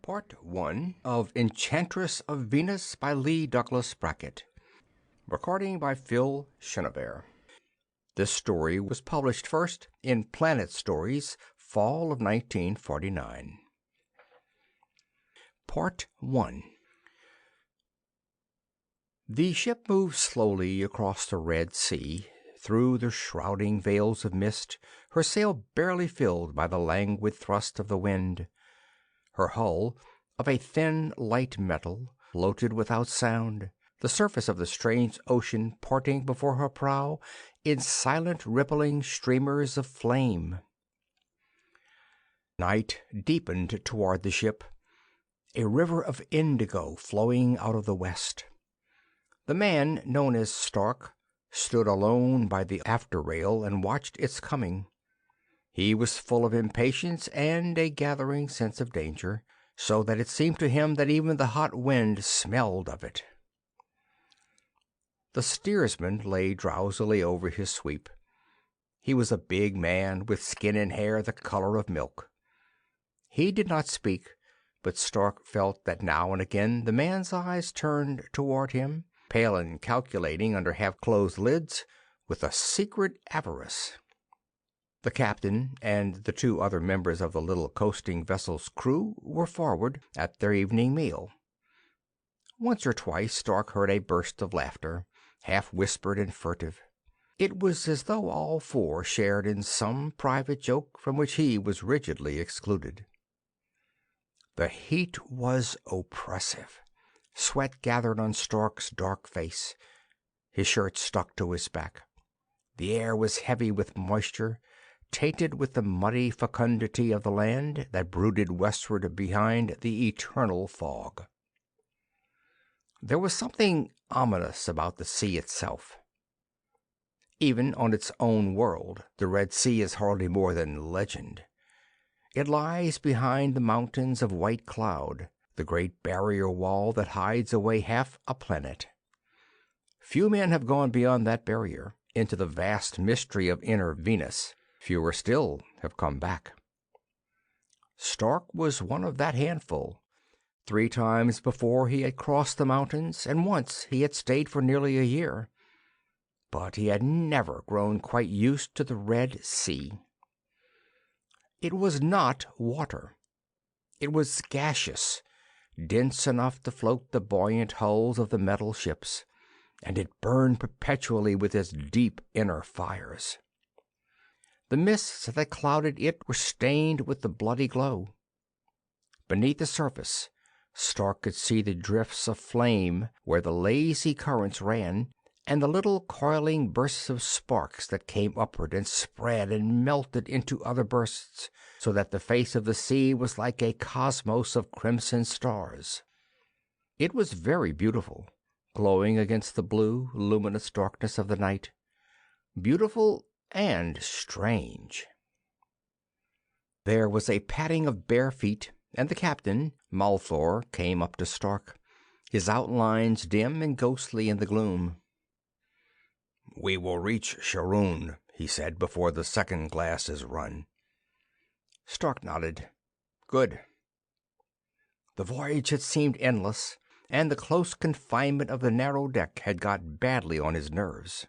Part 1 of Enchantress of Venus by Leigh Brackett. Recording by Phil Chenevert. This story was published first in Planet Stories, fall of 1949. Part 1. The ship moved slowly across the Red Sea, through the shrouding veils of mist, her sail barely filled by the languid thrust of the wind. Her hull, of a thin, light metal, floated without sound, the surface of the strange ocean parting before her prow in silent rippling streamers of flame. Night deepened toward the ship, a river of indigo flowing out of the west. The man known as Stark stood alone by the after rail and watched its coming. He was full of impatience and a gathering sense of danger, so that it seemed to him that even the hot wind smelled of it. The steersman lay drowsily over his sweep. He was a big man with skin and hair the color of milk. He did not speak, but Stark felt that now and again the man's eyes turned toward him, pale and calculating under half-closed lids, with a secret avarice. The captain and the two other members of the little coasting vessel's crew were forward at their evening meal. Once or twice Stark heard a burst of laughter, half-whispered and furtive. It was as though all four shared in some private joke from which he was rigidly excluded. The heat was oppressive. Sweat gathered on Stark's dark face. His shirt stuck to his back. The air was heavy with moisture, tainted with the muddy fecundity of the land that brooded westward behind the eternal fog. There was something ominous about the sea itself. Even on its own world, the Red Sea is hardly more than legend. It lies behind the mountains of white cloud, the great barrier wall that hides away half a planet. Few men have gone beyond that barrier, into the vast mystery of inner Venus. Fewer still have come back. Stark was one of that handful. 3 times before he had crossed the mountains, and once he had stayed for nearly a year. But he had never grown quite used to the Red Sea. It was not water. It was gaseous, dense enough to float the buoyant hulls of the metal ships, and it burned perpetually with its deep inner fires. The mists that clouded it were stained with the bloody glow. Beneath the surface, Stark could see the drifts of flame where the lazy currents ran, and the little coiling bursts of sparks that came upward and spread and melted into other bursts, so that the face of the sea was like a cosmos of crimson stars. It was very beautiful, glowing against the blue, luminous darkness of the night. Beautiful and strange. There was a padding of bare feet, and the captain, Malthor, came up to Stark, his outlines dim and ghostly in the gloom. "We will reach Shuruun," he said, "before the second glass is run." Stark nodded. "Good." The voyage had seemed endless, and the close confinement of the narrow deck had got badly on his nerves.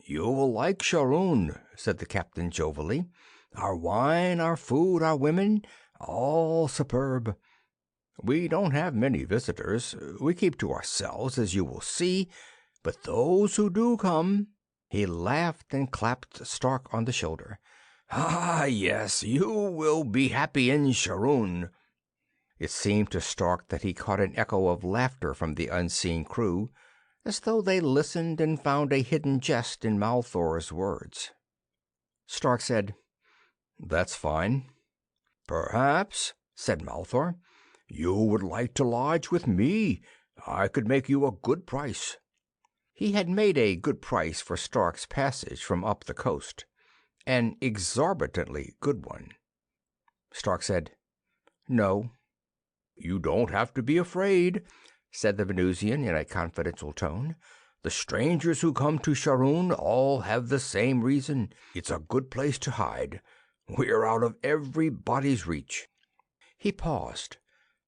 "You will like Shuruun," said the captain jovially. "Our wine, our food, our women, all superb. We don't have many visitors. We keep to ourselves, as you will see, but those who do come—" He laughed and clapped Stark on the shoulder. "Ah, yes, you will be happy in Shuruun." It seemed to Stark that he caught an echo of laughter from the unseen crew, as though they listened and found a hidden jest in Malthor's words. Stark said, "That's fine." "Perhaps," said Malthor, "you would like to lodge with me. I could make you a good price." He had made a good price for Stark's passage from up the coast, an exorbitantly good one. Stark said, "No." "You don't have to be afraid," said the Venusian in a confidential tone. "The strangers who come to Shuruun all have the same reason. It's a good place to hide. We're out of everybody's reach." He paused,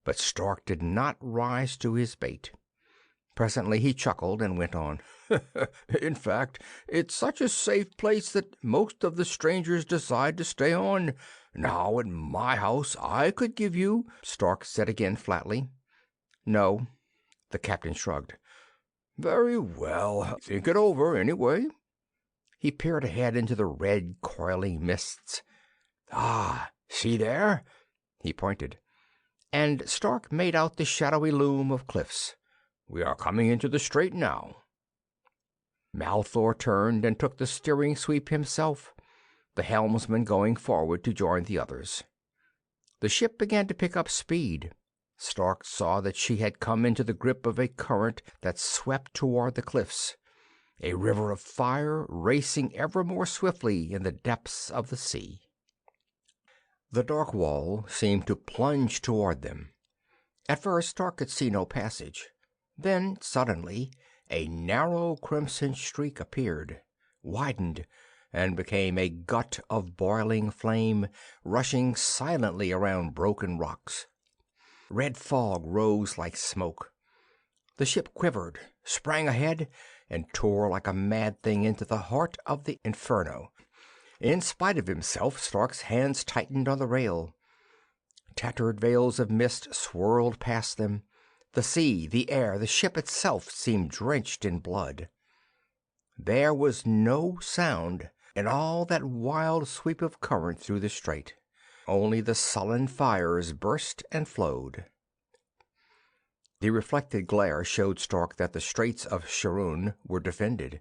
but Stark did not rise to his bait. Presently he chuckled and went on. In fact, it's such a safe place that most of the strangers decide to stay on. Now, at my house, I could give you, Stark said again flatly. No, the captain shrugged. Very well, think it over anyway. He peered ahead into the red, coiling mists. Ah, see there? He pointed, and Stark made out the shadowy loom of cliffs. We are coming into the strait now. Malthor turned and took the steering sweep himself, the helmsman going forward to join the others. The ship began to pick up speed. Stark saw that she had come into the grip of a current that swept toward the cliffs, a river of fire racing ever more swiftly in the depths of the sea. The dark wall seemed to plunge toward them. At first Stark could see no passage. Then, suddenly, a narrow crimson streak appeared, widened, and became a gut of boiling flame, rushing silently around broken rocks. Red fog rose like smoke. The ship quivered, sprang ahead, and tore like a mad thing into the heart of the inferno. In spite of himself, Stark's hands tightened on the rail. Tattered veils of mist swirled past them. The sea, the air, the ship itself seemed drenched in blood. There was no sound in all that wild sweep of current through the strait. Only the sullen fires burst and flowed. The reflected glare showed Stark that the straits of Shuruun were defended.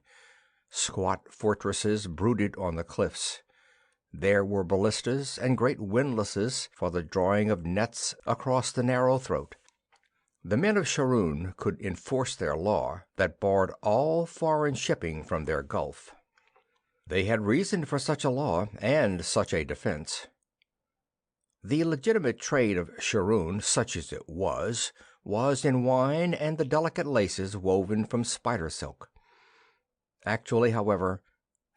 Squat fortresses brooded on the cliffs. There were ballistas and great windlasses for the drawing of nets across the narrow throat. The men of Shuruun could enforce their law that barred all foreign shipping from their gulf. They had reason for such a law and such a defense. The legitimate trade of Shuruun, such as it was in wine and the delicate laces woven from spider silk. Actually, however,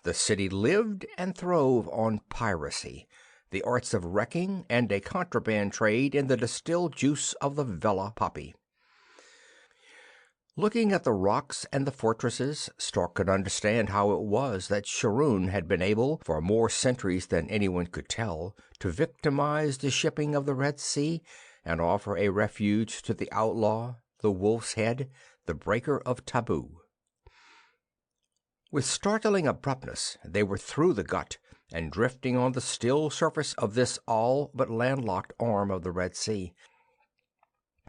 the city lived and throve on piracy, the arts of wrecking, and a contraband trade in the distilled juice of the Vela poppy. Looking at the rocks and the fortresses, Stark could understand how it was that Shuruun had been able, for more centuries than anyone could tell, to victimize the shipping of the Red Sea and offer a refuge to the outlaw, the wolf's head, the breaker of taboo. With startling abruptness, they were through the gut and drifting on the still surface of this all but landlocked arm of the Red Sea.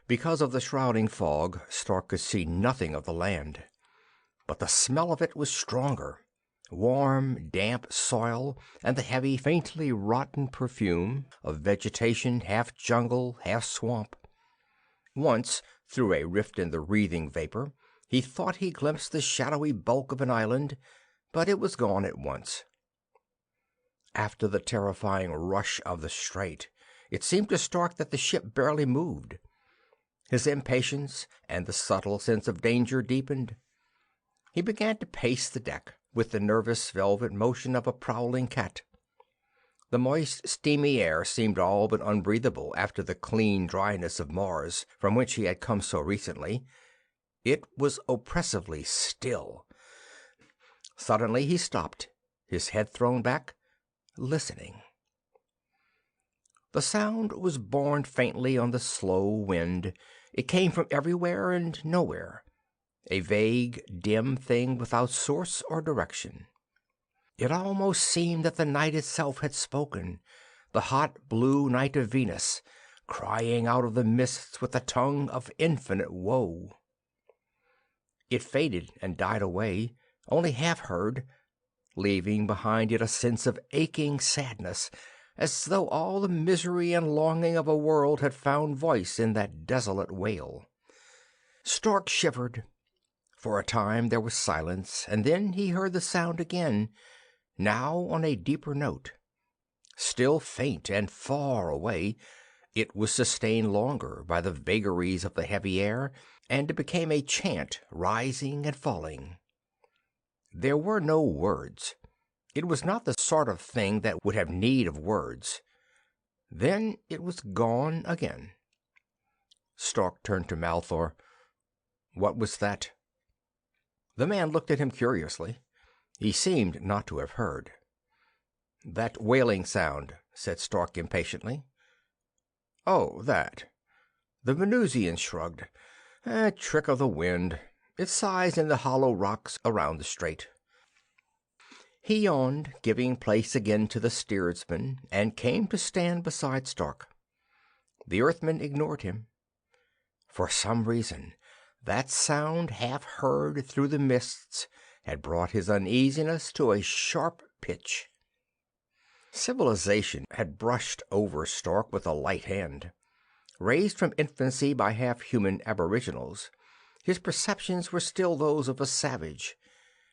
Because of the shrouding fog, Stark could see nothing of the land. But the smell of it was stronger. Warm, damp soil and the heavy, faintly rotten perfume of vegetation, half jungle, half swamp. Once, through a rift in the wreathing vapor, he thought he glimpsed the shadowy bulk of an island, but it was gone at once. After the terrifying rush of the strait, it seemed to Stark that the ship barely moved. His impatience and the subtle sense of danger deepened. He began to pace the deck with the nervous velvet motion of a prowling cat. The moist, steamy air seemed all but unbreathable after the clean dryness of Mars, from which he had come so recently. It was oppressively still. Suddenly he stopped, his head thrown back, listening. The sound was borne faintly on the slow wind. It came from everywhere and nowhere, a vague, dim thing without source or direction. It almost seemed that the night itself had spoken, the hot blue night of Venus, crying out of the mists with a tongue of infinite woe. It faded and died away, only half heard, leaving behind it a sense of aching sadness, as though all the misery and longing of a world had found voice in that desolate wail. Stark shivered. For a time there was silence, and then he heard the sound again, now on a deeper note. Still faint and far away, it was sustained longer by the vagaries of the heavy air, and it became a chant rising and falling. There were no words. It was not the sort of thing that would have need of words. Then it was gone again. Stark turned to Malthor. "What was that?" The man looked at him curiously. He seemed not to have heard. "That wailing sound," said Stark impatiently. "Oh, that." The Venusian shrugged. "A trick of the wind. It sighs in the hollow rocks around the strait." He yawned, giving place again to the steersman, and came to stand beside Stark. The Earthman ignored him. For some reason, that sound, half heard through the mists, had brought his uneasiness to a sharp pitch. Civilization had brushed over Stark with a light hand. Raised from infancy by half-human aboriginals, his perceptions were still those of a savage.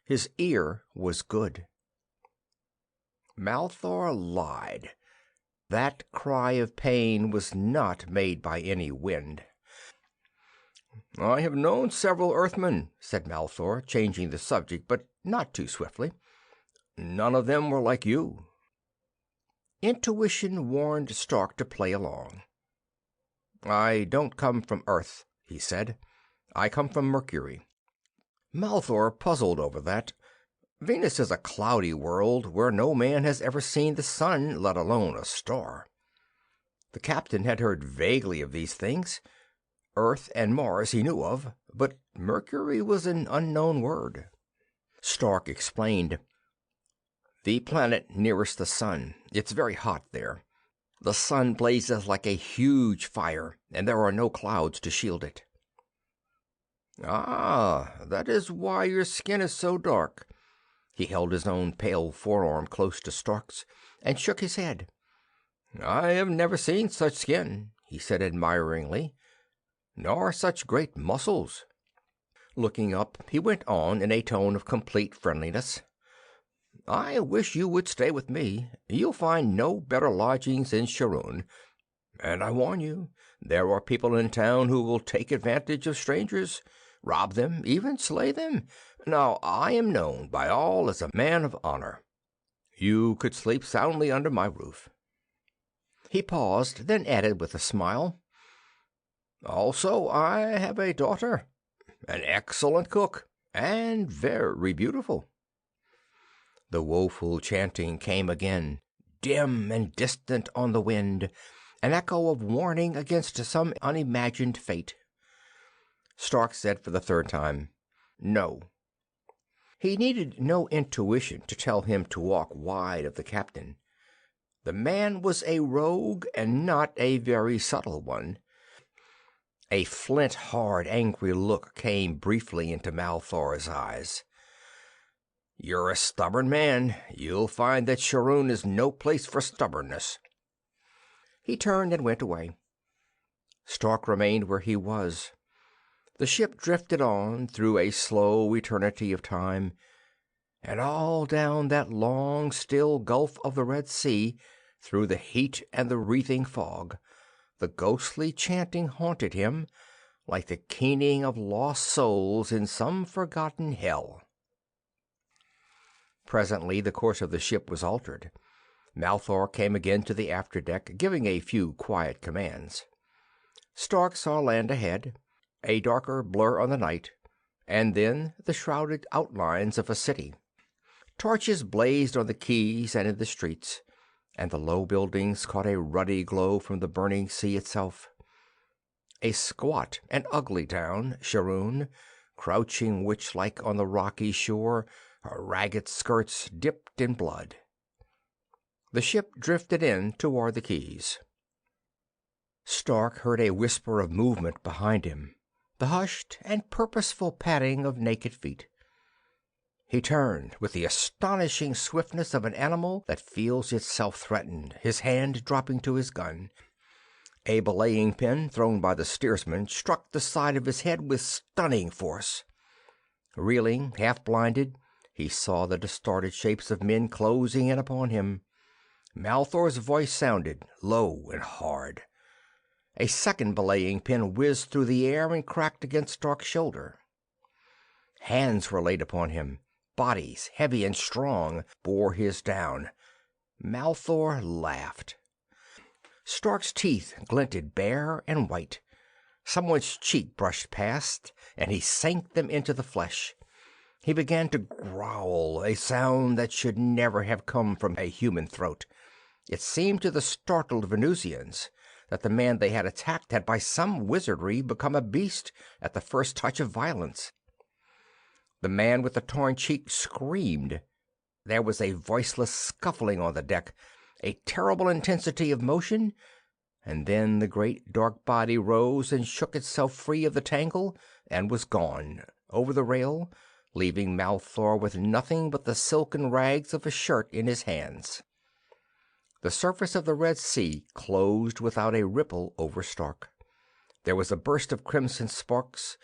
His ear was good. Malthor lied. That cry of pain was not made by any wind. "I have known several Earthmen," said Malthor, changing the subject, but not too swiftly. "None of them were like you." Intuition warned Stark to play along. "I don't come from Earth," he said. "I come from Mercury." Malthor puzzled over that. Venus is a cloudy world where no man has ever seen the sun, let alone a star. The captain had heard vaguely of these things. Earth and Mars he knew of, but Mercury was an unknown word. Stark explained. "The planet nearest the sun. It's very hot there. The sun blazes like a huge fire, and there are no clouds to shield it." "Ah, that is why your skin is so dark." He held his own pale forearm close to Stark's and shook his head. "I have never seen such skin," he said admiringly, "nor such great muscles." Looking up, he went on in a tone of complete friendliness. "I wish you would stay with me. You'll find no better lodgings in Shuruun. And I warn you, there are people in town who will take advantage of strangers, rob them, even slay them. Now, I am known by all as a man of honor. You could sleep soundly under my roof." He paused, then added with a smile, "Also, I have a daughter, an excellent cook, and very beautiful." The woeful chanting came again, dim and distant on the wind, an echo of warning against some unimagined fate. Stark said for the third time, "No." He needed no intuition to tell him to walk wide of the captain. The man was a rogue, and not a very subtle one. A flint-hard, angry look came briefly into Malthor's eyes. "You're a stubborn man. You'll find that Shuruun is no place for stubbornness." He turned and went away. Stark remained where he was. The ship drifted on through a slow eternity of time, and all down that long, still gulf of the Red Sea, through the heat and the wreathing fog, the ghostly chanting haunted him, like the keening of lost souls in some forgotten hell. Presently the course of the ship was altered. Malthor came again to the afterdeck, giving a few quiet commands. Stark saw land ahead, a darker blur on the night, and then the shrouded outlines of a city. Torches blazed on the quays and in the streets, and the low buildings caught a ruddy glow from the burning sea itself. A squat and ugly town, Shuruun, crouching witch-like on the rocky shore, her ragged skirts dipped in blood. The ship drifted in toward the quays. Stark heard a whisper of movement behind him, the hushed and purposeful padding of naked feet. He turned with the astonishing swiftness of an animal that feels itself threatened, his hand dropping to his gun. A belaying pin thrown by the steersman struck the side of his head with stunning force. Reeling, half-blinded, he saw the distorted shapes of men closing in upon him. Malthor's voice sounded, low and hard. A second belaying pin whizzed through the air and cracked against Stark's shoulder. Hands were laid upon him. Bodies, heavy and strong, bore his down. Malthor laughed. Stark's teeth glinted bare and white. Someone's cheek brushed past, and he sank them into the flesh. He began to growl, a sound that should never have come from a human throat. It seemed to the startled Venusians that the man they had attacked had by some wizardry become a beast at the first touch of violence. The man with the torn cheek screamed. There was a voiceless scuffling on the deck, a terrible intensity of motion, and then the great dark body rose and shook itself free of the tangle and was gone, over the rail, leaving Malthor with nothing but the silken rags of a shirt in his hands. The surface of the Red Sea closed without a ripple over Stark. There was a burst of crimson sparks,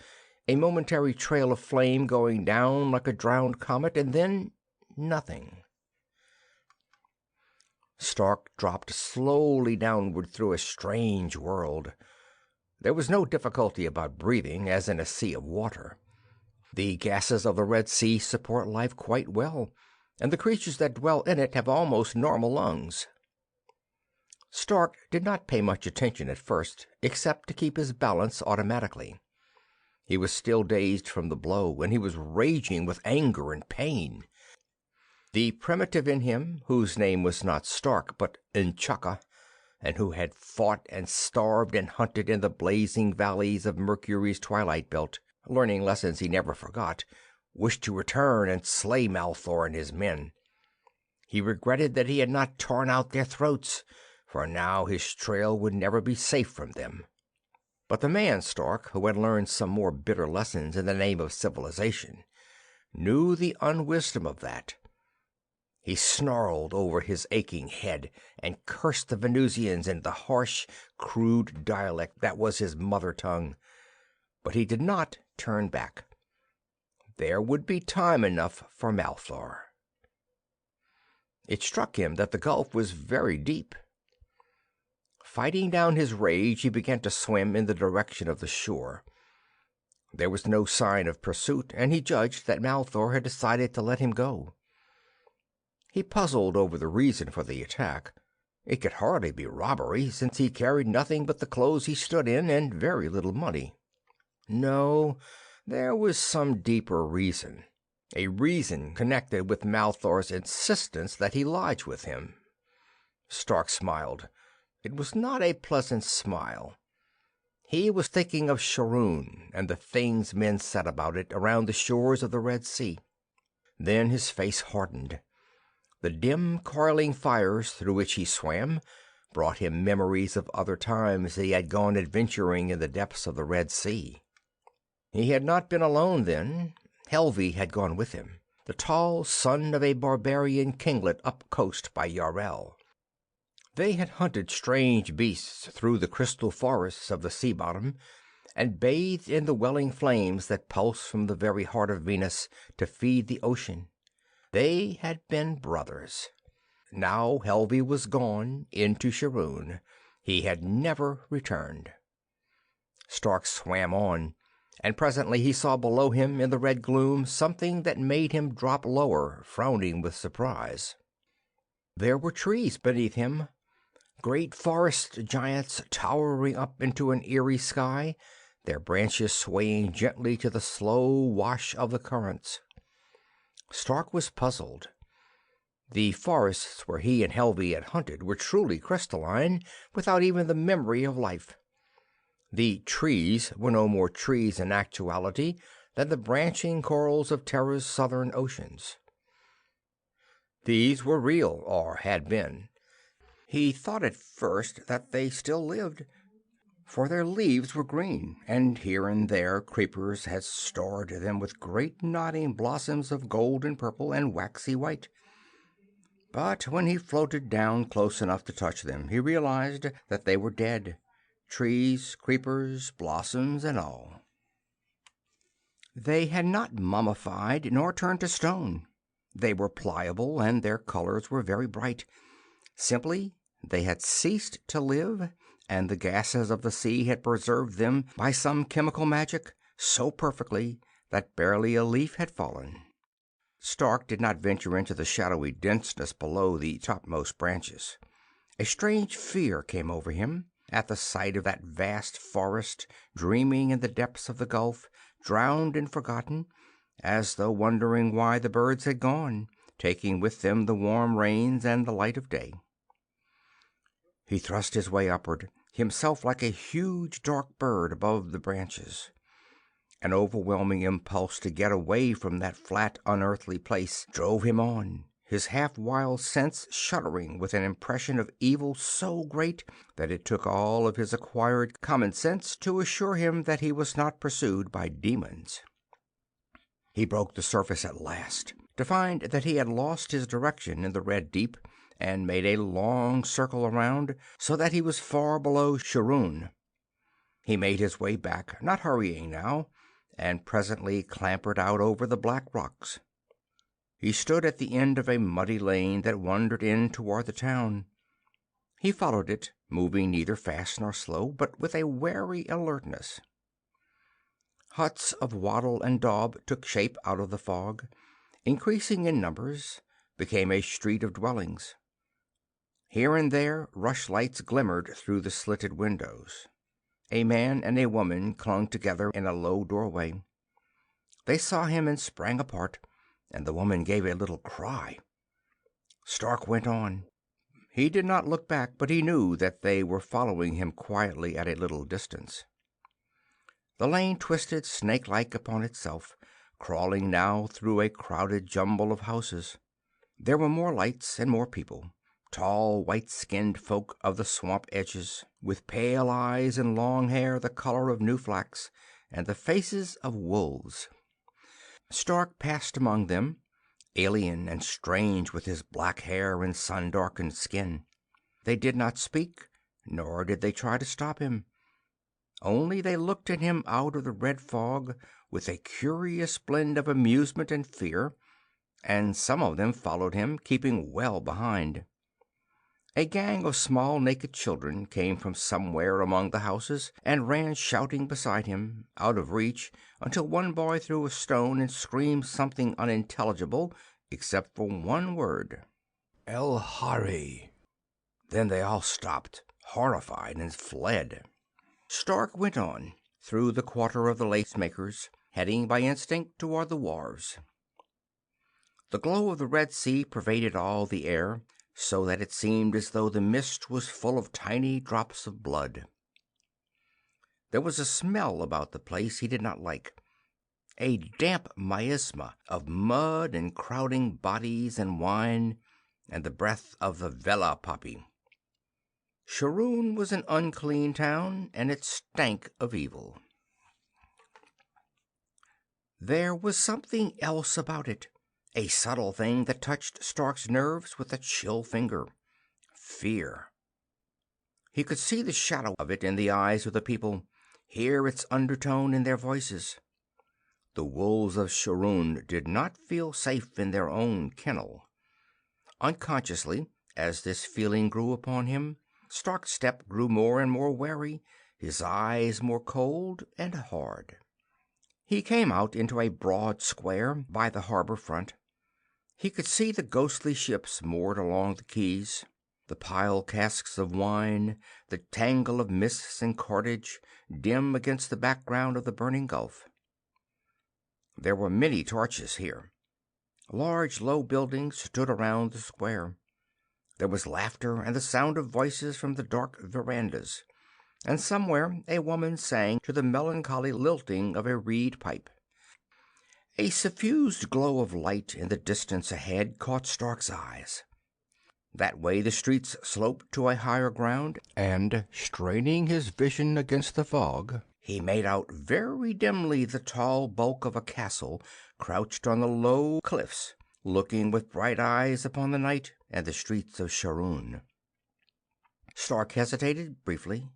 a momentary trail of flame going down like a drowned comet, and then nothing. Stark dropped slowly downward through a strange world. There was no difficulty about breathing, as in a sea of water. The gases of the Red Sea support life quite well, and the creatures that dwell in it have almost normal lungs. Stark did not pay much attention at first, except to keep his balance automatically. He was still dazed from the blow, and he was raging with anger and pain. The primitive in him, whose name was not Stark but N'Chaka, and who had fought and starved and hunted in the blazing valleys of Mercury's twilight belt, learning lessons he never forgot, wished to return and slay Malthor and his men. He regretted that he had not torn out their throats, for now his trail would never be safe from them. But the man Stark, who had learned some more bitter lessons in the name of civilization, knew the unwisdom of that. He snarled over his aching head and cursed the Venusians in the harsh, crude dialect that was his mother tongue. But he did not turn back. There would be time enough for Malthor. It struck him that the gulf was very deep. Fighting down his rage, he began to swim in the direction of the shore. There was no sign of pursuit, and he judged that Malthor had decided to let him go. He puzzled over the reason for the attack. It could hardly be robbery, since he carried nothing but the clothes he stood in and very little money. No, there was some deeper reason, a reason connected with Malthor's insistence that he lodge with him. Stark smiled. It was not a pleasant smile. He was thinking of Shuruun and the things men said about it around the shores of the Red Sea. Then his face hardened. The dim, coiling fires through which he swam brought him memories of other times he had gone adventuring in the depths of the Red Sea. He had not been alone then. Helvi had gone with him, the tall son of a barbarian kinglet up coast by Yarel. They had hunted strange beasts through the crystal forests of the sea bottom, and bathed in the welling flames that pulsed from the very heart of Venus to feed the ocean. They had been brothers. Now Helvi was gone into Shuruun. He had never returned. Stark swam on, and presently he saw below him in the red gloom something that made him drop lower, frowning with surprise. There were trees beneath him, great forest giants towering up into an eerie sky, their branches swaying gently to the slow wash of the currents. Stark was puzzled. The forests where he and Helvi had hunted were truly crystalline, without even the memory of life. The trees were no more trees in actuality than the branching corals of Terra's southern oceans. These were real, or had been. He thought at first that they still lived, for their leaves were green, and here and there creepers had starred them with great nodding blossoms of golden purple and waxy white. But when he floated down close enough to touch them, he realized that they were dead, trees, creepers, blossoms, and all. They had not mummified nor turned to stone. They were pliable, and their colors were very bright. Simply, they had ceased to live, and the gases of the sea had preserved them by some chemical magic so perfectly that barely a leaf had fallen. Stark did not venture into the shadowy denseness below the topmost branches. A strange fear came over him at the sight of that vast forest dreaming in the depths of the gulf, drowned and forgotten, as though wondering why the birds had gone, taking with them the warm rains and the light of day. He thrust his way upward, himself like a huge dark bird above the branches. An overwhelming impulse to get away from that flat, unearthly place drove him on, his half-wild sense shuddering with an impression of evil so great that it took all of his acquired common sense to assure him that he was not pursued by demons. He broke the surface at last, to find that he had lost his direction in the red deep, and made a long circle around, so that he was far below Shuruun. He made his way back, not hurrying now, and presently clambered out over the black rocks. He stood at the end of a muddy lane that wandered in toward the town. He followed it, moving neither fast nor slow, but with a wary alertness. Huts of wattle and daub took shape out of the fog, increasing in numbers, became a street of dwellings. Here and there rushlights glimmered through the slitted windows. A man and a woman clung together in a low doorway. They saw him and sprang apart, and the woman gave a little cry. Stark went on. He did not look back, but he knew that they were following him quietly at a little distance. The lane twisted snake-like upon itself, crawling now through a crowded jumble of houses. There were more lights and more people, tall, white-skinned folk of the swamp edges, with pale eyes and long hair the color of new flax, and the faces of wolves. Stark passed among them, alien and strange with his black hair and sun-darkened skin. They did not speak, nor did they try to stop him. Only they looked at him out of the red fog with a curious blend of amusement and fear, and some of them followed him, keeping well behind. A gang of small naked children came from somewhere among the houses and ran shouting beside him, out of reach, until one boy threw a stone and screamed something unintelligible except for one word: El-Hari. Then they all stopped, horrified, and fled. Stark went on, through the quarter of the lace-makers, heading by instinct toward the wharves. The glow of the Red Sea pervaded all the air, so that it seemed as though the mist was full of tiny drops of blood. There was a smell about the place he did not like, a damp miasma of mud and crowding bodies and wine, and the breath of the vela poppy. Shuruun was an unclean town, and it stank of evil. There was something else about it, a subtle thing that touched Stark's nerves with a chill finger: fear. He could see the shadow of it in the eyes of the people, hear its undertone in their voices. The wolves of Shuruun did not feel safe in their own kennel. Unconsciously, as this feeling grew upon him, Stark's step grew more and more wary, his eyes more cold and hard. He came out into a broad square by the harbor front. He could see the ghostly ships moored along the quays, the piled casks of wine, the tangle of mists and cordage, dim against the background of the burning gulf. There were many torches here. Large, low buildings stood around the square. There was laughter and the sound of voices from the dark verandas, and somewhere a woman sang to the melancholy lilting of a reed pipe. A suffused glow of light in the distance ahead caught Stark's eyes. That way the streets sloped to a higher ground, and, straining his vision against the fog, he made out very dimly the tall bulk of a castle crouched on the low cliffs, looking with bright eyes upon the night and the streets of Shuruun. Stark hesitated briefly.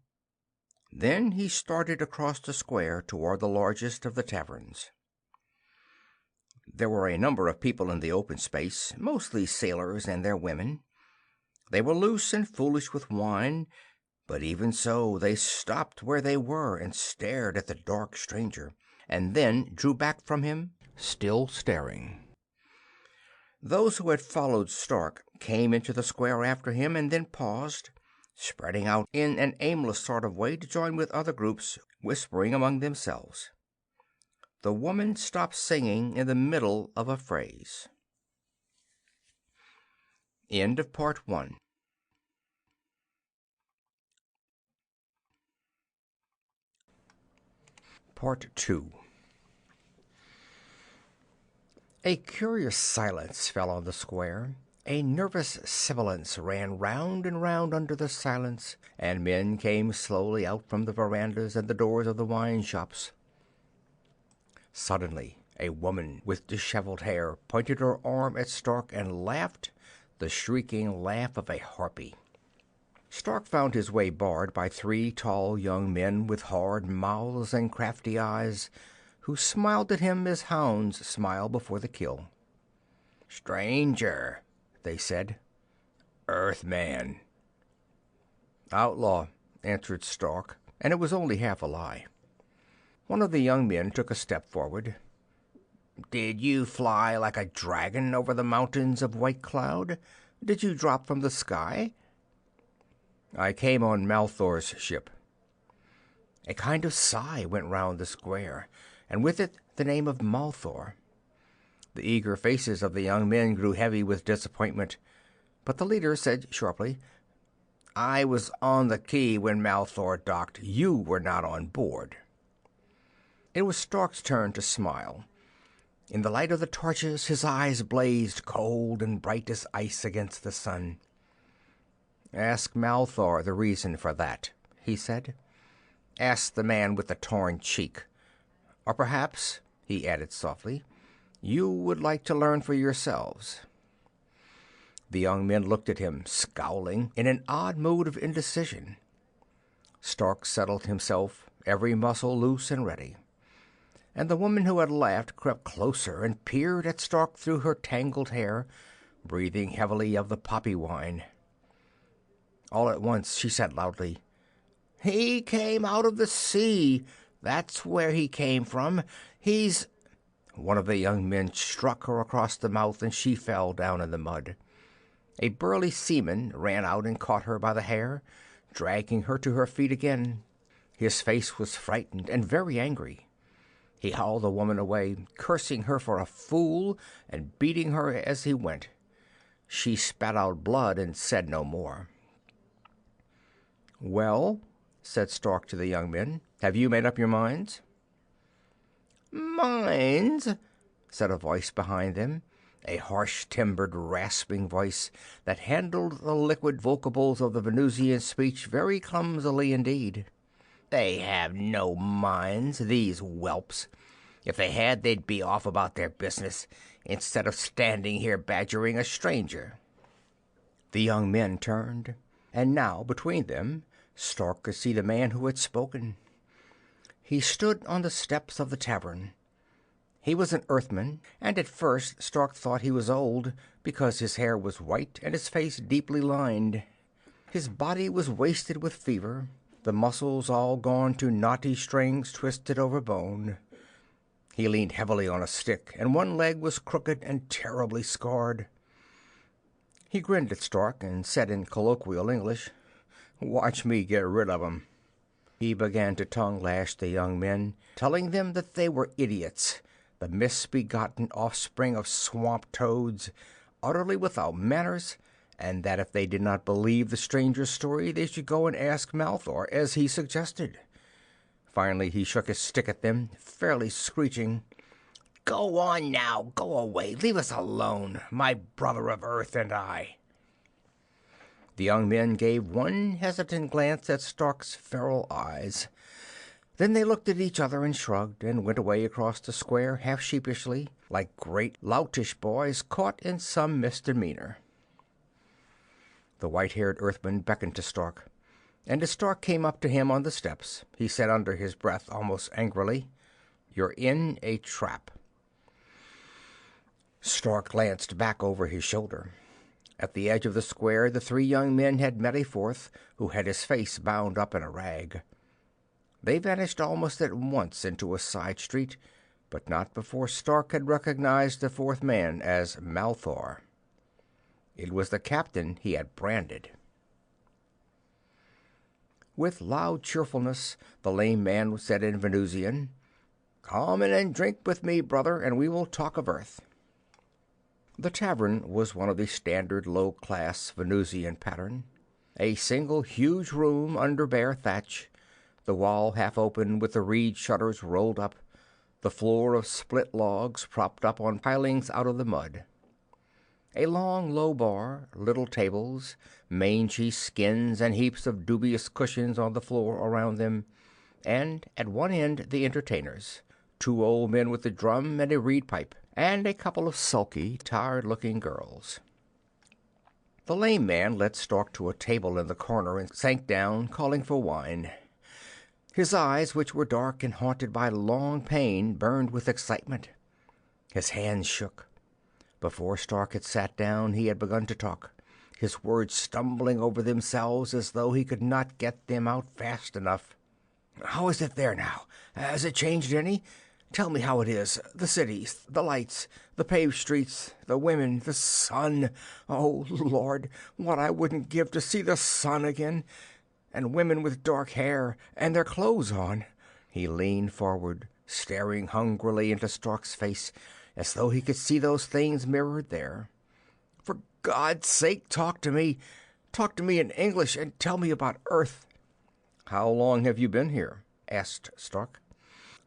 Then he started across the square toward the largest of the taverns. There were a number of people in the open space, mostly sailors and their women. They were loose and foolish with wine, but even so they stopped where they were and stared at the dark stranger, and then drew back from him, still staring. Those who had followed Stark came into the square after him, and then paused, spreading out in an aimless sort of way to join with other groups, whispering among themselves. The woman stopped singing in the middle of a phrase. End of Part 1. Part 2. A curious silence fell on the square. A nervous sibilance ran round and round under the silence, and men came slowly out from the verandas and the doors of the wine shops. Suddenly, a woman with disheveled hair pointed her arm at Stark and laughed, the shrieking laugh of a harpy. Stark found his way barred by 3 tall young men with hard mouths and crafty eyes, who smiled at him as hounds smile before the kill. "Stranger," they said. "Earthman." "Outlaw," answered Stark, and it was only half a lie. One of the young men took a step forward. "Did you fly like a dragon over the mountains of white cloud? Did you drop from the sky?" "I came on Malthor's ship." A kind of sigh went round the square, and with it the name of Malthor. The eager faces of the young men grew heavy with disappointment, but the leader said sharply, "I was on the quay when Malthor docked. You were not on board." It was Stark's turn to smile. In the light of the torches his eyes blazed cold and bright as ice against the sun. "Ask Malthor the reason for that," he said. "Ask the man with the torn cheek. Or perhaps," he added softly, "you would like to learn for yourselves." The young men looked at him, scowling, in an odd mood of indecision. Stark settled himself, every muscle loose and ready. And the woman who had laughed crept closer and peered at Stark through her tangled hair, breathing heavily of the poppy wine. All at once she said loudly, "He came out of the sea. That's where he came from. He's—" One of the young men struck her across the mouth, and she fell down in the mud. A burly seaman ran out and caught her by the hair, dragging her to her feet again. His face was frightened and very angry. He hauled the woman away, cursing her for a fool and beating her as he went. She spat out blood and said no more. "Well," said Stark to the young men, "have you made up your minds?" "Minds?" said a voice behind them, a harsh, timbered, rasping voice that handled the liquid vocables of the Venusian speech very clumsily indeed. "They have no minds, these whelps. If they had, they'd be off about their business, instead of standing here badgering a stranger." The young men turned, and now, between them, Stark could see the man who had spoken. He stood on the steps of the tavern. He was an Earthman, and at first Stark thought he was old, because his hair was white and his face deeply lined. His body was wasted with fever, the muscles all gone to knotty strings twisted over bone. He leaned heavily on a stick, and one leg was crooked and terribly scarred. He grinned at Stark and said in colloquial English, "Watch me get rid of 'em." He began to tongue-lash the young men, telling them that they were idiots, the misbegotten offspring of swamp toads, utterly without manners, and that if they did not believe the stranger's story, they should go and ask Malthor, as he suggested. Finally he shook his stick at them, fairly screeching, "Go on now, go away, leave us alone, my brother of earth and I." The young men gave one hesitant glance at Stark's feral eyes. Then they looked at each other and shrugged, and went away across the square half sheepishly, like great loutish boys caught in some misdemeanor. The white-haired Earthman beckoned to Stark, and as Stark came up to him on the steps, he said under his breath, almost angrily, "You're in a trap." Stark glanced back over his shoulder. At the edge of the square the 3 young men had met a fourth, who had his face bound up in a rag. They vanished almost at once into a side street, but not before Stark had recognized the 4th man as Malthor. It was the captain he had branded. With loud cheerfulness, the lame man said in Venusian, "Come in and drink with me, brother, and we will talk of Earth." The tavern was one of the standard low-class Venusian pattern. A single huge room under bare thatch, the wall half open with the reed shutters rolled up, the floor of split logs propped up on pilings out of the mud. A long, low bar, little tables, mangy skins and heaps of dubious cushions on the floor around them, and at one end the entertainers, two old men with a drum and a reed pipe, and a couple of sulky, tired-looking girls. The lame man led Stark to a table in the corner and sank down, calling for wine. His eyes, which were dark and haunted by long pain, burned with excitement. His hands shook. Before Stark had sat down he had begun to talk, his words stumbling over themselves as though he could not get them out fast enough. "How is it there now? Has it changed any? Tell me how it is. The cities, the lights, the paved streets, the women, the sun. Oh, Lord, what I wouldn't give to see the sun again. And women with dark hair and their clothes on." He leaned forward, staring hungrily into Stark's face, as though he could see those things mirrored there. "For God's sake, talk to me. Talk to me in English and tell me about Earth." "How long have you been here?" asked Stark.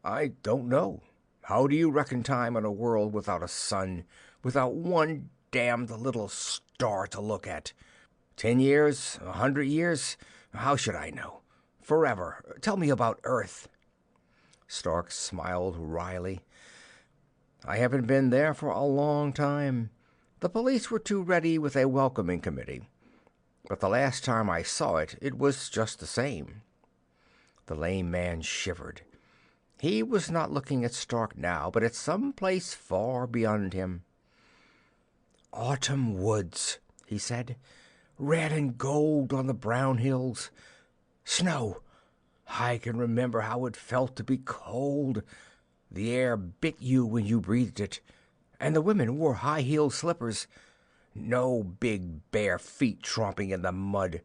"I don't know. How do you reckon time in a world without a sun, without one damned little star to look at? 10 years? 100 years? How should I know? Forever. Tell me about Earth." Stark smiled wryly. "I haven't been there for a long time. The police were too ready with a welcoming committee. But the last time I saw it, it was just the same." The lame man shivered. He was not looking at Stark now, but at some place far beyond him. "Autumn woods," he said. "Red and gold on the brown hills. Snow. I can remember how it felt to be cold. The air bit you when you breathed it. And the women wore high-heeled slippers. No big bare feet tromping in the mud,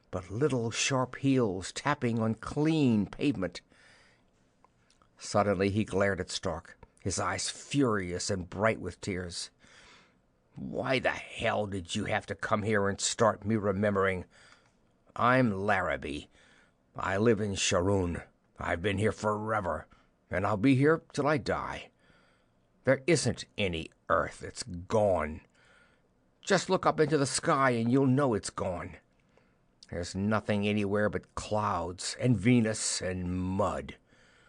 but little sharp heels tapping on clean pavement." Suddenly he glared at Stark, his eyes furious and bright with tears. "Why the hell did you have to come here and start me remembering? I'm Larrabee. I live in Shuruun. I've been here forever, and I'll be here till I die. There isn't any Earth. It's gone. Just look up into the sky and you'll know it's gone. There's nothing anywhere but clouds and Venus and mud."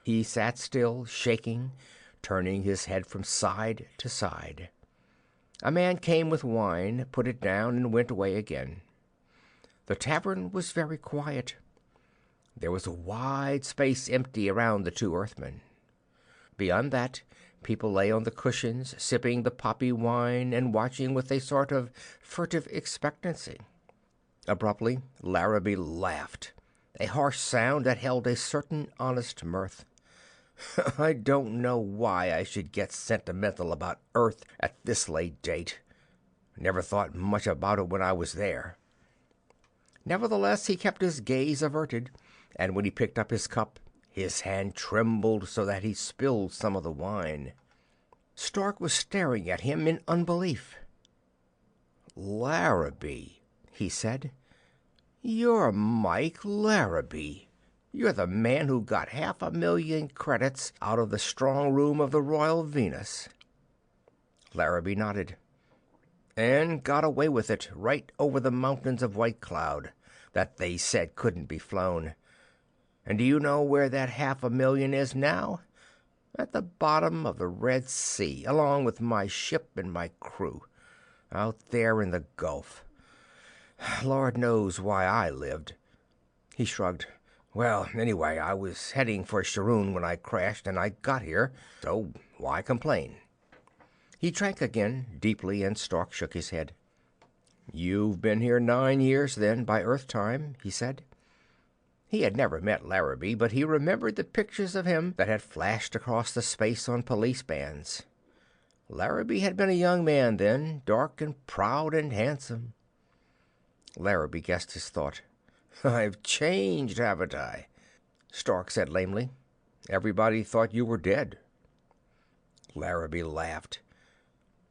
He sat still, shaking, turning his head from side to side. A man came with wine, put it down, and went away again. The tavern was very quiet. There was a wide space empty around the two Earthmen. Beyond that, people lay on the cushions, sipping the poppy wine and watching with a sort of furtive expectancy. Abruptly, Larrabee laughed, a harsh sound that held a certain honest mirth. "I don't know why I should get sentimental about Earth at this late date. Never thought much about it when I was there." Nevertheless, he kept his gaze averted, and when he picked up his cup, his hand trembled so that he spilled some of the wine. Stark was staring at him in unbelief. "Larrabee," he said. "You're Mike Larrabee. You're the man who got 500,000 credits out of the strong room of the Royal Venus." Larrabee nodded. "And got away with it, right over the mountains of white cloud that they said couldn't be flown. And do you know where that 500,000 is now? At the bottom of the Red Sea, along with my ship and my crew, out there in the Gulf. Lord knows why I lived." He shrugged. "Well, anyway, I was heading for Shuruun when I crashed, and I got here, so why complain?" He drank again, deeply, and Stark shook his head. "You've been here 9 years, then, by Earth time," he said. He had never met Larrabee, but he remembered the pictures of him that had flashed across the space on police bands. Larrabee had been a young man then, dark and proud and handsome. Larrabee guessed his thought. "I've changed, haven't I?" Stark said lamely. "Everybody thought you were dead." Larrabee laughed.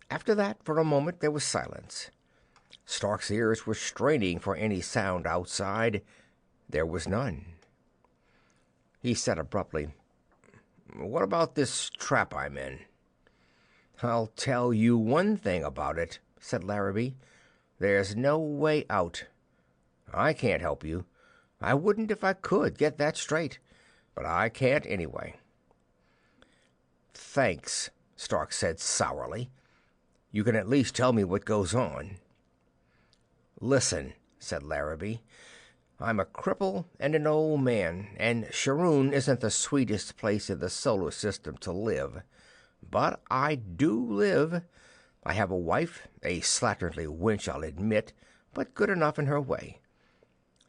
After that, for a moment, there was silence. Stark's ears were straining for any sound outside. There was none. He said abruptly, "What about this trap I'm in?" "I'll tell you one thing about it," said Larrabee. "There's no way out. I can't help you. I wouldn't if I could, get that straight. But I can't anyway." "Thanks," Stark said sourly. "You can at least tell me what goes on." "Listen," said Larrabee. "I'm a cripple and an old man, and Shuruun isn't the sweetest place in the solar system to live. But I do live. I have a wife, a slatternly wench, I'll admit, but good enough in her way.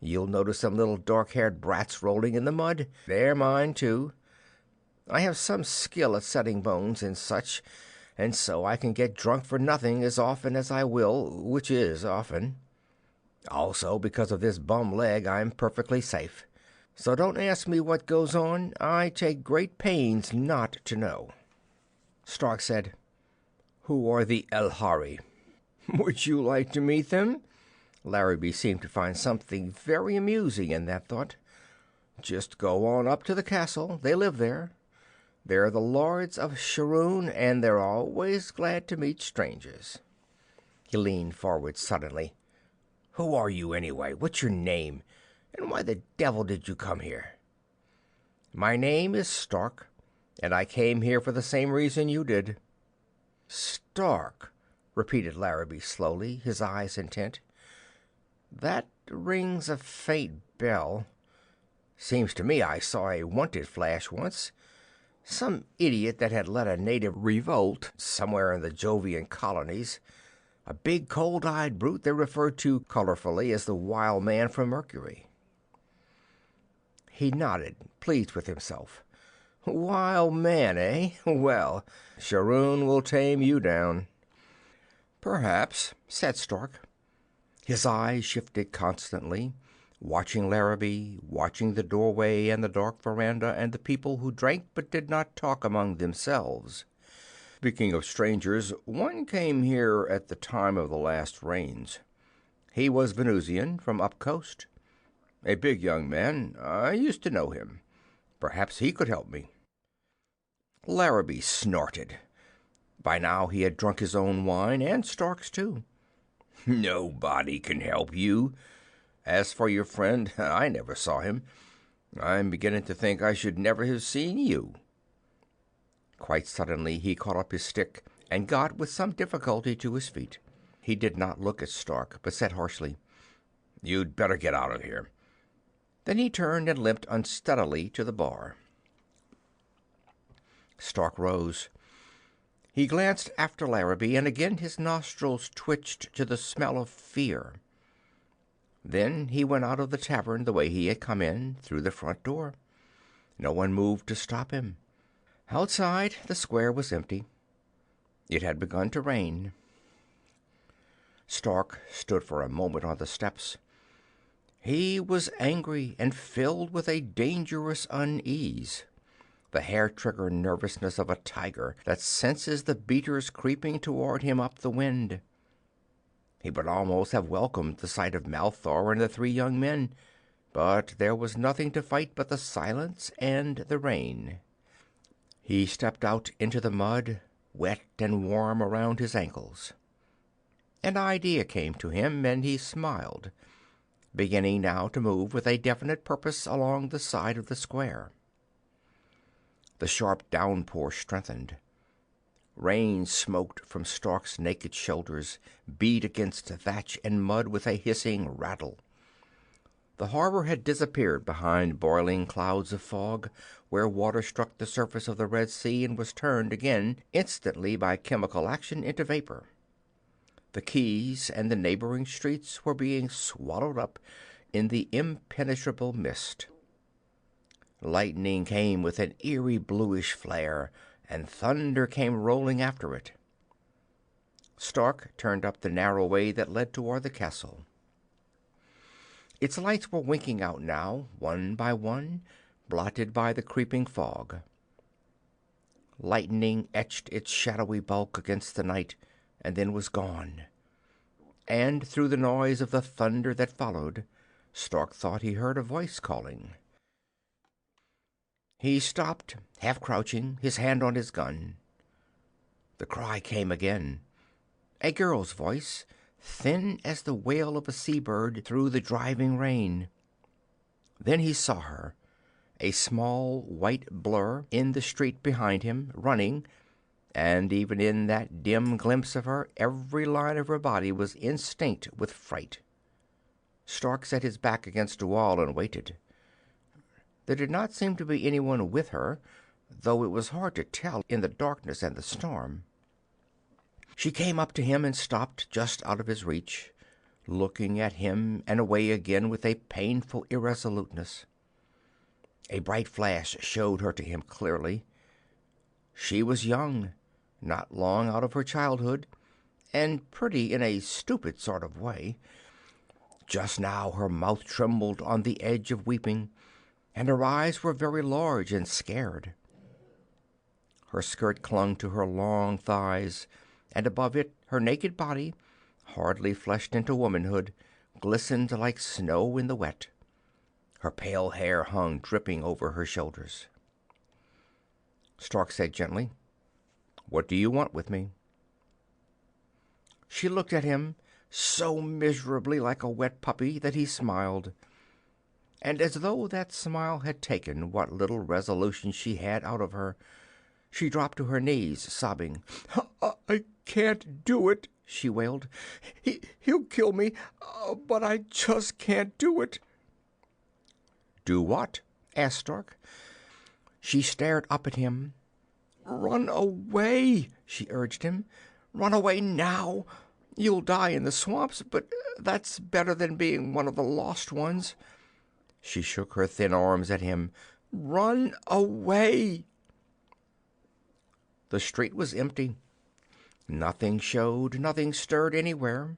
You'll notice some little dark-haired brats rolling in the mud. They're mine, too. I have some skill at setting bones and such, and so I can get drunk for nothing as often as I will, which is often. Also, because of this bum leg, I'm perfectly safe. So don't ask me what goes on. I take great pains not to know." Stark said, "Who are the Elhari?" "Would you like to meet them?" Larrabee seemed to find something very amusing in that thought. "Just go on up to the castle. They live there. They're the lords of Shuruun, and they're always glad to meet strangers." He leaned forward suddenly. "Who are you, anyway? What's your name? And why the devil did you come here?" "My name is Stark, and I came here for the same reason you did." "Stark," repeated Larrabee slowly, his eyes intent. "That rings a faint bell. Seems to me I saw a wanted flash once. Some idiot that had led a native revolt somewhere in the Jovian colonies. A big, cold-eyed brute they referred to colorfully as the Wild Man from Mercury." He nodded, pleased with himself. "Wild Man, eh? Well, Shuruun will tame you down." "Perhaps," said Stark. His eyes shifted constantly, watching Larrabee, watching the doorway and the dark veranda and the people who drank but did not talk among themselves. "Speaking of strangers, one came here at the time of the last rains. He was Venusian, from up coast. A big young man. I used to know him. Perhaps he could help me." Larrabee snorted. By now he had drunk his own wine, and Stark's too. "Nobody can help you. As for your friend, I never saw him. I'm beginning to think I should never have seen you." Quite suddenly he caught up his stick and got with some difficulty to his feet. He did not look at Stark, but said harshly, "You'd better get out of here." Then he turned and limped unsteadily to the bar. Stark rose. He glanced after Larrabee, and again his nostrils twitched to the smell of fear. Then he went out of the tavern the way he had come in, through the front door. No one moved to stop him. Outside, the square was empty. It had begun to rain. Stark stood for a moment on the steps. He was angry and filled with a dangerous unease, the hair-trigger nervousness of a tiger that senses the beaters creeping toward him up the wind. He would almost have welcomed the sight of Malthor and the three young men, but there was nothing to fight but the silence and the rain. He stepped out into the mud, wet and warm around his ankles. An idea came to him, and he smiled, beginning now to move with a definite purpose along the side of the square. The sharp downpour strengthened. Rain smoked from Stark's naked shoulders, beat against thatch and mud with a hissing rattle. The harbor had disappeared behind boiling clouds of fog, where water struck the surface of the Red Sea and was turned again instantly by chemical action into vapor. The quays and the neighboring streets were being swallowed up in the impenetrable mist. Lightning came with an eerie bluish flare, and thunder came rolling after it. Stark turned up the narrow way that led toward the castle. Its lights were winking out now, one by one, blotted by the creeping fog. Lightning etched its shadowy bulk against the night, and then was gone. And through the noise of the thunder that followed, Stark thought he heard a voice calling. He stopped, half crouching, his hand on his gun. The cry came again, a girl's voice, thin as the wail of a seabird through the driving rain. Then he saw her, a small white blur in the street behind him, running, and even in that dim glimpse of her, every line of her body was instinct with fright. Stark set his back against a wall and waited. There did not seem to be anyone with her, though it was hard to tell in the darkness and the storm. She came up to him and stopped just out of his reach, looking at him and away again with a painful irresoluteness. A bright flash showed her to him clearly. She was young, not long out of her childhood, and pretty in a stupid sort of way. Just now her mouth trembled on the edge of weeping, and her eyes were very large and scared. Her skirt clung to her long thighs, and above it her naked body, hardly fleshed into womanhood, glistened like snow in the wet. Her pale hair hung dripping over her shoulders. Stark said gently, "What do you want with me?" She looked at him, so miserably like a wet puppy that he smiled. And as though that smile had taken what little resolution she had out of her, she dropped to her knees, sobbing. "I can't do it," she wailed. He'll kill me, but I just can't do it." "Do what?" asked Stark. She stared up at him. "Run away," she urged him. "Run away now. You'll die in the swamps, but that's better than being one of the lost ones." She shook her thin arms at him. "Run away." The street was empty. Nothing showed, nothing stirred anywhere.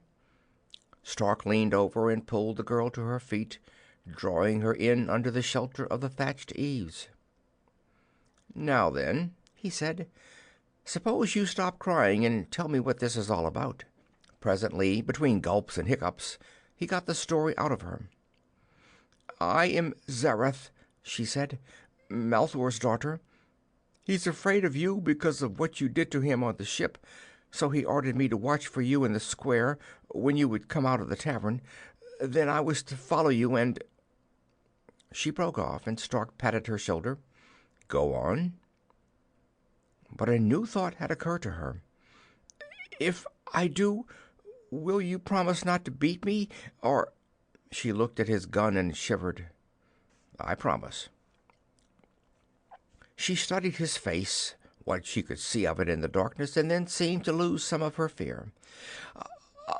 Stark leaned over and pulled the girl to her feet, drawing her in under the shelter of the thatched eaves. "Now then," he said, "suppose you stop crying and tell me what this is all about." Presently, between gulps and hiccups, he got the story out of her. "I am Zareth," she said, "Malthor's daughter. He's afraid of you because of what you did to him on the ship, so he ordered me to watch for you in the square when you would come out of the tavern. Then I was to follow you and—" She broke off, and Stark patted her shoulder. "Go on." But a new thought had occurred to her. "If I do, will you promise not to beat me, or—" She looked at his gun and shivered. "I promise." She studied his face, what she could see of it in the darkness, and then seemed to lose some of her fear.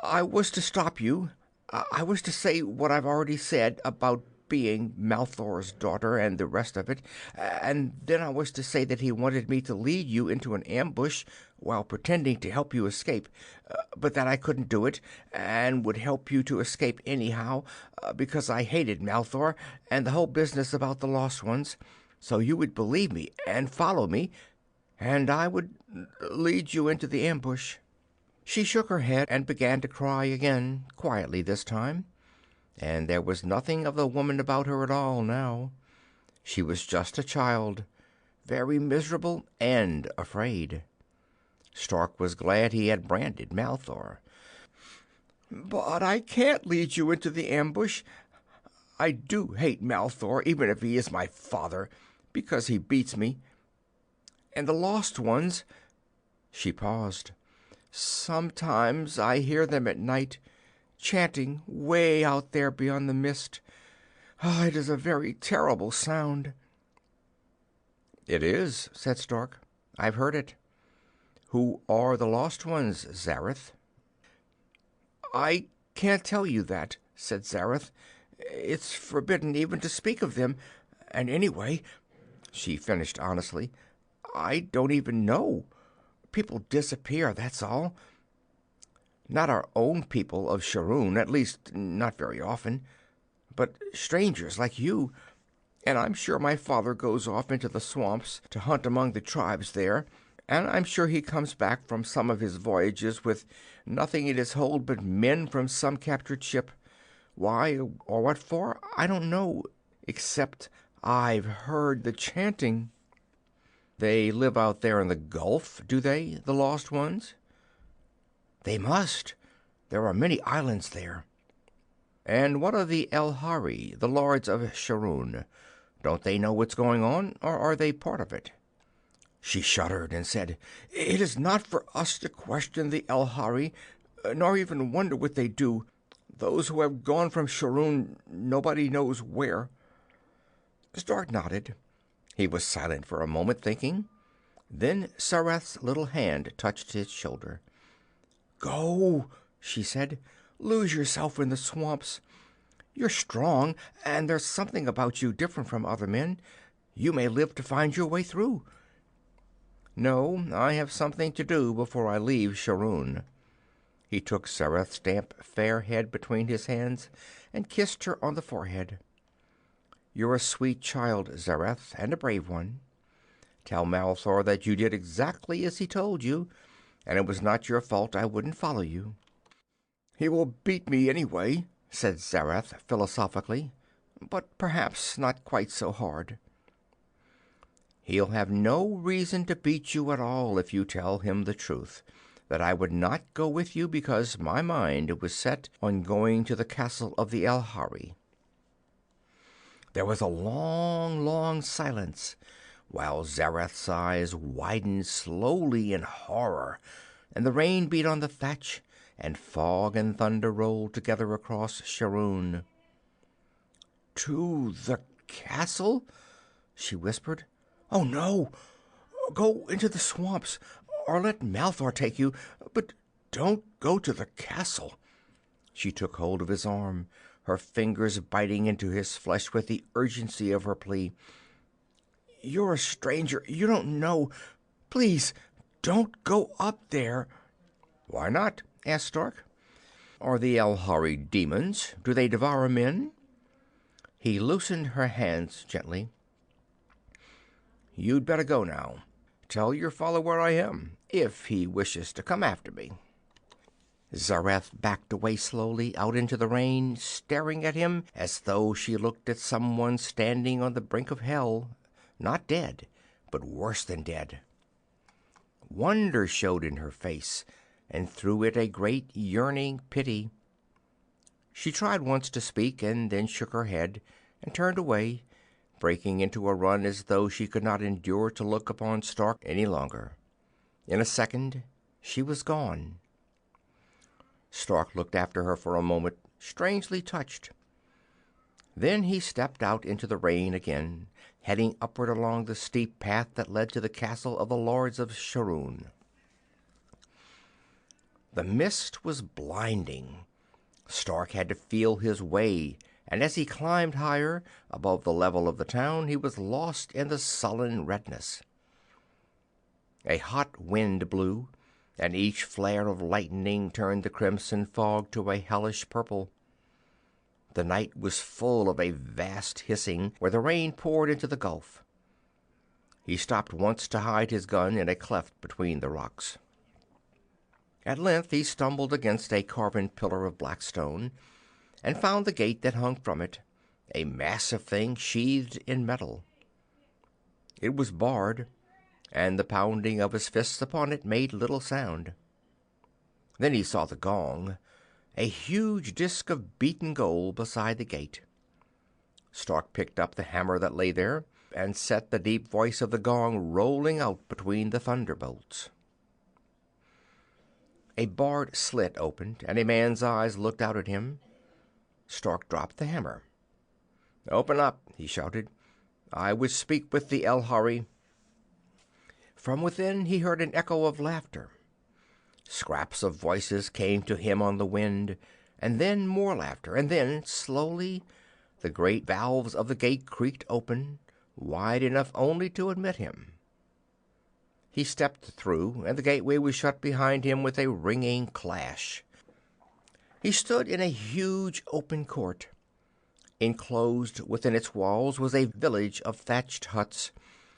"I was to stop you. I was to say what I've already said about being Malthor's daughter and the rest of it, and then I was to say that he wanted me to lead you into an ambush while pretending to help you escape, but that I couldn't do it, and would help you to escape anyhow, because I hated Malthor and the whole business about the lost ones, so you would believe me and follow me, and I would lead you into the ambush." She shook her head and began to cry again, quietly this time, and there was nothing of the woman about her at all now. She was just a child, very miserable and afraid. Stark was glad he had branded Malthor. "But I can't lead you into the ambush. I do hate Malthor, even if he is my father, because he beats me. And the lost ones—" She paused. "Sometimes I hear them at night, chanting way out there beyond the mist. It is a very terrible sound." "It is," said Stark. "I've heard it. Who are the lost ones, Zareth?" "I can't tell you that," said Zareth. "It's forbidden even to speak of them. And anyway," she finished honestly, "I don't even know. People disappear, that's all. Not our own people of Shuruun, at least not very often. but strangers like you. And I'm sure my father goes off into the swamps to hunt among the tribes there, and I'm sure he comes back from some of his voyages with nothing in his hold but men from some captured ship. Why or what for, I don't know, except I've heard the chanting." "They live out there in the Gulf, do they, the lost ones?" "They must. There are many islands there." "And what of the Elhari, the lords of Shuruun? Don't they know what's going on, or are they part of it?" She shuddered and said, "It is not for us to question the Elhari, nor even wonder what they do. Those who have gone from Shuruun, nobody knows where." Stark nodded. He was silent for a moment, thinking. Then Zareth's little hand touched his shoulder. "Go," she said. "Lose yourself in the swamps. You're strong, and there's something about you different from other men. You may live to find your way through." "No, I have something to do before I leave Shuruun." He took Zareth's damp, fair head between his hands and kissed her on the forehead. "You're a sweet child, Zareth, and a brave one. Tell Malthor that you did exactly as he told you, and it was not your fault I wouldn't follow you." "He will beat me anyway," said Zareth philosophically, "but perhaps not quite so hard." "He'll have no reason to beat you at all if you tell him the truth, that I would not go with you because my mind was set on going to the castle of the Elhari." There was a long, long silence, while Zareth's eyes widened slowly in horror, and the rain beat on the thatch, and fog and thunder rolled together across Shuruun. "To the castle?" she whispered. "Oh, no! Go into the swamps, or let Malthor take you, but don't go to the castle." She took hold of his arm, her fingers biting into his flesh with the urgency of her plea. "You're a stranger. You don't know. Please, don't go up there." "Why not?" asked Stark. "Are the Elhari demons? Do they devour men?" He loosened her hands gently. "You'd better go now. Tell your father where I am, if he wishes to come after me." Zareth backed away slowly out into the rain, staring at him as though she looked at someone standing on the brink of hell, not dead, but worse than dead. Wonder showed in her face, and through it a great yearning pity. She tried once to speak, and then shook her head and turned away, breaking into a run as though she could not endure to look upon Stark any longer. In a second she was gone. Stark looked after her for a moment, strangely touched. Then he stepped out into the rain again, heading upward along the steep path that led to the castle of the lords of Shuruun. The mist was blinding. Stark had to feel his way, and as he climbed higher, above the level of the town, he was lost in the sullen redness. A hot wind blew, and each flare of lightning turned the crimson fog to a hellish purple. The night was full of a vast hissing where the rain poured into the gulf. He stopped once to hide his gun in a cleft between the rocks. At length he stumbled against a carven pillar of black stone, and found the gate that hung from it, a massive thing sheathed in metal. It was barred, and the pounding of his fists upon it made little sound. Then he saw the gong, a huge disk of beaten gold beside the gate. Stark picked up the hammer that lay there, and set the deep voice of the gong rolling out between the thunderbolts. A barred slit opened, and a man's eyes looked out at him. Stark dropped the hammer. "Open up," he shouted. "I would speak with the Elhari." From within he heard an echo of laughter. Scraps of voices came to him on the wind, and then more laughter, and then, slowly, the great valves of the gate creaked open, wide enough only to admit him. He stepped through, and the gateway was shut behind him with a ringing clash. He stood in a huge open court. Enclosed within its walls was a village of thatched huts,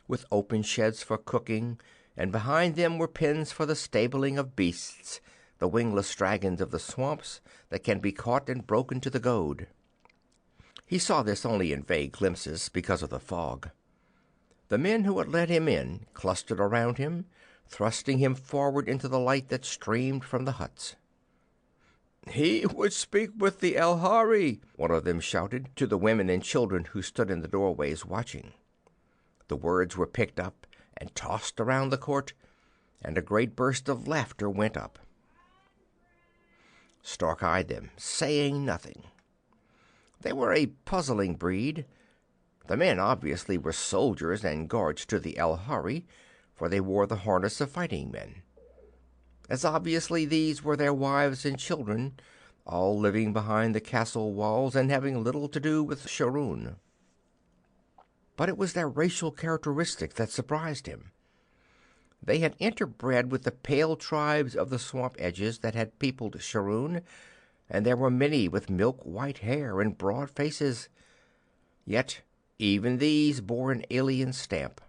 with open sheds for cooking, and behind them were pens for the stabling of beasts, the wingless dragons of the swamps that can be caught and broken to the goad. He saw this only in vague glimpses because of the fog. The men who had let him in clustered around him, thrusting him forward into the light that streamed from the huts. "He would speak with the Elhari," one of them shouted to the women and children who stood in the doorways watching. The words were picked up and tossed around the court, and a great burst of laughter went up. Stark eyed them, saying nothing. They were a puzzling breed. The men obviously were soldiers and guards to the Elhari, for they wore the harness of fighting men. As obviously these were their wives and children, all living behind the castle walls and having little to do with Shuruun. But it was their racial characteristic that surprised him. They had interbred with the pale tribes of the swamp edges that had peopled Shuruun, and there were many with milk-white hair and broad faces. Yet even these bore an alien stamp.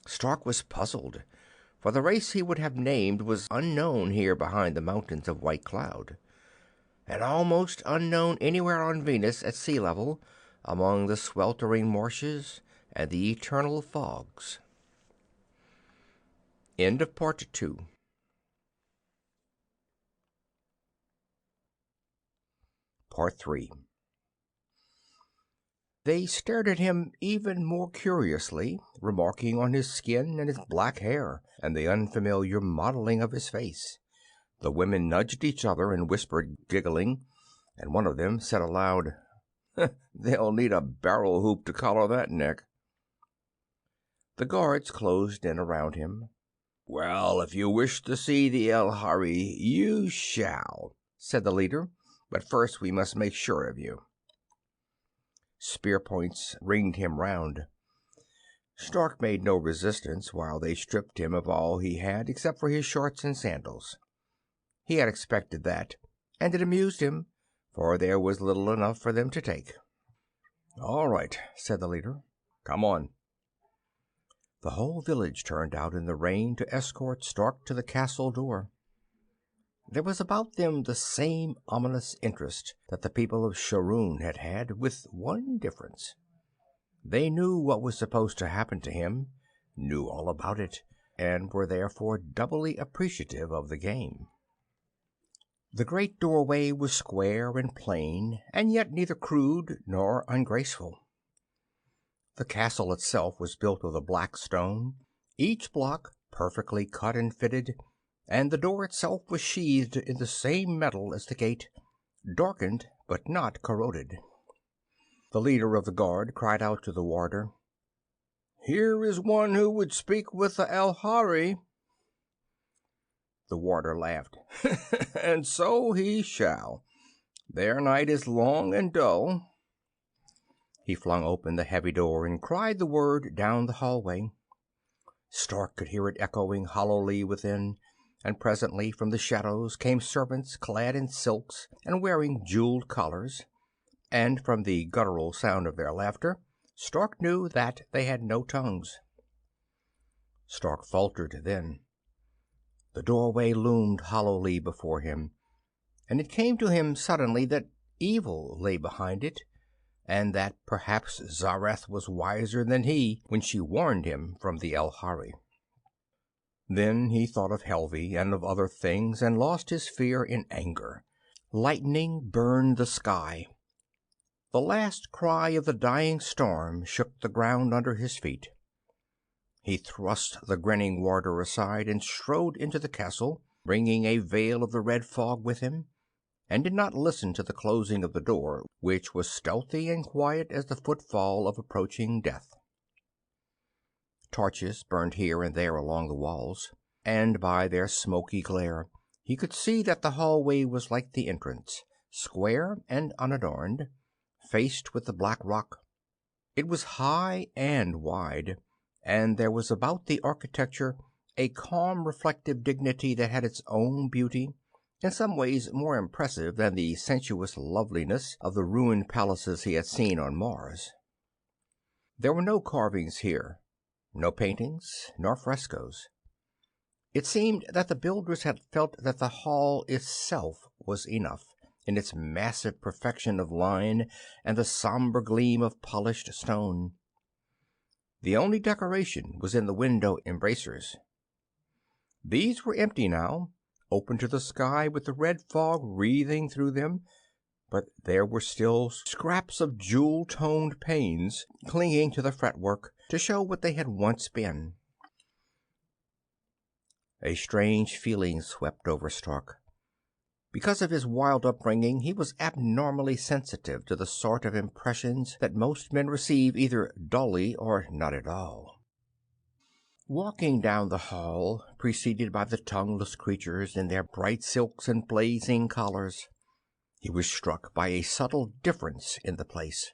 Stark was puzzled, for the race he would have named was unknown here behind the mountains of white cloud, and almost unknown anywhere on Venus at sea level, among the sweltering marshes and the eternal fogs. End of Part 2. Part 3. They stared at him even more curiously, remarking on his skin and his black hair and the unfamiliar modeling of his face. The women nudged each other and whispered, giggling, and one of them said aloud, "They'll need a barrel hoop to collar that neck." The guards closed in around him. "Well, if you wish to see the Elhari, you shall," said the leader, "but first we must make sure of you." Spear points ringed him round. Stark made no resistance while they stripped him of all he had except for his shorts and sandals. He had expected that, and it amused him, for there was little enough for them to take. "All right," said the leader. "Come on." The whole village turned out in the rain to escort Stark to the castle door. There was about them the same ominous interest that the people of Shuruun had had, with one difference. They knew what was supposed to happen to him, knew all about it, and were therefore doubly appreciative of the game. The great doorway was square and plain, and yet neither crude nor ungraceful. The castle itself was built of the black stone, each block perfectly cut and fitted, and the door itself was sheathed in the same metal as the gate, darkened but not corroded. The leader of the guard cried out to the warder, "Here is one who would speak with the Elhari." The warder laughed. "And so he shall. Their night is long and dull." He flung open the heavy door and cried the word down the hallway. Stark could hear it echoing hollowly within, and presently from the shadows came servants clad in silks and wearing jeweled collars, and from the guttural sound of their laughter Stark knew that they had no tongues. Stark faltered then. The doorway loomed hollowly before him, and it came to him suddenly that evil lay behind it, and that perhaps Zareth was wiser than he when she warned him from the Elhari. Then he thought of Helvi and of other things, and lost his fear in anger. Lightning burned the sky. The last cry of the dying storm shook the ground under his feet. He thrust the grinning warder aside and strode into the castle, bringing a veil of the red fog with him, and did not listen to the closing of the door, which was stealthy and quiet as the footfall of approaching death. Torches burned here and there along the walls, and by their smoky glare he could see that the hallway was like the entrance, square and unadorned, faced with the black rock. It was high and wide, and there was about the architecture a calm reflective dignity that had its own beauty in some ways more impressive than the sensuous loveliness of the ruined palaces he had seen on Mars. There were no carvings here, no paintings, nor frescoes. It seemed that the builders had felt that the hall itself was enough, in its massive perfection of line and the somber gleam of polished stone. The only decoration was in the window embrasures. These were empty now, open to the sky with the red fog wreathing through them, but there were still scraps of jewel-toned panes clinging to the fretwork to show what they had once been. A strange feeling swept over Stark. Because of his wild upbringing, he was abnormally sensitive to the sort of impressions that most men receive either dully or not at all. Walking down the hall, preceded by the tongueless creatures in their bright silks and blazing collars, he was struck by a subtle difference in the place.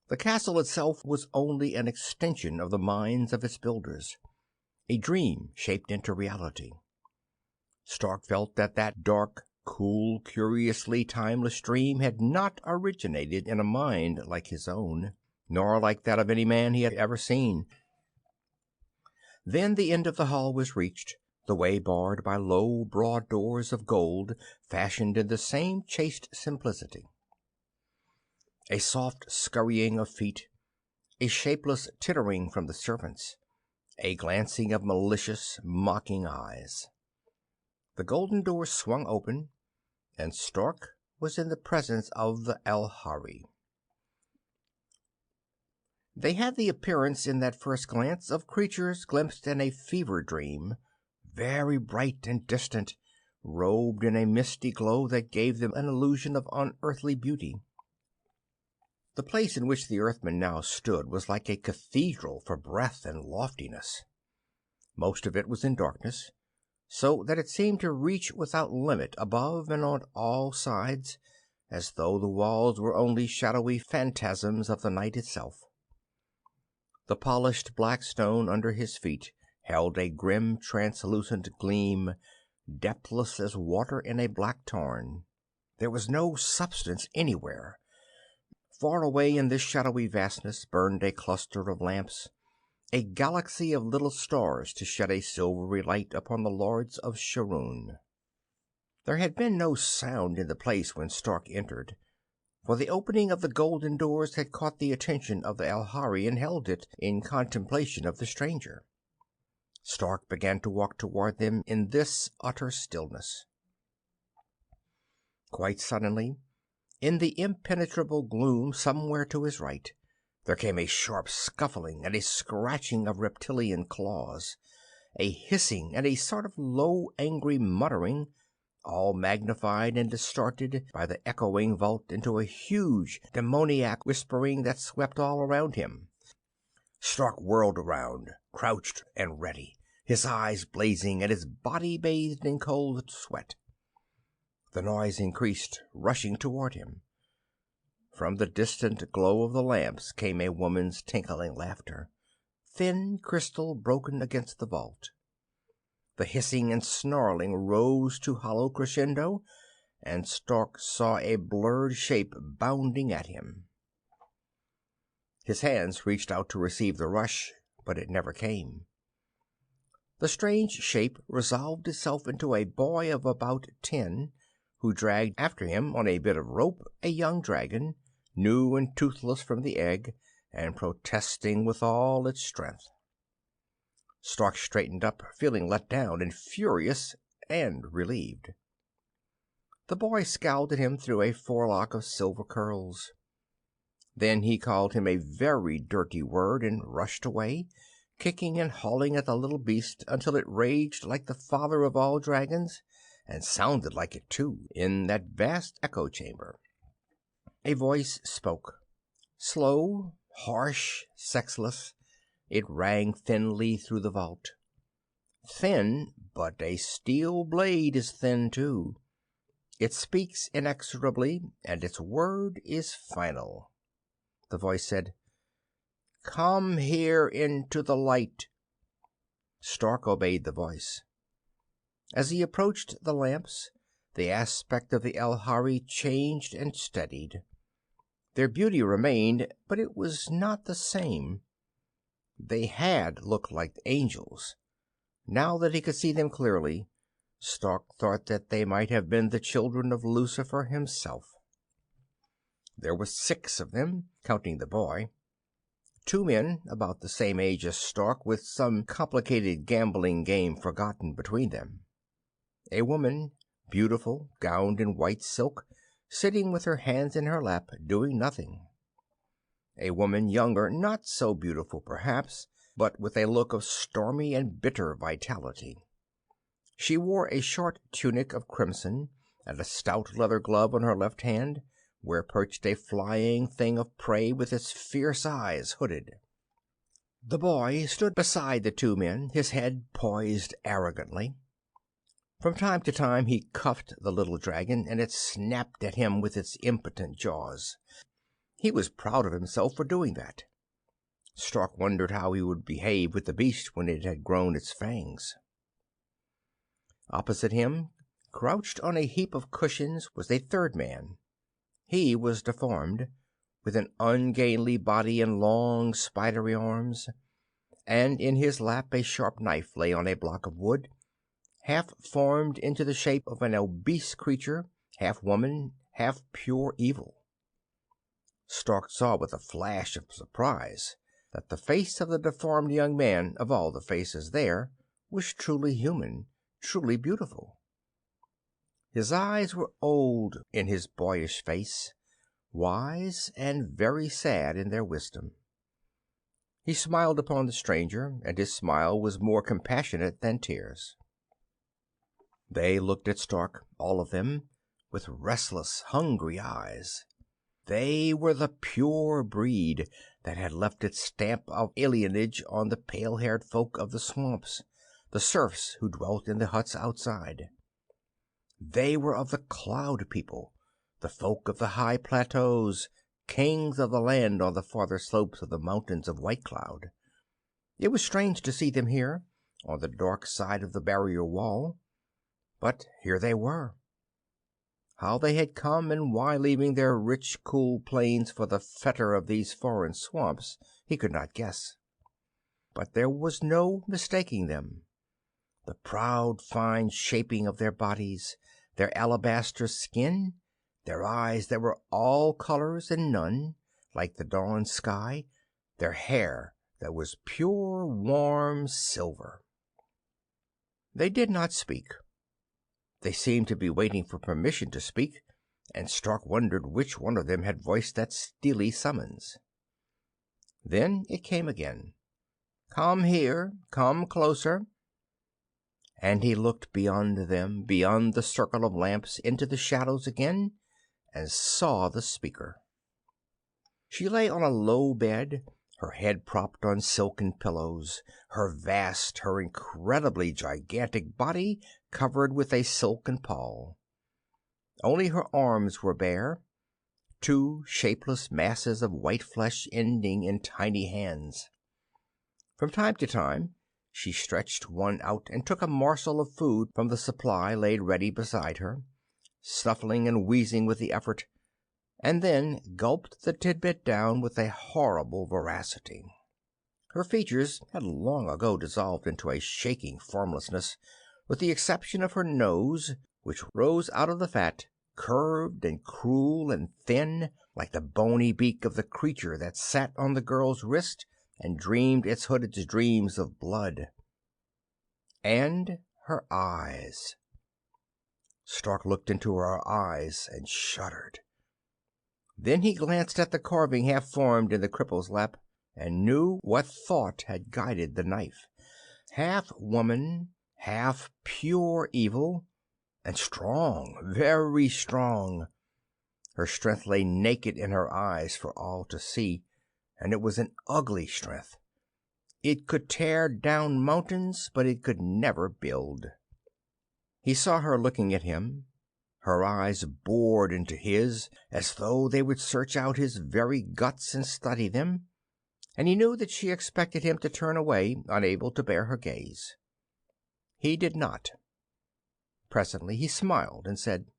The castle itself was only an extension of the minds of its builders, a dream shaped into reality. Stark felt that that dark, cool, curiously timeless dream had not originated in a mind like his own, nor like that of any man he had ever seen. Then the end of the hall was reached, the way barred by low, broad doors of gold fashioned in the same chaste simplicity. A soft scurrying of feet, a shapeless tittering from the servants, a glancing of malicious, mocking eyes. The golden door swung open, and Stark was in the presence of the Alhari. They had the appearance, in that first glance, of creatures glimpsed in a fever dream, very bright and distant, robed in a misty glow that gave them an illusion of unearthly beauty. The place in which the Earthmen now stood was like a cathedral for breadth and loftiness. Most of it was in darkness, so that it seemed to reach without limit above and on all sides, as though the walls were only shadowy phantasms of the night itself. The polished black stone under his feet held a grim, translucent gleam, depthless as water in a black tarn. There was no substance anywhere. Far away in this shadowy vastness burned a cluster of lamps, a galaxy of little stars to shed a silvery light upon the lords of Shuruun. There had been no sound in the place when Stark entered, for the opening of the golden doors had caught the attention of the Alhari and held it in contemplation of the stranger. Stark began to walk toward them in this utter stillness. Quite suddenly, in the impenetrable gloom somewhere to his right, there came a sharp scuffling and a scratching of reptilian claws, a hissing and a sort of low, angry muttering, all magnified and distorted by the echoing vault into a huge, demoniac whispering that swept all around him. Stark whirled around, crouched and ready, his eyes blazing and his body bathed in cold sweat. The noise increased, rushing toward him. From the distant glow of the lamps came a woman's tinkling laughter, thin crystal broken against the vault. The hissing and snarling rose to hollow crescendo, and Stark saw a blurred shape bounding at him. His hands reached out to receive the rush, but it never came. The strange shape resolved itself into a boy of about 10, who dragged after him on a bit of rope a young dragon, new and toothless from the egg, and protesting with all its strength. Stark straightened up, feeling let down and furious and relieved. The boy scowled at him through a forelock of silver curls. Then he called him a very dirty word and rushed away, kicking and hauling at the little beast until it raged like the father of all dragons, and sounded like it too, in that vast echo chamber. A voice spoke, slow, harsh, sexless. It rang thinly through the vault. Thin, but a steel blade is thin too. It speaks inexorably, and its word is final. The voice said, "Come here into the light." Stark obeyed the voice. As he approached the lamps, the aspect of the Elhari changed and steadied. Their beauty remained, but it was not the same. They had looked like angels. Now that he could see them clearly, Stark thought that they might have been the children of Lucifer himself. There were 6 of them, counting the boy. 2 men, about the same age as Stark, with some complicated gambling game forgotten between them. A woman, beautiful, gowned in white silk, sitting with her hands in her lap, doing nothing. A woman younger, not so beautiful perhaps, but with a look of stormy and bitter vitality. She wore a short tunic of crimson, and a stout leather glove on her left hand, where perched a flying thing of prey with its fierce eyes hooded. The boy stood beside the 2 men, his head poised arrogantly. From time to time he cuffed the little dragon, and it snapped at him with its impotent jaws. He was proud of himself for doing that. Stark wondered how he would behave with the beast when it had grown its fangs. Opposite him, crouched on a heap of cushions, was a 3rd man. He was deformed, with an ungainly body and long, spidery arms, and in his lap a sharp knife lay on a block of wood, half formed into the shape of an obese creature, half woman, half pure evil. Stark saw with a flash of surprise that the face of the deformed young man, of all the faces there, was truly human, truly beautiful. His eyes were old in his boyish face, wise and very sad in their wisdom. He smiled upon the stranger, and his smile was more compassionate than tears. They looked at Stark, all of them, with restless, hungry eyes. They were the pure breed that had left its stamp of alienage on the pale-haired folk of the swamps, the serfs who dwelt in the huts outside. They were of the Cloud People, the folk of the high plateaus, kings of the land on the farther slopes of the mountains of White Cloud. It was strange to see them here, on the dark side of the barrier wall. But here they were. How they had come, and why leaving their rich, cool plains for the fetor of these foreign swamps, he could not guess. But there was no mistaking them. The proud, fine shaping of their bodies, their alabaster skin, their eyes that were all colors and none, like the dawn sky, their hair that was pure, warm silver. They did not speak. They seemed to be waiting for permission to speak, and Stark wondered which one of them had voiced that steely summons. Then it came again. "Come here, come closer." And he looked beyond them, beyond the circle of lamps, into the shadows again, and saw the speaker. She lay on a low bed, her head propped on silken pillows, her vast, her incredibly gigantic body covered with a silken pall. Only her arms were bare, 2 shapeless masses of white flesh ending in tiny hands. From time to time she stretched one out and took a morsel of food from the supply laid ready beside her, snuffling and wheezing with the effort, and then gulped the tidbit down with a horrible voracity. Her features had long ago dissolved into a shaking formlessness, with the exception of her nose, which rose out of the fat, curved and cruel and thin, like the bony beak of the creature that sat on the girl's wrist and dreamed its hooded dreams of blood. And her eyes. Stark looked into her eyes and shuddered. Then he glanced at the carving half formed in the cripple's lap, and knew what thought had guided the knife. Half woman, half pure evil, and strong, very strong. Her strength lay naked in her eyes for all to see, and it was an ugly strength. It could tear down mountains, but it could never build. He saw her looking at him. Her eyes bored into his as though they would search out his very guts and study them, and he knew that she expected him to turn away, unable to bear her gaze. He did not. Presently he smiled and said,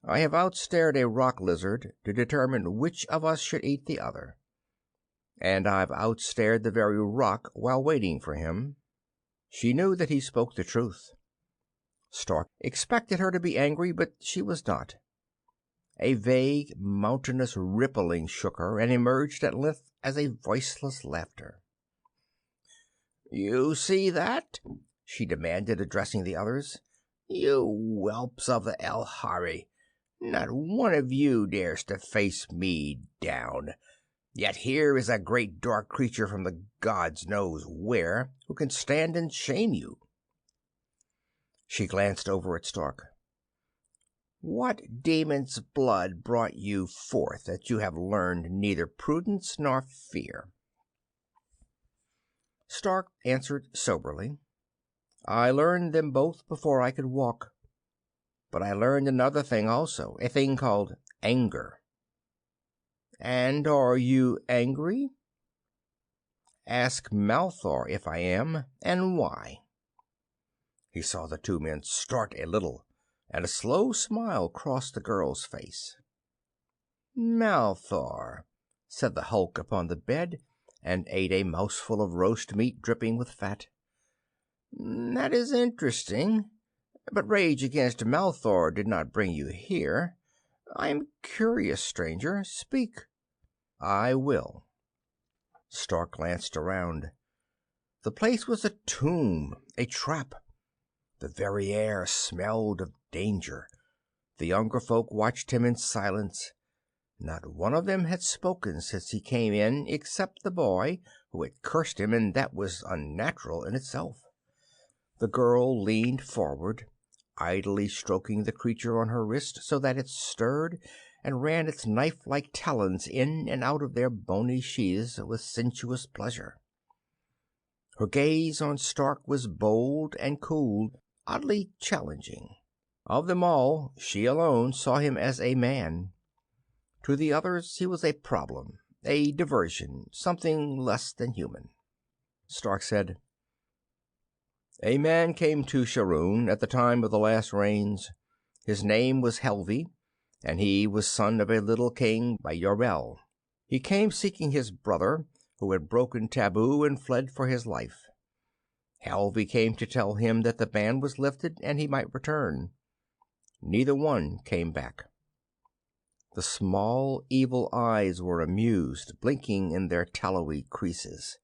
"I have outstared a rock lizard to determine which of us should eat the other. And I've outstared the very rock while waiting for him." She knew that he spoke the truth. Stark expected her to be angry, but she was not. A vague, mountainous rippling shook her and emerged at length as a voiceless laughter. "You see that?" she demanded, addressing the others. "You whelps of the Elhari, not one of you dares to face me down. Yet here is a great dark creature from the gods knows where who can stand and shame you." She glanced over at Stark. "What demon's blood brought you forth that you have learned neither prudence nor fear?" Stark answered soberly, "I learned them both before I could walk. But I learned another thing also, a thing called anger." "And are you angry?" "Ask Malthor if I am, and why." He saw the two men start a little, and a slow smile crossed the girl's face. "Malthor," said the hulk upon the bed, and ate a mouthful of roast meat dripping with fat. "That is interesting. But rage against Malthor did not bring you here. I am curious, stranger. Speak." "I will." Stark glanced around. The place was a tomb, a trap. The very air smelled of danger. The younger folk watched him in silence. Not one of them had spoken since he came in, except the boy, who had cursed him, and that was unnatural in itself. The girl leaned forward, idly stroking the creature on her wrist so that it stirred and ran its knife-like talons in and out of their bony sheaths with sensuous pleasure. Her gaze on Stark was bold and cool, oddly challenging. Of them all, she alone saw him as a man. To the others he was a problem, a diversion, something less than human. Stark said, "A man came to Shuruun at the time of the last rains. His name was Helvi, and he was son of a little king by Yorel. He came seeking his brother, who had broken taboo and fled for his life. Helvi came to tell him that the ban was lifted and he might return. Neither one came back." The small, evil eyes were amused, blinking in their tallowy creases.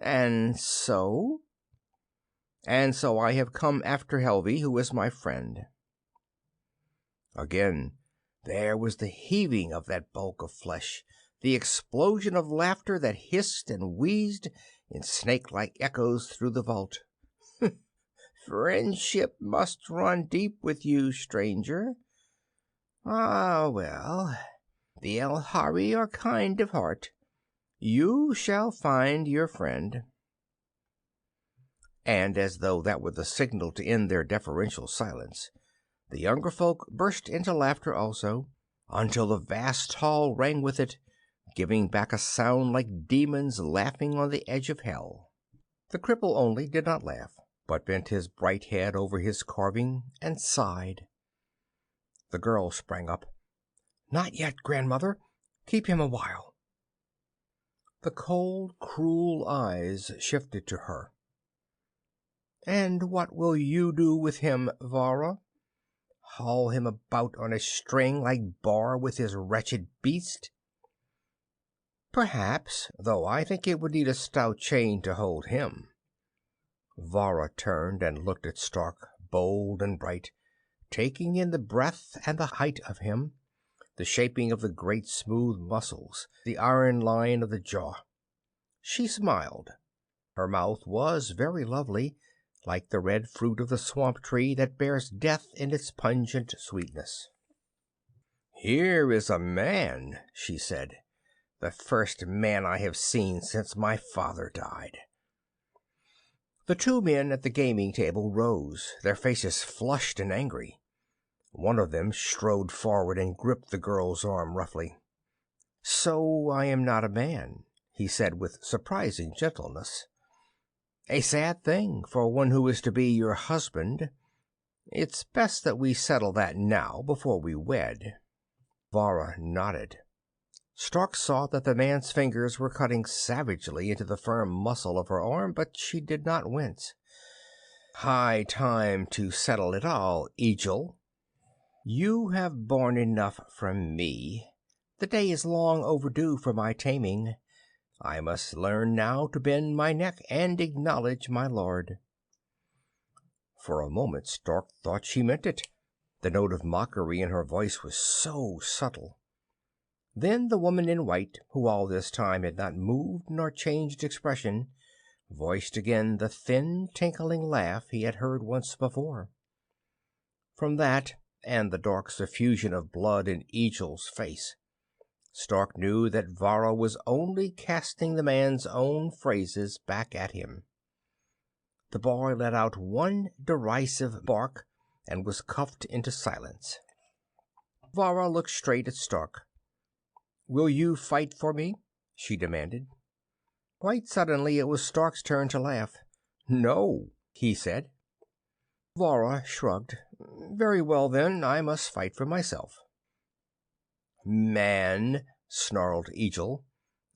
"And so?" "And so I have come after Helvi, who is my friend." Again there was the heaving of that bulk of flesh, the explosion of laughter that hissed and wheezed in snake-like echoes through the vault. "Friendship must run deep with you, stranger. Ah, well, the Elhari are kind of heart. You shall find your friend." And as though that were the signal to end their deferential silence, the younger folk burst into laughter also, until the vast hall rang with it, giving back a sound like demons laughing on the edge of hell. The cripple only did not laugh, but bent his bright head over his carving and sighed. The girl sprang up. "Not yet, grandmother. Keep him a while." The cold, cruel eyes shifted to her. "And what will you do with him, Vara? Haul him about on a string like Bar with his wretched beast?" "Perhaps, though I think it would need a stout chain to hold him." Vara turned and looked at Stark, bold and bright, taking in the breadth and the height of him, the shaping of the great smooth muscles, the iron line of the jaw. She smiled. Her mouth was very lovely, like the red fruit of the swamp tree that bears death in its pungent sweetness. "Here is a man," she said, "the first man I have seen since my father died." The two men at the gaming table rose, their faces flushed and angry. One of them strode forward and gripped the girl's arm roughly. "So I am not a man," he said with surprising gentleness. "A sad thing for one who is to be your husband. It's best that we settle that now before we wed." Vara nodded. Stark saw that the man's fingers were cutting savagely into the firm muscle of her arm, but she did not wince. "High time to settle it all, Egil. You have borne enough from me. The day is long overdue for my taming. I must learn now to bend my neck and acknowledge my lord." For a moment Stark thought she meant it. The note of mockery in her voice was so subtle. Then the woman in white, who all this time had not moved nor changed expression, voiced again the thin, tinkling laugh he had heard once before. From that, and the dark suffusion of blood in Egil's face, Stark knew that Vara was only casting the man's own phrases back at him. The boy let out one derisive bark and was cuffed into silence. Vara looked straight at Stark. "Will you fight for me?" she demanded. Quite suddenly it was Stark's turn to laugh. "No," he said. Vara shrugged. "Very well, then. I must fight for myself." "Man," snarled Egil.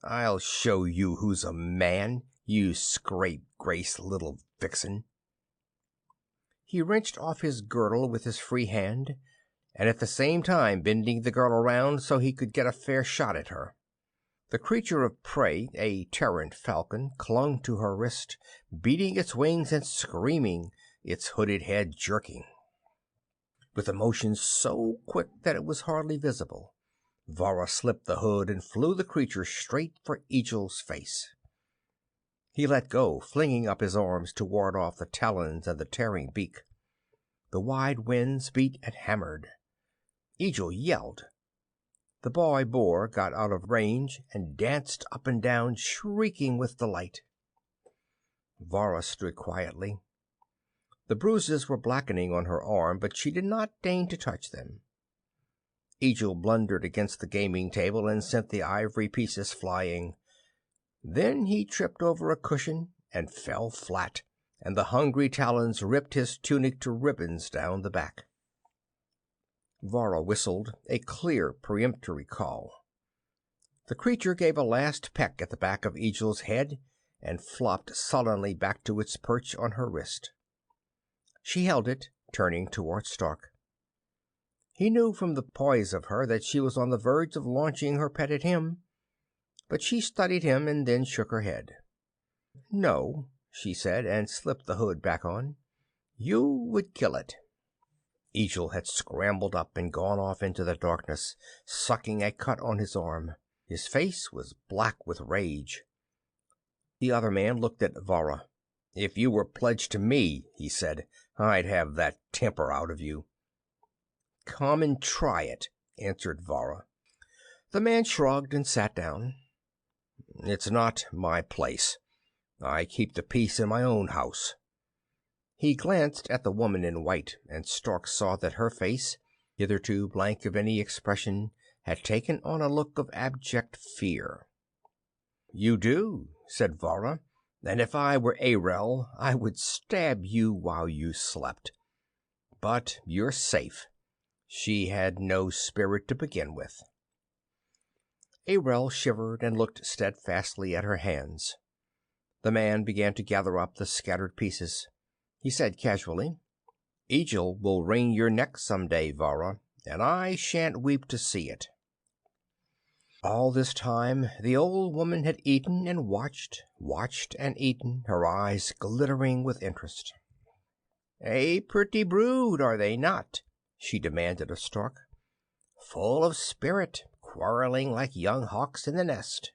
"I'll show you who's a man, you scrape-grace little vixen." He wrenched off his girdle with his free hand, and at the same time bending the girl around so he could get a fair shot at her. The creature of prey, a Terran falcon, clung to her wrist, beating its wings and screaming, its hooded head jerking. With a motion so quick that it was hardly visible, Vara slipped the hood and flew the creature straight for Egil's face. He let go, flinging up his arms to ward off the talons and the tearing beak. The wide winds beat and hammered. Egil yelled. The boy boar got out of range and danced up and down, shrieking with delight. Vara stood quietly. The bruises were blackening on her arm, but she did not deign to touch them. Egil blundered against the gaming table and sent the ivory pieces flying. Then he tripped over a cushion and fell flat, and the hungry talons ripped his tunic to ribbons down the back. Vara whistled, a clear, peremptory call. The creature gave a last peck at the back of Egil's head and flopped sullenly back to its perch on her wrist. She held it, turning toward Stark. He knew from the poise of her that she was on the verge of launching her pet at him, but she studied him and then shook her head. "No," she said, and slipped the hood back on. "You would kill it." Egil had scrambled up and gone off into the darkness, sucking a cut on his arm. His face was black with rage. The other man looked at Vara. "If you were pledged to me," he said, "I'd have that temper out of you." "Come and try it," answered Vara. The man shrugged and sat down. "It's not my place. I keep the peace in my own house." He glanced at the woman in white, and Stark saw that her face, hitherto blank of any expression, had taken on a look of abject fear. "You do," said Vara, "and if I were Arel, I would stab you while you slept. But you're safe. She had no spirit to begin with." Arel shivered and looked steadfastly at her hands. The man began to gather up the scattered pieces. He said casually, "Egil will wring your neck some day, Vara, and I shan't weep to see it." All this time the old woman had eaten and watched and eaten, her eyes glittering with interest. "A pretty brood, are they not?" she demanded of Stark. "Full of spirit, quarreling like young hawks in the nest.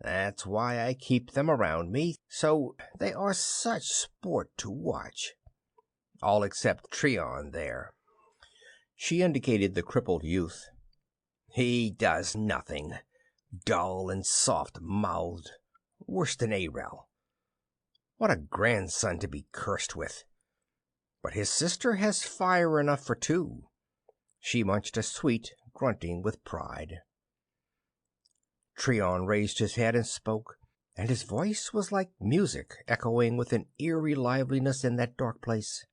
That's why I keep them around me, so they are such sport to watch. All except Trion there." She indicated the crippled youth. "He does nothing. Dull and soft-mouthed. Worse than Arel. What a grandson to be cursed with. But his sister has fire enough for two." She munched a sweet, grunting with pride. Trion raised his head and spoke, and his voice was like music echoing with an eerie liveliness in that dark place.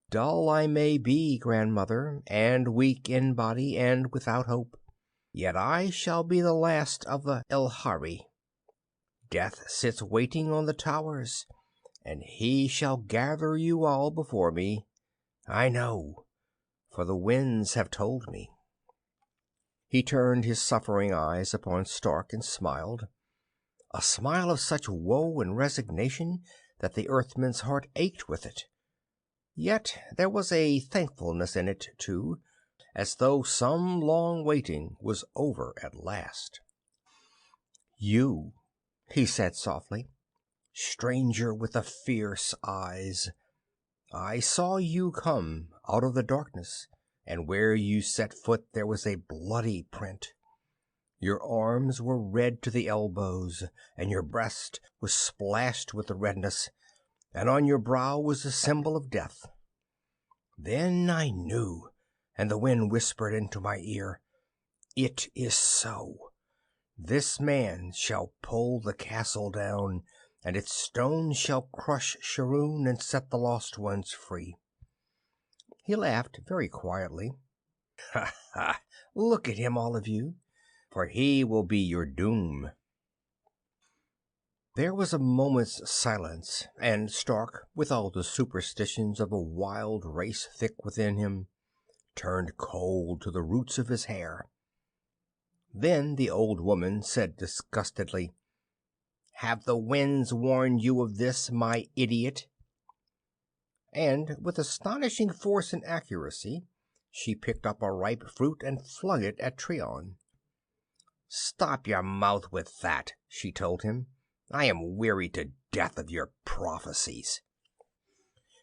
Dull I may be, grandmother, and weak in body, and without hope, yet I shall be the last of the Elhari. Death sits waiting on the towers, and he shall gather you all before me. I know, for the winds have told me." He turned his suffering eyes upon Stark and smiled, a smile of such woe and resignation that the Earthman's heart ached with it. Yet there was a thankfulness in it, too, as though some long waiting was over at last. "You," he said softly, "stranger with the fierce eyes, I saw you come out of the darkness, and where you set foot there was a bloody print. Your arms were red to the elbows, and your breast was splashed with the redness, and on your brow was the symbol of death. Then I knew, and the wind whispered into my ear, 'It is so. This man shall pull the castle down, and its stones shall crush Shuruun and set the lost ones free.'" He laughed very quietly. "Ha ha! Look at him, all of you, for he will be your doom." There was a moment's silence, and Stark, with all the superstitions of a wild race thick within him, turned cold to the roots of his hair. Then the old woman said disgustedly, "Have the winds warned you of this, my idiot?" And with astonishing force and accuracy she picked up a ripe fruit and flung it at Treon. "Stop your mouth with that," she told him. "I am weary to death of your prophecies."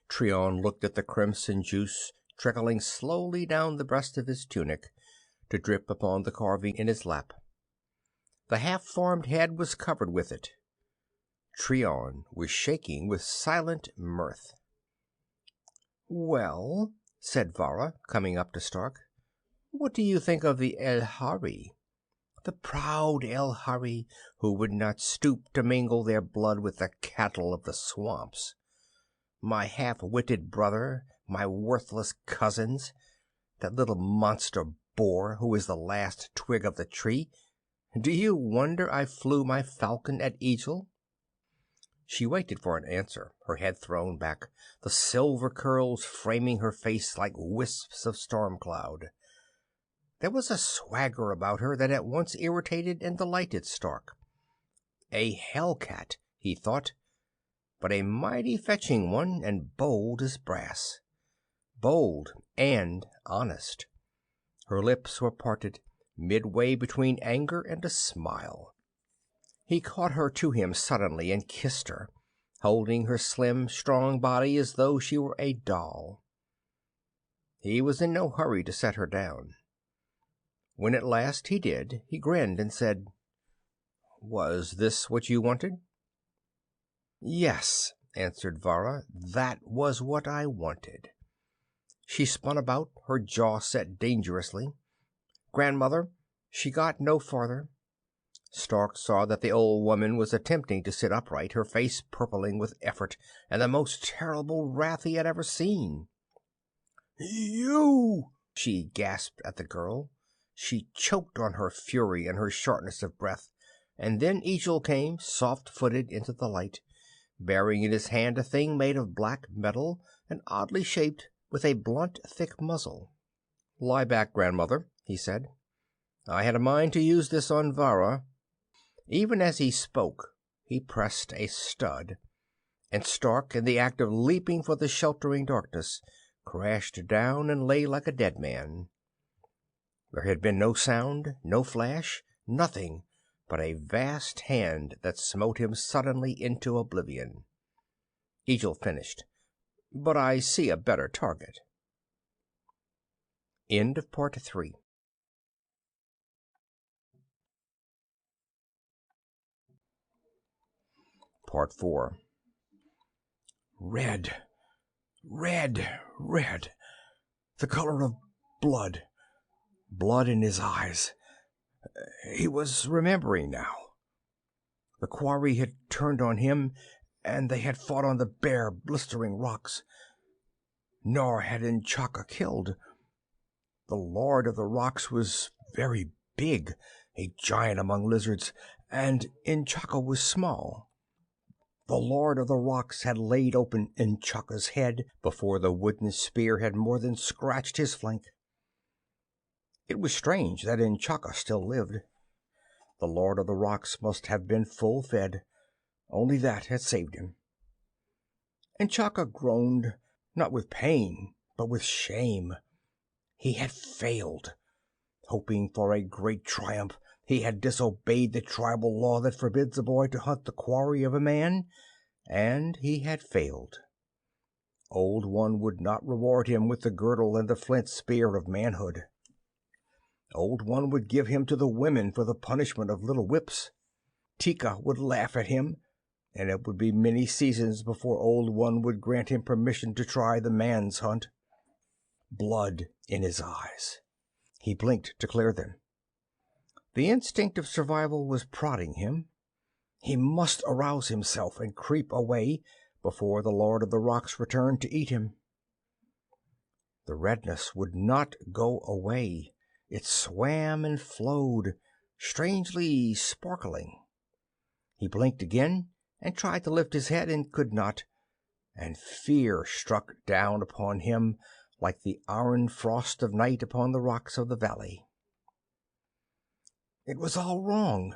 Treon looked at the crimson juice trickling slowly down the breast of his tunic to drip upon the carving in his lap. The half-formed head was covered with it. Treon was shaking with silent mirth. "Well," said Varra, coming up to Stark, "what do you think of the Elhari? The proud Elhari who would not stoop to mingle their blood with the cattle of the swamps. My half-witted brother, my worthless cousins, that little monster boar who is the last twig of the tree. Do you wonder I flew my falcon at Egil?" She waited for an answer, her head thrown back, the silver curls framing her face like wisps of storm cloud. There was a swagger about her that at once irritated and delighted Stark. A hellcat, he thought, but a mighty fetching one, and bold as brass. Bold and honest. Her lips were parted, midway between anger and a smile. He caught her to him suddenly and kissed her, holding her slim, strong body as though she were a doll. He was in no hurry to set her down. When at last he did, he grinned and said, "Was this what you wanted?" "Yes," answered Varra, "that was what I wanted." She spun about, her jaw set dangerously. "Grandmother," she got no farther. Stark saw that the old woman was attempting to sit upright, her face purpling with effort and the most terrible wrath he had ever seen. "You!" she gasped at the girl. She choked on her fury and her shortness of breath, and then Egil came, soft-footed, into the light, bearing in his hand a thing made of black metal and oddly shaped, with a blunt, thick muzzle. "Lie back, grandmother," he said. "I had a mind to use this on Varra." Even as he spoke, he pressed a stud, and Stark, in the act of leaping for the sheltering darkness, crashed down and lay like a dead man. There had been no sound, no flash, nothing but a vast hand that smote him suddenly into oblivion. Egil finished. "But I see a better target." End of Part 3. Part 4. Red, red, red. The color of blood. Blood in his eyes. He was remembering now. The quarry had turned on him, and they had fought on the bare, blistering rocks. nor had N'Chaka killed. The Lord of the Rocks was very big, a giant among lizards, and N'Chaka was small. The Lord of the Rocks had laid open N'Chaka's head before the wooden spear had more than scratched his flank. It was strange that N'Chaka still lived. The Lord of the Rocks must have been full fed. Only that had saved him. N'Chaka groaned, not with pain, but with shame. He had failed. Hoping for a great triumph, he had disobeyed the tribal law that forbids a boy to hunt the quarry of a man, and he had failed. Old One would not reward him with the girdle and the flint spear of manhood. Old One would give him to the women for the punishment of little whips. Tika would laugh at him, and it would be many seasons before Old One would grant him permission to try the man's hunt. Blood in his eyes. He blinked to clear them. The instinct of survival was prodding him. He must arouse himself and creep away before the Lord of the Rocks returned to eat him. The redness would not go away. It swam and flowed, strangely sparkling. He blinked again and tried to lift his head and could not, and fear struck down upon him like the iron frost of night upon the rocks of the valley. It was all wrong.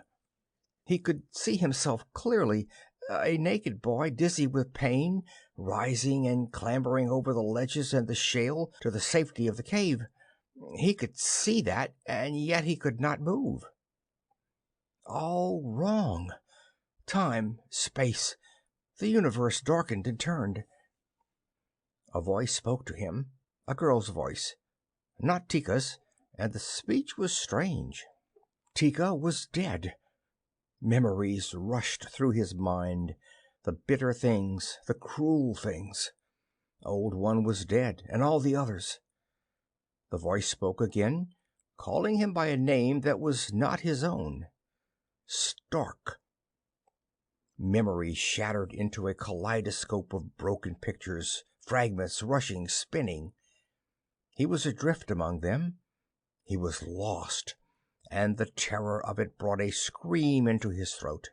He could see himself clearly, a naked boy, dizzy with pain, rising and clambering over the ledges and the shale to the safety of the cave. He could see that, and yet he could not move. All wrong. Time, space, the universe darkened and turned. A voice spoke to him, a girl's voice, not Tika's, and the speech was strange. Tika was dead. Memories rushed through his mind, the bitter things, the cruel things. Old One was dead, and all the others. The voice spoke again, calling him by a name that was not his own. Stark. Memory shattered into a kaleidoscope of broken pictures, fragments rushing, spinning. He was adrift among them. He was lost, and the terror of it brought a scream into his throat.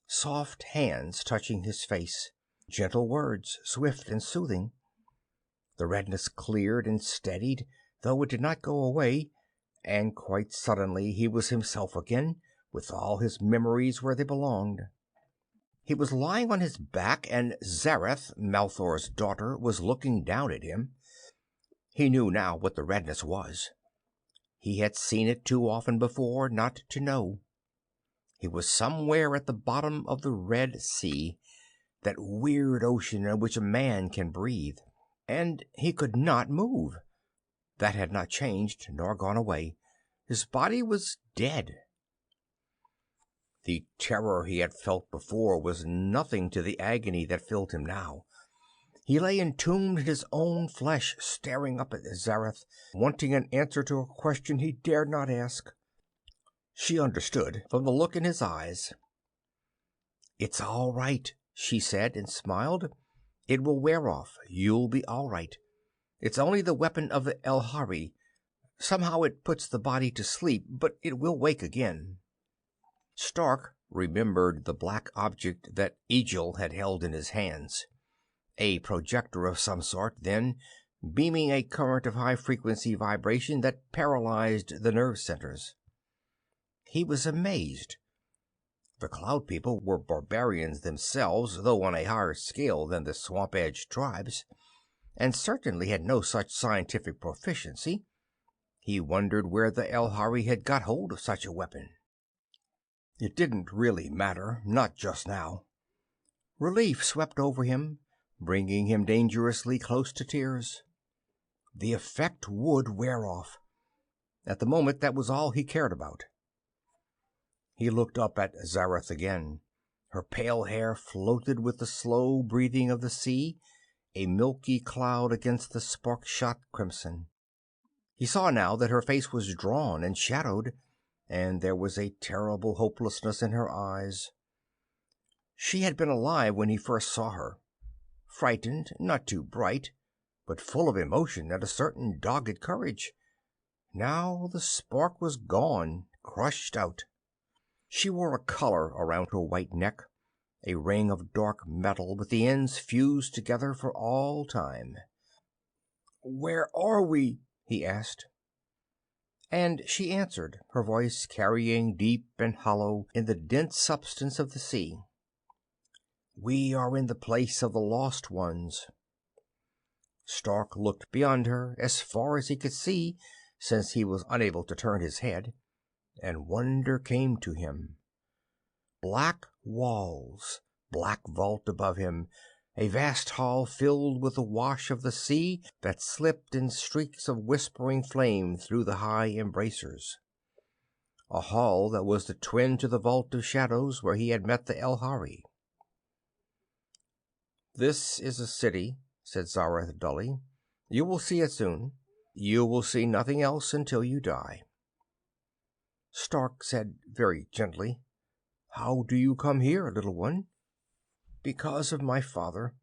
Soft hands touching his face, gentle words, swift and soothing. The redness cleared and steadied, though it did not go away, and quite suddenly he was himself again, with all his memories where they belonged. He was lying on his back, and Zareth, Malthor's daughter, was looking down at him. He knew now what the redness was. He had seen it too often before not to know. He was somewhere at the bottom of the Red Sea, that weird ocean in which a man can breathe. And he could not move. That had not changed, nor gone away. His body was dead. The terror he had felt before was nothing to the agony that filled him now. He lay entombed in his own flesh, staring up at Zareth, wanting an answer to a question he dared not ask. She understood from the look in his eyes. "It's all right," she said, and smiled. "It will wear off. You'll be all right. It's only the weapon of the Elhari. Somehow it puts the body to sleep, but it will wake again." Stark remembered the black object that Egil had held in his hands. A projector of some sort, then, beaming a current of high-frequency vibration that paralyzed the nerve centers. He was amazed. The Cloud People were barbarians themselves, though on a higher scale than the swamp-edge tribes, and certainly had no such scientific proficiency. He wondered where the Elhari had got hold of such a weapon. It didn't really matter, not just now. Relief swept over him, bringing him dangerously close to tears. The effect would wear off. At the moment, that was all he cared about. He looked up at Zareth again. Her pale hair floated with the slow breathing of the sea, a milky cloud against the spark-shot crimson. He saw now that her face was drawn and shadowed, and there was a terrible hopelessness in her eyes. She had been alive when he first saw her. frightened, not too bright, but full of emotion and a certain dogged courage. Now the spark was gone, crushed out. She wore a collar around her white neck, a ring of dark metal with the ends fused together for all time. "Where are we?" he asked. And she answered, her voice carrying deep and hollow in the dense substance of the sea. "We are in the place of the lost ones." Stark looked beyond her, as far as he could see, since he was unable to turn his head, and wonder came to him. Black walls, black vault above him, a vast hall filled with the wash of the sea that slipped in streaks of whispering flame through the high embrasures. A hall that was the twin to the vault of shadows where he had met the Elhari. "This is a city," said Zareth dully. "You will see it soon. You will see nothing else until you die." Stark said very gently, "How do you come here, little one?" "Because of my father.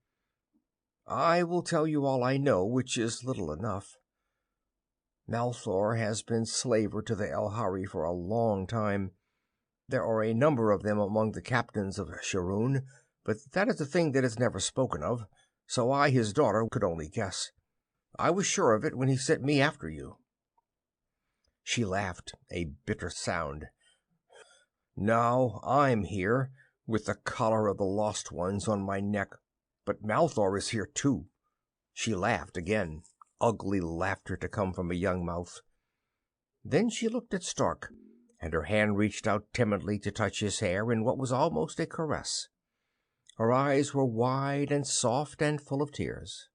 I will tell you all I know, which is little enough. Malthor has been slaver to the Elhari for a long time. There are a number of them among the captains of Shuruun, but that is a thing that is never spoken of, so I, his daughter, could only guess. I was sure of it when he sent me after you." She laughed, a bitter sound. "Now I'm here, with the collar of the Lost Ones on my neck, but Malthor is here too." She laughed again, ugly laughter to come from a young mouth. Then she looked at Stark, and her hand reached out timidly to touch his hair in what was almost a caress. Her eyes were wide and soft and full of tears.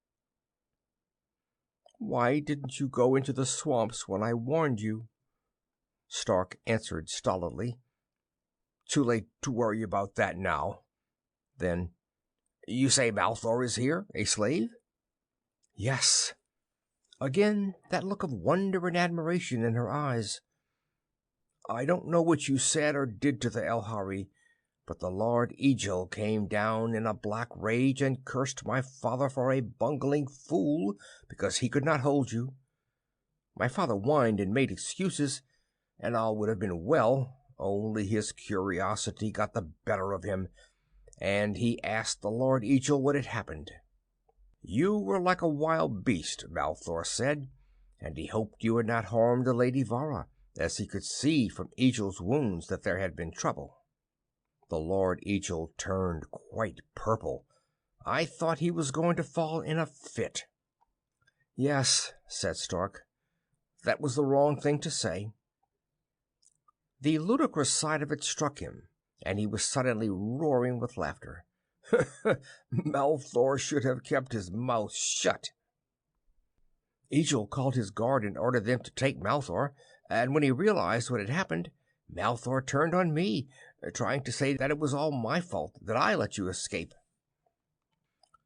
"Why didn't you go into the swamps when I warned you?" Stark answered stolidly. "Too late to worry about that now." Then, "You say Malthor is here, a slave?" "Yes." Again that look of wonder and admiration in her eyes. "I don't know what you said or did to the Elhari, but the Lord Egil came down in a black rage and cursed my father for a bungling fool because he could not hold you. My father whined and made excuses, and all would have been well, only his curiosity got the better of him, and he asked the Lord Egil what had happened. You were like a wild beast, Malthor said, and he hoped you had not harmed the Lady Vara, as he could see from Egil's wounds that there had been trouble. The Lord Egil turned quite purple. I thought he was going to fall in a fit." "Yes," said Stark. "That was the wrong thing to say." The ludicrous side of it struck him, and he was suddenly roaring with laughter. "Malthor should have kept his mouth shut." "Egil called his guard and ordered them to take Malthor, and when he realized what had happened, Malthor turned on me, trying to say that it was all my fault, that I let you escape."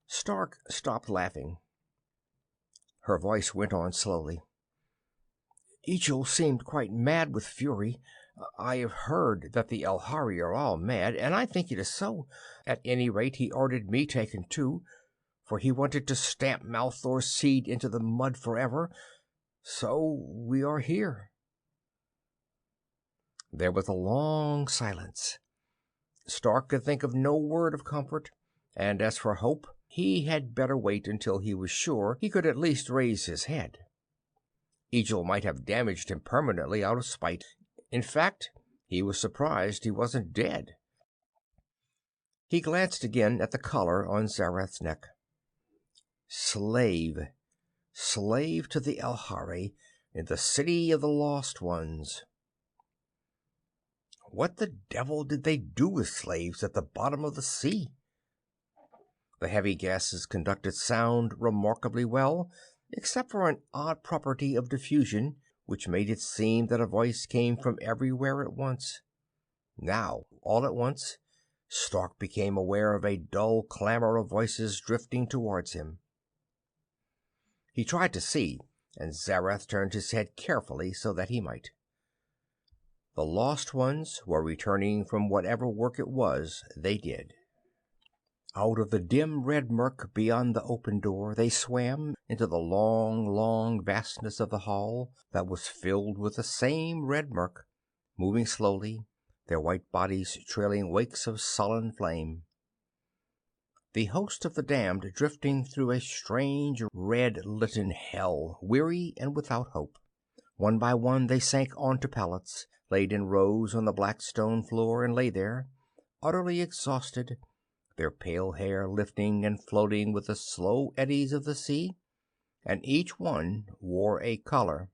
Stark stopped laughing. Her voice went on slowly. "Egil seemed quite mad with fury. I have heard that the Elhari are all mad, and I think it is so. At any rate, he ordered me taken too, for he wanted to stamp Malthor's seed into the mud forever. So we are here." There was a long silence. Stark could think of no word of comfort, and as for hope, he had better wait until he was sure he could at least raise his head. Egil might have damaged him permanently out of spite. In fact, he was surprised he wasn't dead. He glanced again at the collar on Zareth's neck. Slave. Slave to the Elhari, in the city of the Lost Ones. What the devil did they do with slaves at the bottom of the sea? The heavy gases conducted sound remarkably well, except for an odd property of diffusion, which made it seem that a voice came from everywhere at once. Now, all at once, Stark became aware of a dull clamor of voices drifting towards him. He tried to see, and Zareth turned his head carefully so that he might. The Lost Ones were returning from whatever work it was they did. Out of the dim red murk beyond the open door they swam into the long, long vastness of the hall that was filled with the same red murk, moving slowly, their white bodies trailing wakes of sullen flame. The host of the damned drifting through a strange red-litten hell, weary and without hope. One by one they sank onto pallets, laid in rows on the black stone floor, and lay there, utterly exhausted, their pale hair lifting and floating with the slow eddies of the sea, and each one wore a collar.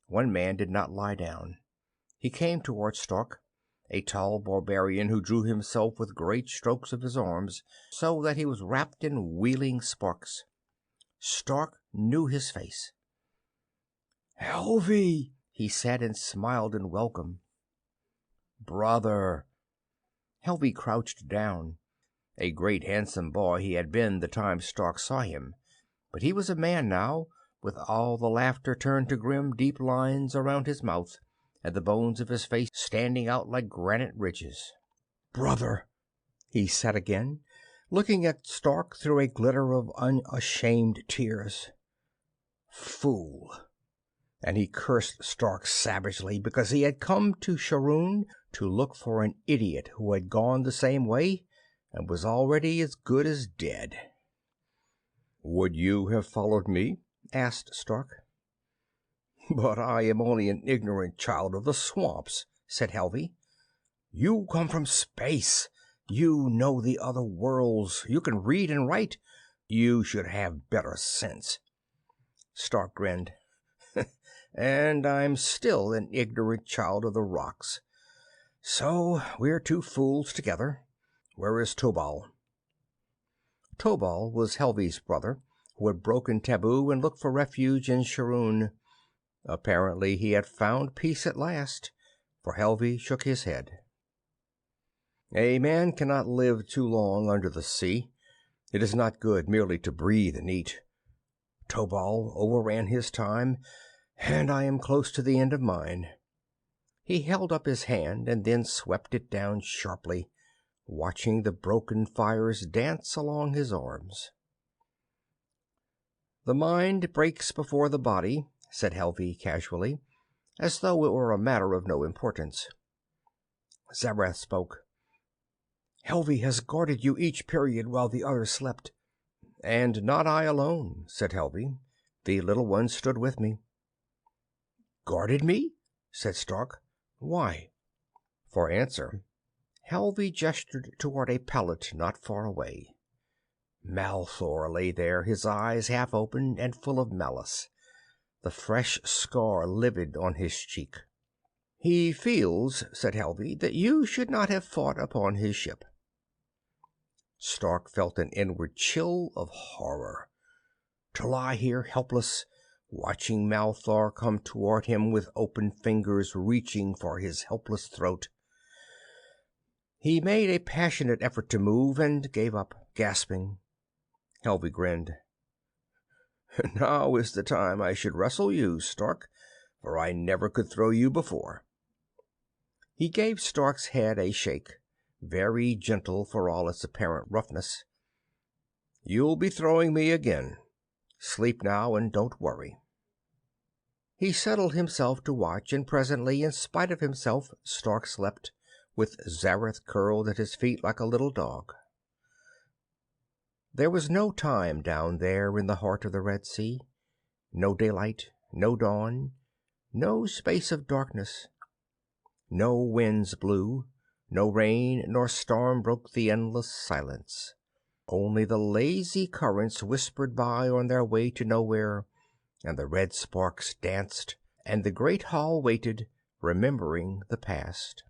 One man did not lie down. He came toward Stark, a tall barbarian who drew himself with great strokes of his arms, so that he was wrapped in wheeling sparks. Stark knew his face. "Helvey," he said, and smiled in welcome. "Brother." Helvey crouched down. A great handsome boy he had been the time Stark saw him, but he was a man now, with all the laughter turned to grim, deep lines around his mouth, and the bones of his face standing out like granite ridges. "Brother," he said again, looking at Stark through a glitter of unashamed tears. "Fool." And he cursed Stark savagely because he had come to Shuruun to look for an idiot who had gone the same way and was already as good as dead. "Would you have followed me?" asked Stark. "But I am only an ignorant child of the swamps," said Helvey. "You come from space. You know the other worlds. You can read and write. You should have better sense." Stark grinned. "And I'm still an ignorant child of the rocks. So we're two fools together. Where is Tobal?" Tobal was Helvey's brother, who had broken taboo and looked for refuge in Shuruun. Apparently he had found peace at last, for Helvey shook his head. "A man cannot live too long under the sea. It is not good merely to breathe and eat. Tobal overran his time, and I am close to the end of mine." He held up his hand and then swept it down sharply, watching the broken fires dance along his arms. "The mind breaks before the body," said Helvey casually, as though it were a matter of no importance. Zareth spoke. "Helvey has guarded you each period while the others slept." "And not I alone," said Helvey. "The little one stood with me." "Guarded me?" said Stark. "Why?" For answer, Helvey gestured toward a pallet not far away. Malthor lay there, his eyes half open and full of malice, the fresh scar livid on his cheek. "He feels," said Helvey, "that you should not have fought upon his ship." Stark felt an inward chill of horror. To lie here helpless, watching Malthor come toward him with open fingers reaching for his helpless throat. He made a passionate effort to move and gave up, gasping. Helvey grinned. "Now is the time I should wrestle you, Stark, for I never could throw you before." He gave Stark's head a shake, very gentle for all its apparent roughness. "You'll be throwing me again. Sleep now and don't worry." He settled himself to watch, and presently, in spite of himself, Stark slept, with Zareth curled at his feet like a little dog. There was no time down there in the heart of the Red Sea. No daylight, no dawn, no space of darkness. No winds blew, no rain nor storm broke the endless silence. Only the lazy currents whispered by on their way to nowhere, and the red sparks danced, and the great hall waited, remembering the past.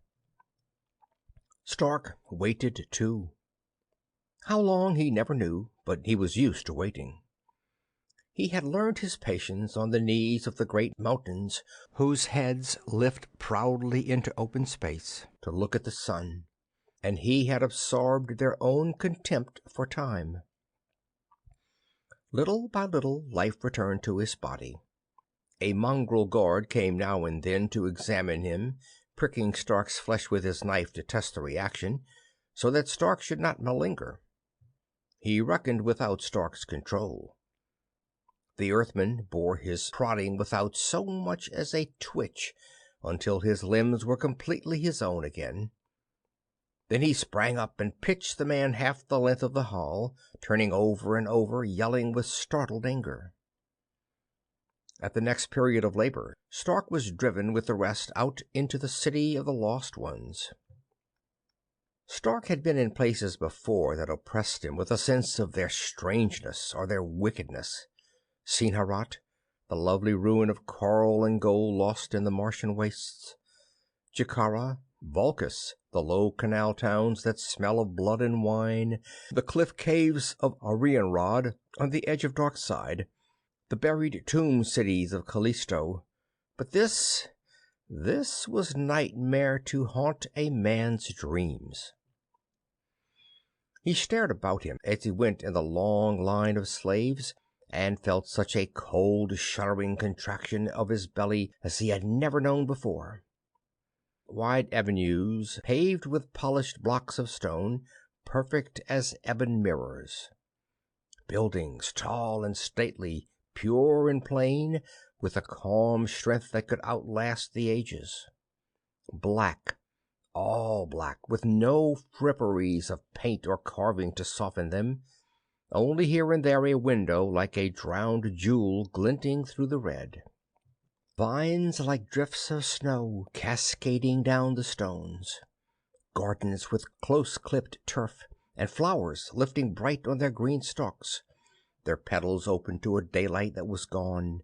Stark waited too. How long he never knew, but he was used to waiting. He had learned his patience on the knees of the great mountains whose heads lift proudly into open space to look at the sun, and he had absorbed their own contempt for time. Little by little life returned to his body. A mongrel guard came now and then to examine him, pricking Stark's flesh with his knife to test the reaction, so that Stark should not malinger. He reckoned without Stark's control. The Earthman bore his prodding without so much as a twitch until his limbs were completely his own again. Then he sprang up and pitched the man half the length of the hall, turning over and over, yelling with startled anger. At the next period of labor, Stark was driven with the rest out into the city of the Lost Ones. Stark had been in places before that oppressed him with a sense of their strangeness or their wickedness. Chenevert, the lovely ruin of coral and gold lost in the Martian wastes. Jakara, Vulcus, the low canal towns that smell of blood and wine. The cliff caves of Arianrhod on the edge of Darkside. The buried tomb cities of Callisto. But this was nightmare to haunt a man's dreams. He stared about him as he went in the long line of slaves, and felt such a cold, shuddering contraction of his belly as he had never known before. Wide avenues, paved with polished blocks of stone, perfect as ebon mirrors. Buildings, tall and stately, pure and plain, with a calm strength that could outlast the ages. Black, all black, with no fripperies of paint or carving to soften them, only here and there a window like a drowned jewel glinting through the red. Vines like drifts of snow cascading down the stones. Gardens with close-clipped turf, and flowers lifting bright on their green stalks, their petals open to a daylight that was gone,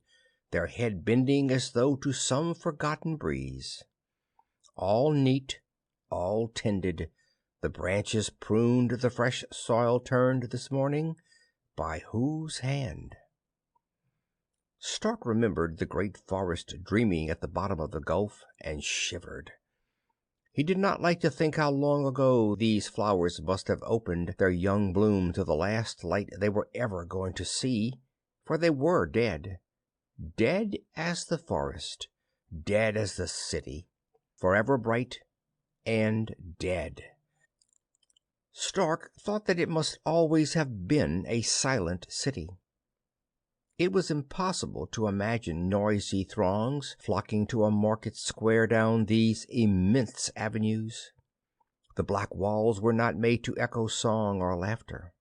their head bending as though to some forgotten breeze. All neat, all tended, the branches pruned, the fresh soil turned this morning. By whose hand? Stark remembered the great forest dreaming at the bottom of the gulf, and shivered. He did not like to think how long ago these flowers must have opened their young bloom to the last light they were ever going to see, for they were dead. Dead as the forest, dead as the city, forever bright and dead. Stark thought that it must always have been a silent city. It was impossible to imagine noisy throngs flocking to a market square down these immense avenues. The black walls were not made to echo song or laughter.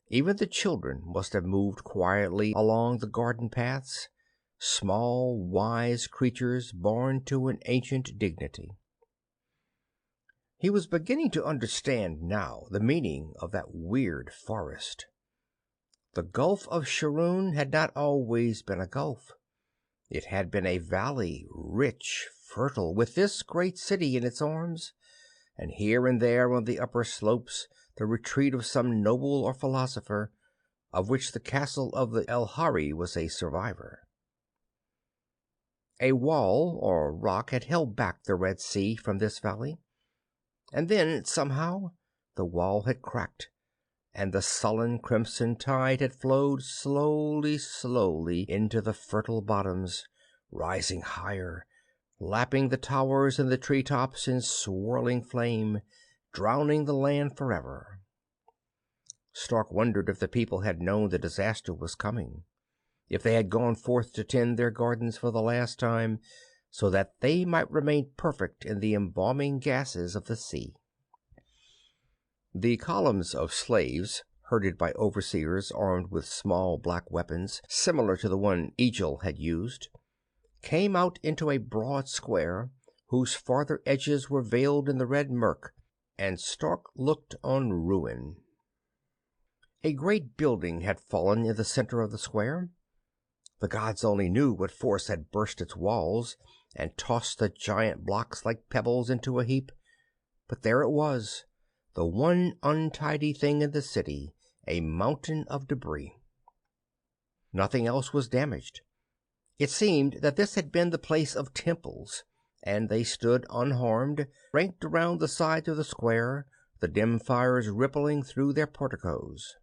Even the children must have moved quietly along the garden paths, small, wise creatures born to an ancient dignity. He was beginning to understand now the meaning of that weird forest. The Gulf of Shuruun had not always been a gulf. It had been a valley, rich, fertile, with this great city in its arms, and here and there on the upper slopes the retreat of some noble or philosopher, of which the castle of the Elhari was a survivor. A wall or rock had held back the Red Sea from this valley, and then, somehow, the wall had cracked, and the sullen crimson tide had flowed slowly into the fertile bottoms, rising higher, lapping the towers and the tree-tops in swirling flame, drowning the land forever. Stark wondered if the people had known the disaster was coming, if they had gone forth to tend their gardens for the last time, so that they might remain perfect in the embalming gases of the sea. The columns of slaves, herded by overseers armed with small black weapons similar to the one Egil had used, came out into a broad square whose farther edges were veiled in the red murk, and Stark looked on ruin. A great building had fallen in the center of the square. The gods only knew what force had burst its walls and tossed the giant blocks like pebbles into a heap, but there it was, the one untidy thing in the city, a mountain of debris. Nothing else was damaged. It seemed that this had been the place of temples, and they stood unharmed, ranked around the sides of the square, the dim fires rippling through their porticos.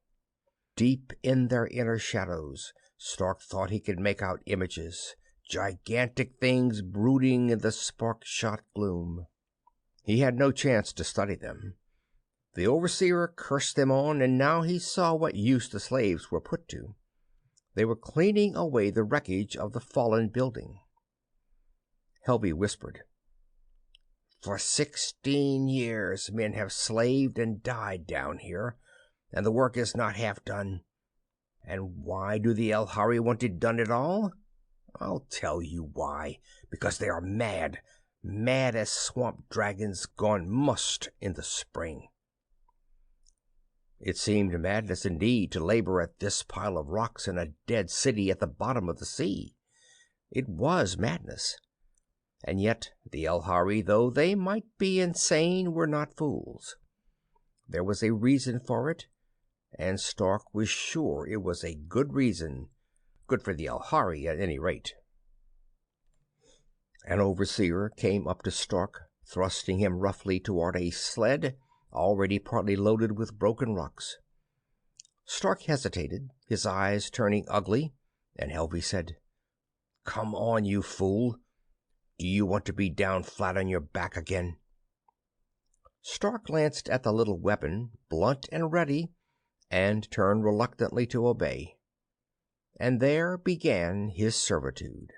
Deep in their inner shadows, Stark thought he could make out images, gigantic things brooding in the spark-shot gloom. He had no chance to study them. The overseer cursed them on, and now he saw what use the slaves were put to. They were cleaning away the wreckage of the fallen building. Helvey whispered, "For 16 years men have slaved and died down here, and the work is not half done. And why do the Elhari want it done at all? I'll tell you why. Because they are mad. Mad as swamp dragons gone must in the spring." It seemed madness indeed to labor at this pile of rocks in a dead city at the bottom of the sea. It was madness. And yet the Elhari, though they might be insane, were not fools. There was a reason for it, and Stark was sure it was a good reason. Good for the Elhari, at any rate. An overseer came up to Stark, thrusting him roughly toward a sled already partly loaded with broken rocks. Stark hesitated, his eyes turning ugly, and Helvey said, "Come on, you fool. Do you want to be down flat on your back again?" Stark glanced at the little weapon, blunt and ready, and turned reluctantly to obey. And there began his servitude.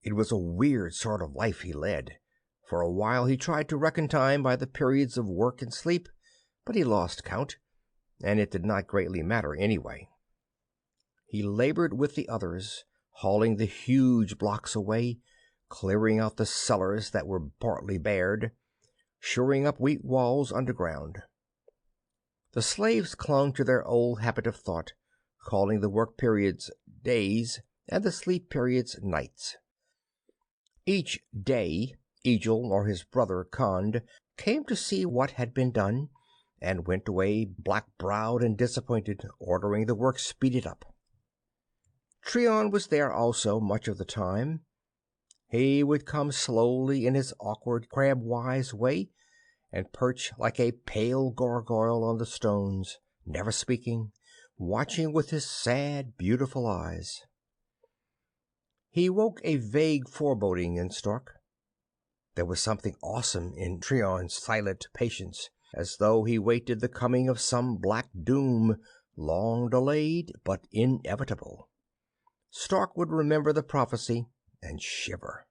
It was a weird sort of life he led. For a while he tried to reckon time by the periods of work and sleep, but he lost count, and it did not greatly matter anyway. He labored with the others, hauling the huge blocks away, clearing out the cellars that were partly bared, shoring up weak walls underground. The slaves clung to their old habit of thought, calling the work periods days and the sleep periods nights. Each day Egil or his brother Khand came to see what had been done, and went away black-browed and disappointed, ordering the work speeded up. Trion was there also much of the time. He would come slowly in his awkward, crab-wise way, and perch like a pale gargoyle on the stones, never speaking, watching with his sad, beautiful eyes. He woke a vague foreboding in Stark. There was something awesome in Trion's silent patience, as though he waited the coming of some black doom, long delayed but inevitable. Stark would remember the prophecy and shiver.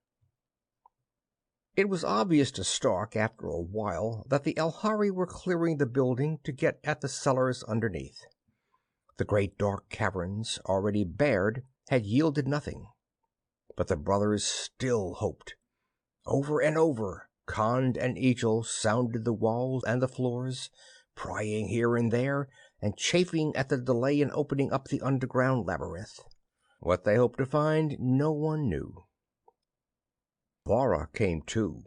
It was obvious to Stark after a while that the Elhari were clearing the building to get at the cellars underneath. The great dark caverns, already bared, had yielded nothing. But the brothers still hoped. Over and over, Khand and Egil sounded the walls and the floors, prying here and there, and chafing at the delay in opening up the underground labyrinth. What they hoped to find, no one knew. Bara came too.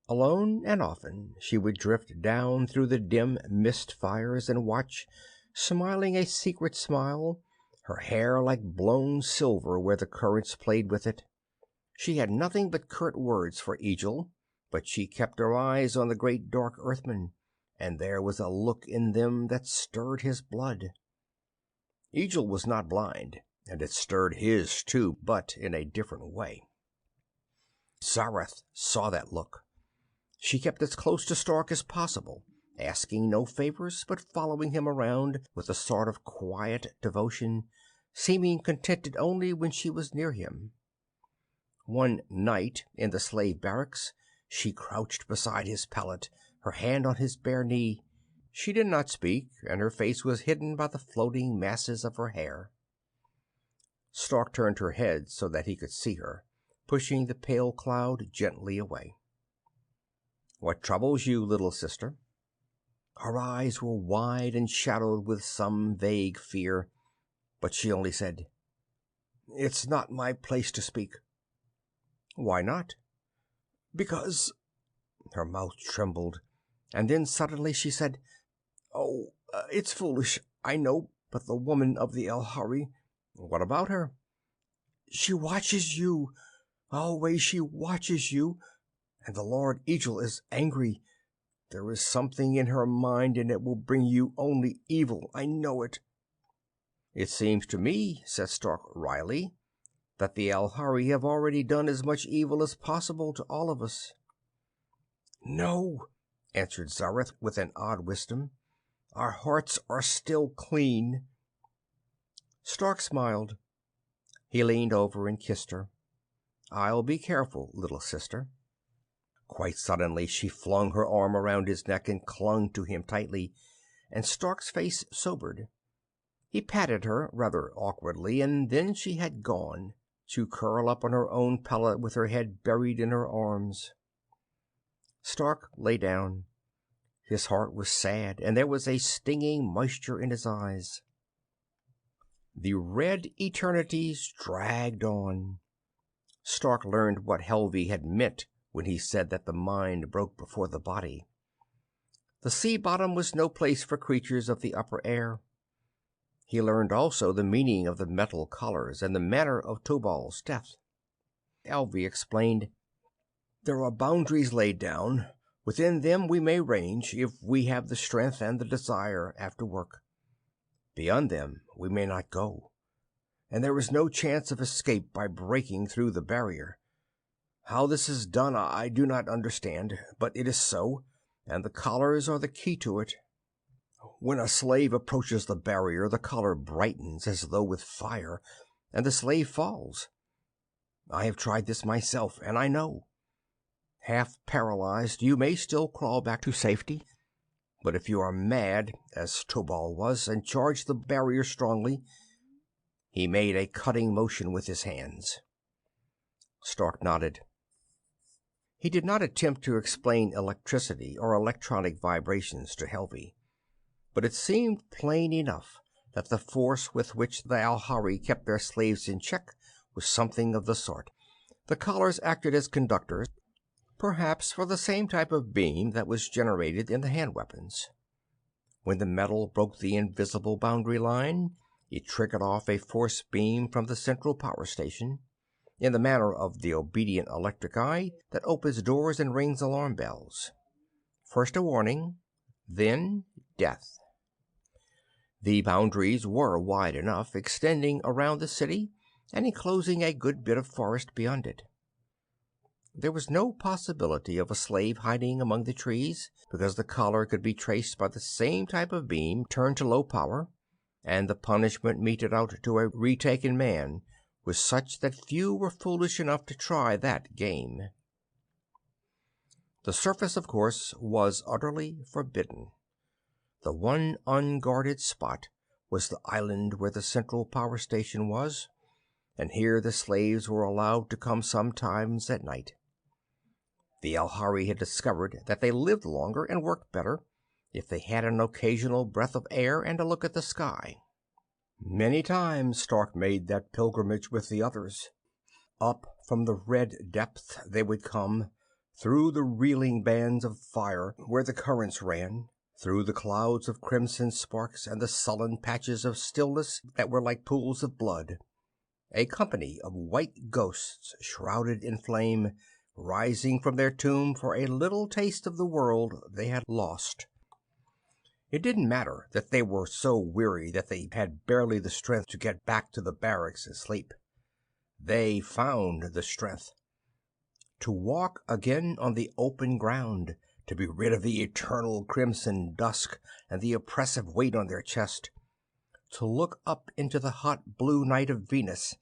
Alone and often, she would drift down through the dim mist fires and watch, smiling a secret smile, her hair like blown silver where the currents played with it. She had nothing but curt words for Egil, but she kept her eyes on the great dark earthman, and there was a look in them that stirred his blood. Egil was not blind, and it stirred his too, but in a different way. Zareth saw that look. She kept as close to Stark as possible, asking no favors, but following him around with a sort of quiet devotion, seeming contented only when she was near him. One night, in the slave barracks, she crouched beside his pallet, her hand on his bare knee. She did not speak, and her face was hidden by the floating masses of her hair. Stark turned her head so that he could see her, pushing the pale cloud gently away. "What troubles you, little sister?" Her eyes were wide and shadowed with some vague fear, but she only said, "It's not my place to speak." "Why not?" "Because—" Her mouth trembled, and then suddenly she said, "Oh, it's foolish, I know, but the woman of the Elhari—" "What about her?" "She watches you. Always she watches you. And the Lord Egil is angry. There is something in her mind, and it will bring you only evil. I know it." "It seems to me," said Stark wryly, "that the Elhari have already done as much evil as possible to all of us." "No," answered Zareth with an odd wisdom. "Our hearts are still clean." Stark smiled. He leaned over and kissed her. "I'll be careful, little sister." Quite suddenly she flung her arm around his neck and clung to him tightly, and Stark's face sobered. He patted her rather awkwardly, and then she had gone, to curl up on her own pallet with her head buried in her arms. Stark lay down. His heart was sad, and there was a stinging moisture in his eyes. The red eternities dragged on. Stark learned what Helvi had meant when he said that the mind broke before the body. The sea bottom was no place for creatures of the upper air. He learned also the meaning of the metal collars and the manner of Tobal's death. Helvi explained, "There are boundaries laid down. Within them we may range, if we have the strength and the desire after work. Beyond them we may not go, and there is no chance of escape by breaking through the barrier. How this is done I do not understand, but it is so, and the collars are the key to it. When a slave approaches the barrier, the collar brightens as though with fire, and the slave falls. I have tried this myself, and I know. Half paralyzed, you may still crawl back to safety, but if you are mad, as Tobal was, and charge the barrier strongly—" He made a cutting motion with his hands. Stark nodded. He did not attempt to explain electricity or electronic vibrations to Helvi, but it seemed plain enough that the force with which the Alhari kept their slaves in check was something of the sort. The collars acted as conductors, perhaps for the same type of beam that was generated in the hand weapons. When the metal broke the invisible boundary line, it triggered off a force beam from the central power station, in the manner of the obedient electric eye that opens doors and rings alarm bells. First a warning, then death. The boundaries were wide enough, extending around the city and enclosing a good bit of forest beyond it. There was no possibility of a slave hiding among the trees, because the collar could be traced by the same type of beam turned to low power, and the punishment meted out to a retaken man was such that few were foolish enough to try that game. The surface, of course, was utterly forbidden. The one unguarded spot was the island where the central power station was, and here the slaves were allowed to come sometimes at night. The Alhari had discovered that they lived longer and worked better if they had an occasional breath of air and a look at the sky. Many times Stark made that pilgrimage with the others. Up from the red depths they would come, through the reeling bands of fire where the currents ran, through the clouds of crimson sparks and the sullen patches of stillness that were like pools of blood. A company of white ghosts shrouded in flame, rising from their tomb for a little taste of the world they had lost. It didn't matter that they were so weary that they had barely the strength to get back to the barracks and sleep. They found the strength to walk again on the open ground, to be rid of the eternal crimson dusk and the oppressive weight on their chest, to look up into the hot blue night of Venus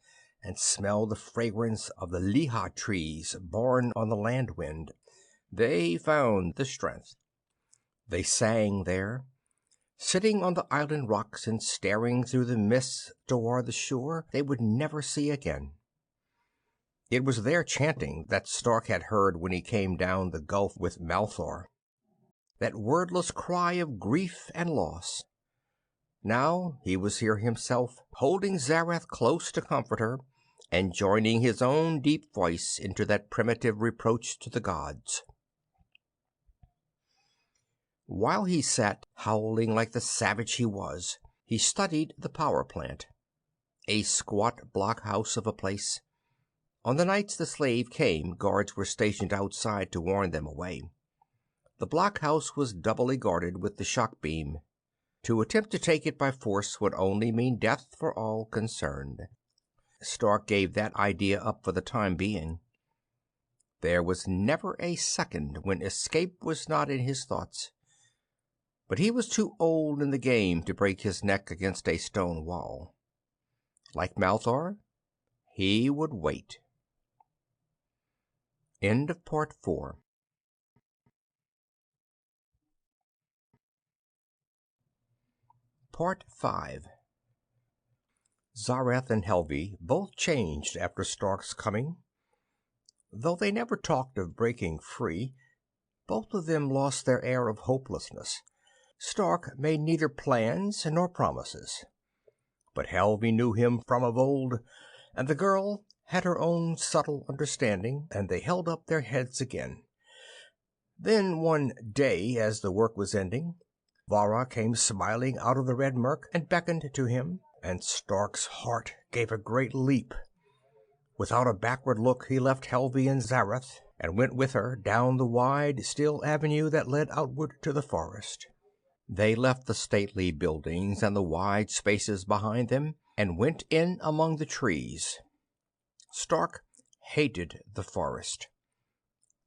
and smell the fragrance of the Leigh trees borne on the land wind. They found the strength. They sang there, sitting on the island rocks and staring through the mists toward the shore they would never see again. It was their chanting that Stark had heard when he came down the gulf with Malthor, that wordless cry of grief and loss. Now he was here himself, holding Zareth close to comfort her, and joining his own deep voice into that primitive reproach to the gods. While he sat, howling like the savage he was, he studied the power plant. A squat blockhouse of a place. On the nights the slave came, guards were stationed outside to warn them away. The blockhouse was doubly guarded with the shock beam. To attempt to take it by force would only mean death for all concerned. Stark gave that idea up for the time being. There was never a second when escape was not in his thoughts. But he was too old in the game to break his neck against a stone wall. Like Malthor, he would wait. End of Part 4. Part 5. Zareth and Helvi both changed after Stark's coming. Though they never talked of breaking free, both of them lost their air of hopelessness. Stark made neither plans nor promises. But Helvi knew him from of old, and the girl had her own subtle understanding, and they held up their heads again. Then one day, as the work was ending, Vara came smiling out of the red murk and beckoned to him, and Stark's heart gave a great leap. Without a backward look he left Helvi and Zareth, and went with her down the wide, still avenue that led outward to the forest. They left the stately buildings and the wide spaces behind them, and went in among the trees. Stark hated the forest.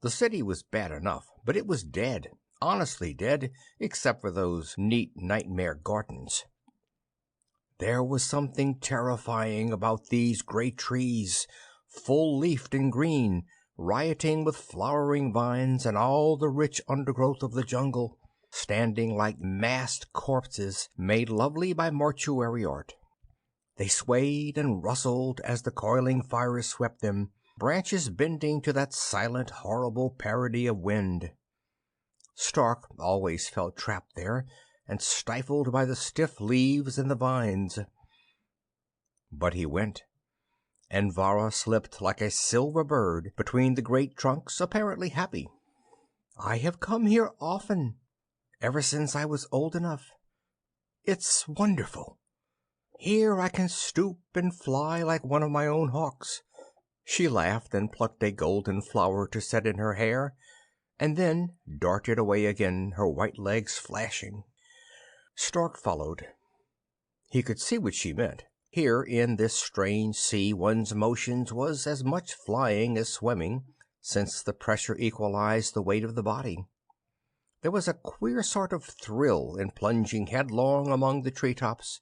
The city was bad enough, but it was dead, honestly dead, except for those neat nightmare gardens. There was something terrifying about these great trees, full-leafed and green, rioting with flowering vines and all the rich undergrowth of the jungle, standing like massed corpses made lovely by mortuary art. They swayed and rustled as the coiling fires swept them, branches bending to that silent, horrible parody of wind. Stark always felt trapped there and stifled by the stiff leaves and the vines. But he went, and Vara slipped like a silver bird between the great trunks, apparently happy. "I have come here often, ever since I was old enough. It's wonderful. Here I can stoop and fly like one of my own hawks." She laughed and plucked a golden flower to set in her hair, and then darted away again, her white legs flashing. Stark followed. He could see what she meant. Here in this strange sea one's motions was as much flying as swimming, since the pressure equalized the weight of the body. There was a queer sort of thrill in plunging headlong among the treetops,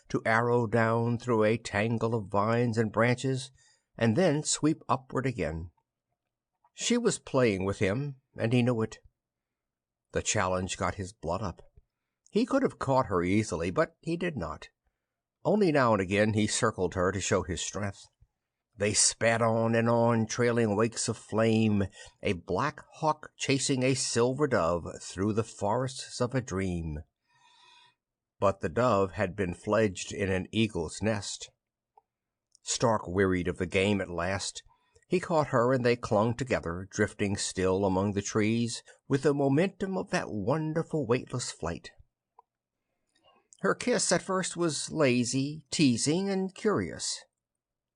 to arrow down through a tangle of vines and branches, and then sweep upward again. She was playing with him, and he knew it. The challenge got his blood up. He could have caught her easily, but he did not. Only now and again he circled her to show his strength. They sped on, trailing wakes of flame, a black hawk chasing a silver dove through the forests of a dream. But the dove had been fledged in an eagle's nest. Stark wearied of the game at last. He caught her, and they clung together, drifting still among the trees with the momentum of that wonderful weightless flight. Her kiss at first was lazy, teasing, and curious.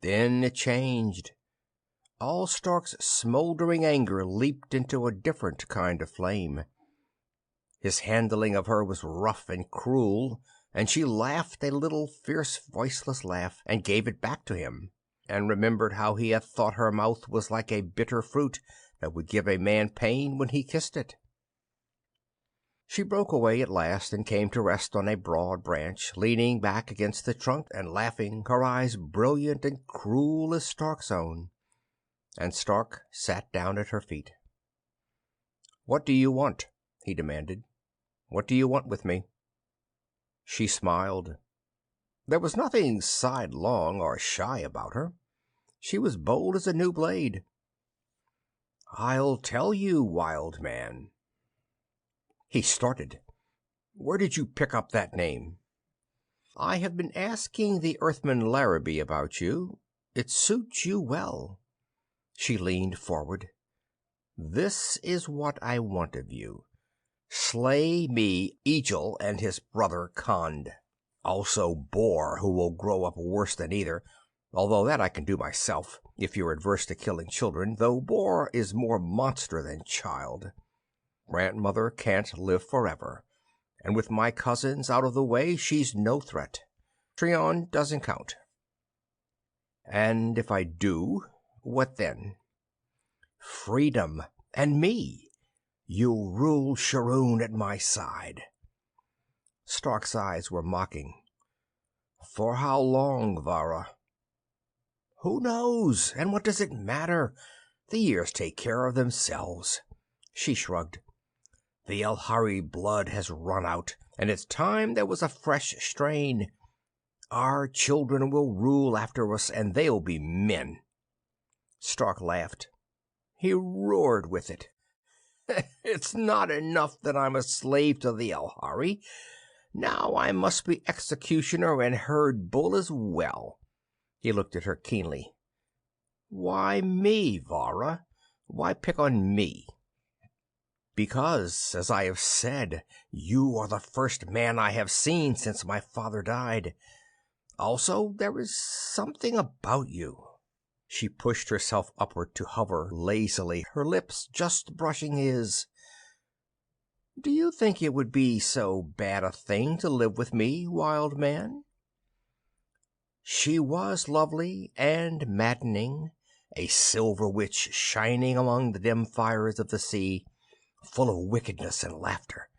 Then it changed. All Stark's smoldering anger leaped into a different kind of flame. His handling of her was rough and cruel, and she laughed a little fierce voiceless laugh, and gave it back to him, and remembered how he had thought her mouth was like a bitter fruit that would give a man pain when he kissed it. She broke away at last and came to rest on a broad branch, leaning back against the trunk and laughing, her eyes brilliant and cruel as Stark's own. And Stark sat down at her feet. "What do you want?" he demanded. "What do you want with me?" She smiled. There was nothing sidelong or shy about her. She was bold as a new blade. "I'll tell you, wild man." He started. "Where did you pick up that name?" "I have been asking the Earthman Larrabee about you. It suits you well." She leaned forward. "This is what I want of you. Slay me, Egil, and his brother Khand. Also Bor, who will grow up worse than either, although that I can do myself, if you're adverse to killing children, though Bor is more monster than child. Grandmother can't live forever, and with my cousins out of the way, she's no threat. Trion doesn't count." "And if I do, what then?" freedom, and me. You'll rule Shuruun at my side." Stark's eyes were mocking. "For how long, Vara?" "Who knows? And what does it matter? The years take care of themselves." She shrugged. "The Elhari blood has run out, and it's time there was a fresh strain. Our children will rule after us, and they'll be men." Stark laughed. He roared with it. "It's not enough that I'm a slave to the Elhari. Now I must be executioner and herd bull as well." He looked at her keenly. "Why me, Vara? Why pick on me?" "Because, as I have said, you are the first man I have seen since my father died. Also, there is something about you." She pushed herself upward to hover lazily, her lips just brushing his. "Do you think it would be so bad a thing to live with me, wild man?" She was lovely and maddening, a silver witch shining among the dim fires of the sea, full of wickedness and laughter.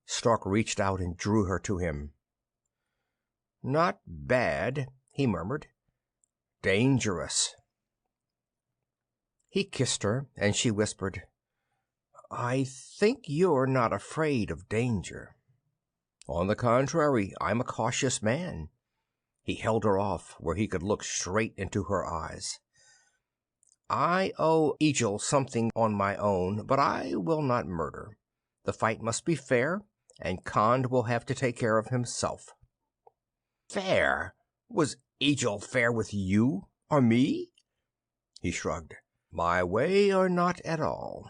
Stark reached out and drew her to him. "Not bad," he murmured. "Dangerous." He kissed her, and she whispered, "I think you're not afraid of danger." "On the contrary, I'm a cautious man." He held her off where he could look straight into her eyes. "I owe Egil something on my own, but I will not murder. The fight must be fair, and Khand will have to take care of himself." "Fair? Was Egil fair with you or me?" He shrugged. "My way or not at all."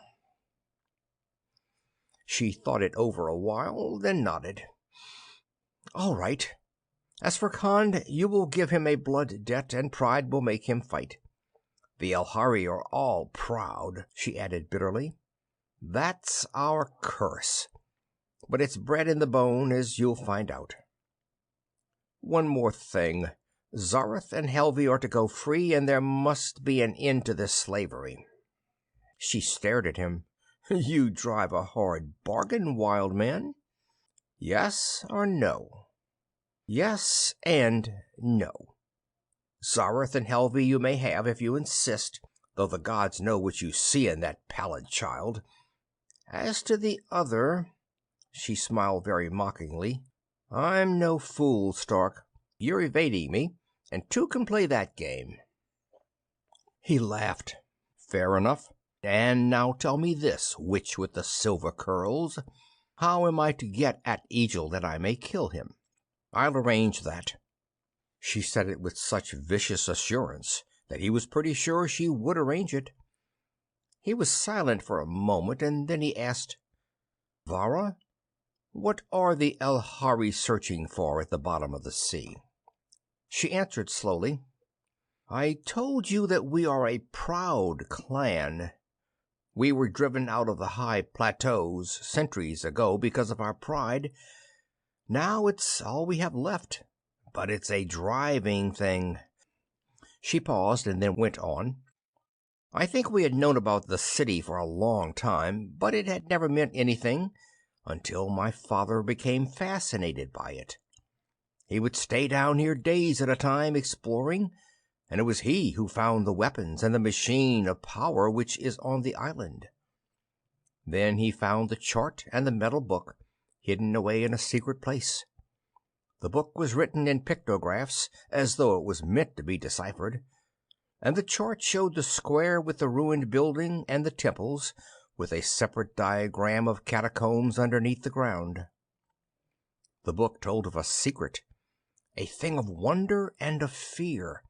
She thought it over a while, then nodded. "All right. As for Khand, you will give him a blood debt, and pride will make him fight. The Elhari are all proud," she added bitterly. "That's our curse. But it's bred in the bone, as you'll find out. One more thing. Zareth and Helvi are to go free, and there must be an end to this slavery." She stared at him. "You drive a hard bargain, wild man. Yes or no?" "Yes and no. Zareth and Helvi you may have if you insist, though the gods know what you see in that pallid child. As to the other," she smiled very mockingly, "I'm no fool, Stark. You're evading me, and two can play that game." He laughed. "Fair enough. And now tell me this, witch with the silver curls. How am I to get at Egil that I may kill him?" "I'll arrange that." She said it with such vicious assurance that he was pretty sure she would arrange it. He was silent for a moment, and then he asked, "Vara, what are the Elhari searching for at the bottom of the sea?" She answered slowly, "I told you that we are a proud clan. We were driven out of the high plateaus centuries ago because of our pride. Now it's all we have left, but it's a driving thing." She paused and then went on. "I think we had known about the city for a long time, but it had never meant anything until my father became fascinated by it. He would stay down here days at a time exploring, and it was he who found the weapons and the machine of power which is on the island. Then he found the chart and the metal book hidden away in a secret place. The book was written in pictographs, as though it was meant to be deciphered, and the chart showed the square with the ruined building and the temples, with a separate diagram of catacombs underneath the ground. The book told of a secret, a thing of wonder and of fear,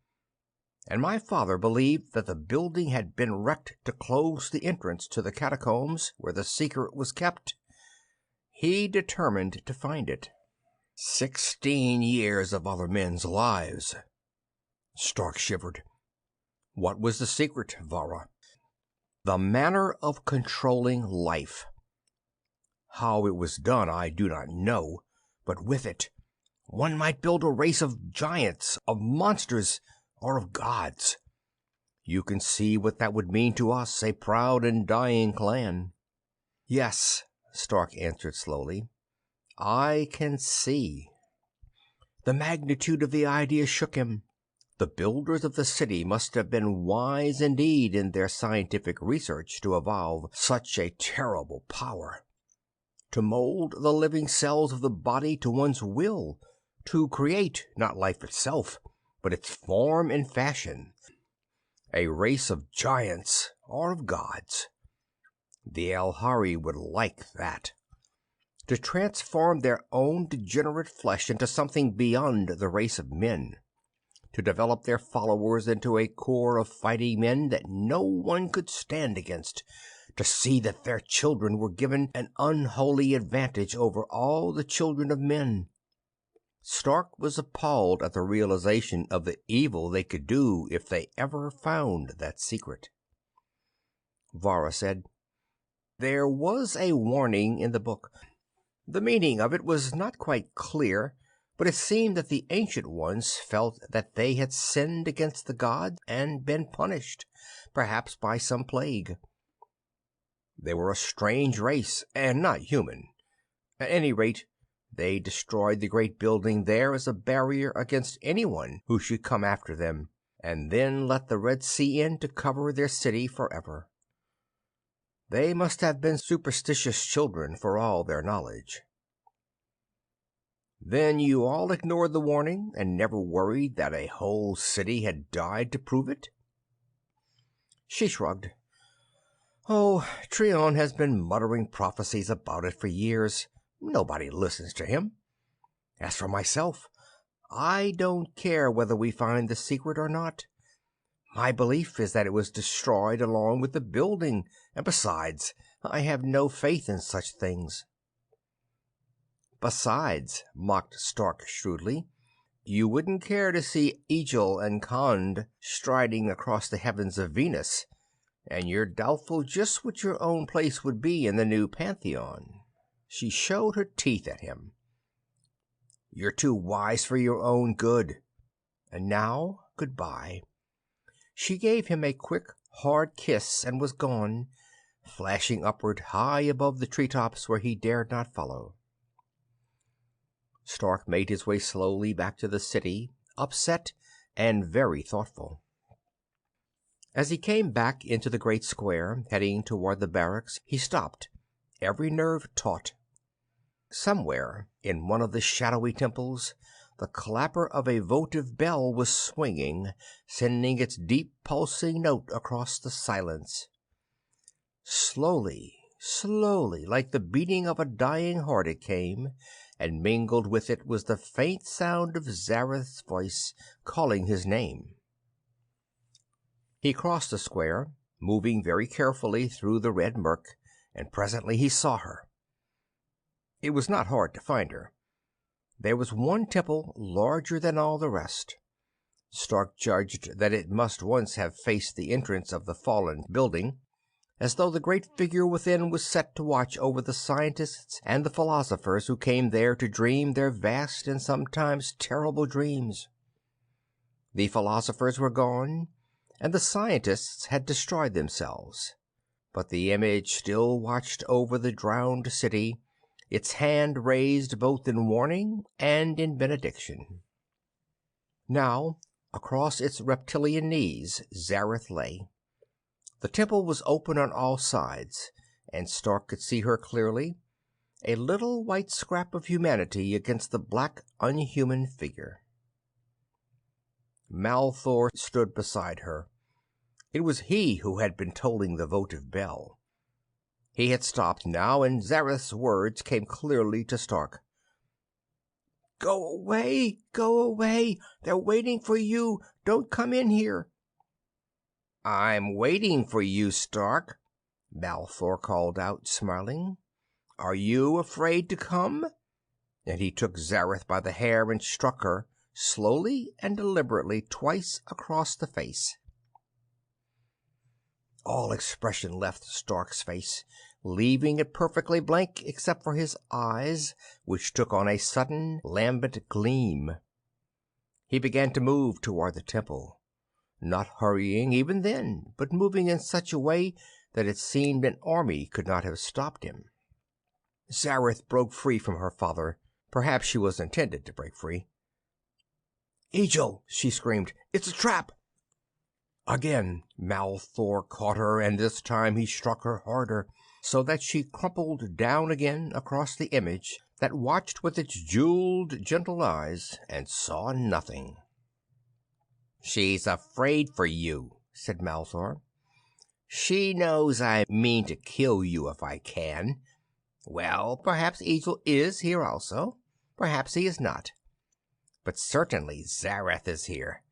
and my father believed that the building had been wrecked to close the entrance to the catacombs where the secret was kept. He determined to find it. 16 years of other men's lives." Stark shivered. "What was the secret, Vara?" "The manner of controlling life. How it was done I do not know, but with it one might build a race of giants, of monsters, or of gods. You can see what that would mean to us, a proud and dying clan." "Yes," Stark answered slowly, "I can see." The magnitude of the idea shook him. The builders of the city must have been wise indeed in their scientific research to evolve such a terrible power. To mold the living cells of the body to one's will, to create not life itself, but its form and fashion. A race of giants or of gods. The Alhari would like that. To transform their own degenerate flesh into something beyond the race of men. To develop their followers into a corps of fighting men that no one could stand against. To see that their children were given an unholy advantage over all the children of men. Stark was appalled at the realization of the evil they could do if they ever found that secret. Varra said, "There was a warning in the book. The meaning of it was not quite clear, but it seemed that the Ancient Ones felt that they had sinned against the gods and been punished, perhaps by some plague. They were a strange race, and not human. At any rate, they destroyed the great building there as a barrier against anyone who should come after them, and then let the Red Sea in to cover their city forever. They must have been superstitious children for all their knowledge." "Then you all ignored the warning and never worried that a whole city had died to prove it?" She shrugged. "Oh, Treon has been muttering prophecies about it for years. Nobody listens to him. As for myself, I don't care whether we find the secret or not. My belief is that it was destroyed along with the building, and besides, I have no faith in such things." "Besides," mocked Stark shrewdly, "you wouldn't care to see Egil and Khand striding across the heavens of Venus, and you're doubtful just what your own place would be in the new pantheon." She showed her teeth at him. "You're too wise for your own good. And now, goodbye." She gave him a quick, hard kiss and was gone, flashing upward high above the treetops where he dared not follow. Stark made his way slowly back to the city, upset and very thoughtful. As he came back into the great square, heading toward the barracks, he stopped, every nerve taut. Somewhere in one of the shadowy temples, the clapper of a votive bell was swinging, sending its deep pulsing note across the silence. Slowly, slowly, like the beating of a dying heart it came, and mingled with it was the faint sound of Zareth's voice calling his name. He crossed the square, moving very carefully through the red murk, and presently he saw her. It was not hard to find her. There was one temple larger than all the rest. Stark judged that it must once have faced the entrance of the fallen building, as though the great figure within was set to watch over the scientists and the philosophers who came there to dream their vast and sometimes terrible dreams. The philosophers were gone, and the scientists had destroyed themselves, but the image still watched over the drowned city, its hand raised both in warning and in benediction. Now, across its reptilian knees, Zareth lay. The temple was open on all sides, and Stark could see her clearly, a little white scrap of humanity against the black, unhuman figure. Malthor stood beside her. It was he who had been tolling the votive bell. He had stopped now, and Zareth's words came clearly to Stark. "Go away! Go away! They're waiting for you! Don't come in here!" "I'm waiting for you, Stark," Malthor called out, smiling. "Are you afraid to come?" And he took Zareth by the hair and struck her, slowly and deliberately, twice across the face. All expression left Stark's face, leaving it perfectly blank except for his eyes, which took on a sudden lambent gleam. He began to move toward the temple. not hurrying even then, but moving in such a way that it seemed an army could not have stopped him. Zareth broke free from her father. Perhaps she was intended to break free. "Egil!" she screamed. "It's a trap!" Again Malthor caught her, and this time he struck her harder, so that she crumpled down again across the image that watched with its jeweled, gentle eyes and saw nothing. "She's afraid for you," said Malthor. "She knows I mean to kill you if I can. Well, perhaps Egil is here also. Perhaps he is not. But certainly Zareth is here.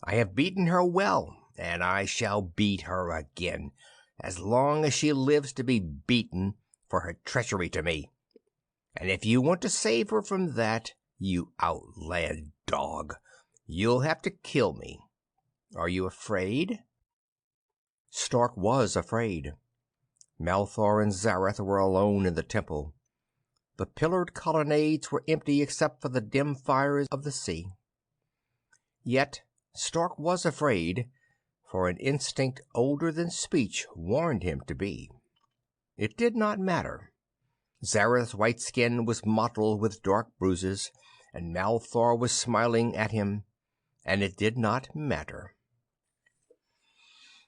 I have beaten her well, and I shall beat her again, as long as she lives to be beaten for her treachery to me. And if you want to save her from that, you outland dog, you'll have to kill me. Are you afraid?" Stark was afraid. Malthor and Zareth were alone in the temple. The pillared colonnades were empty except for the dim fires of the sea. Yet Stark was afraid, for an instinct older than speech warned him to be. It did not matter. Zareth's white skin was mottled with dark bruises, and Malthor was smiling at him, and it did not matter.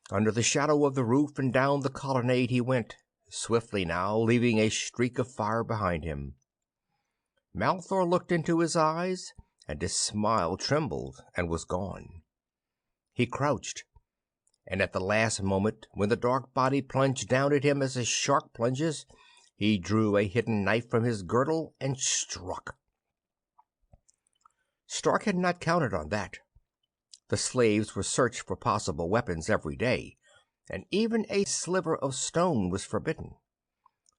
Under the shadow of the roof and down the colonnade he went, swiftly now, leaving a streak of fire behind him. Malthor looked into his eyes, and his smile trembled and was gone. He crouched, and at the last moment, when the dark body plunged down at him as a shark plunges, he drew a hidden knife from his girdle and struck. Stark had not counted on that. The slaves were searched for possible weapons every day, and even a sliver of stone was forbidden.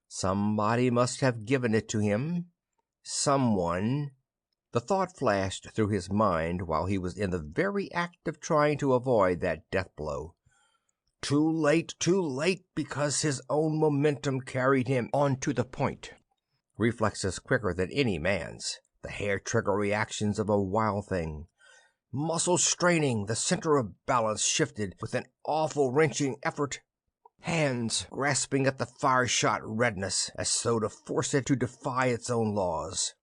Somebody must have given it to him. Someone. The thought flashed through his mind while he was in the very act of trying to avoid that death blow. Too late, because his own momentum carried him on to the point. Reflexes quicker than any man's, the hair-trigger reactions of a wild thing. Muscles straining, the center of balance shifted with an awful wrenching effort. Hands grasping at the fire-shot redness, as though to force it to defy its own laws.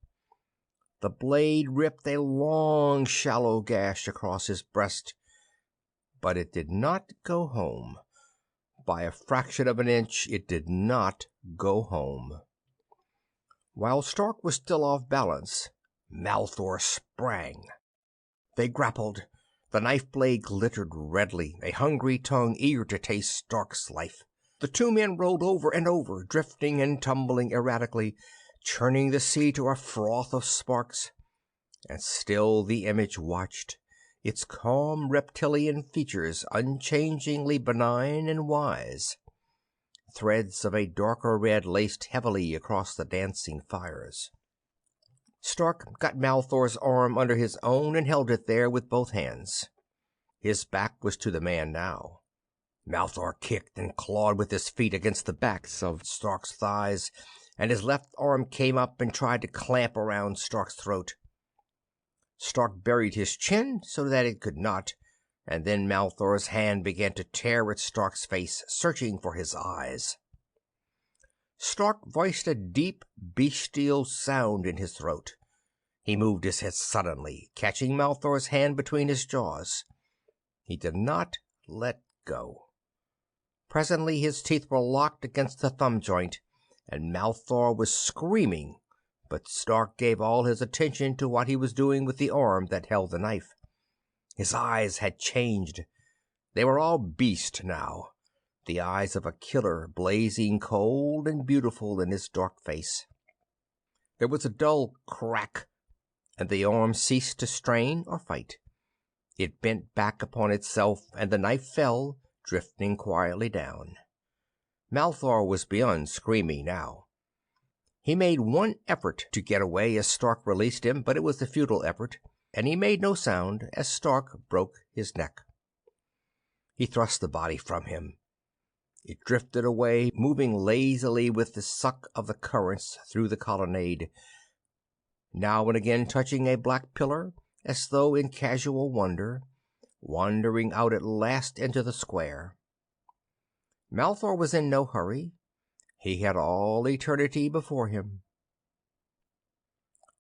The blade ripped a long, shallow gash across his breast, but it did not go home. By a fraction of an inch, it did not go home. While Stark was still off balance, Malthor sprang. They grappled. The knife blade glittered redly, a hungry tongue eager to taste Stark's life. The two men rolled over and over, drifting and tumbling erratically, churning the sea to a froth of sparks. And still the image watched, its calm reptilian features unchangingly benign and wise. Threads of a darker red laced heavily across the dancing fires. Stark got Malthor's arm under his own and held it there with both hands. His back was to the man now. Malthor kicked and clawed with his feet against the backs of Stark's thighs, and his left arm came up and tried to clamp around Stark's throat. Stark buried his chin so that it could not, and then Malthor's hand began to tear at Stark's face, searching for his eyes. Stark voiced a deep, bestial sound in his throat. He moved his head suddenly, catching Malthor's hand between his jaws. He did not let go. Presently his teeth were locked against the thumb joint, and Malthor was screaming, but Stark gave all his attention to what he was doing with the arm that held the knife. His eyes had changed. They were all beast now, the eyes of a killer blazing cold and beautiful in his dark face. There was a dull crack, and the arm ceased to strain or fight. It bent back upon itself, and the knife fell, drifting quietly down. Malthor was beyond screaming now. He made one effort to get away as Stark released him, but it was a futile effort, and he made no sound as Stark broke his neck. He thrust the body from him. It drifted away, moving lazily with the suck of the currents through the colonnade, now and again touching a black pillar, as though in casual wonder, wandering out at last into the square. Malthor was in no hurry. He had all eternity before him.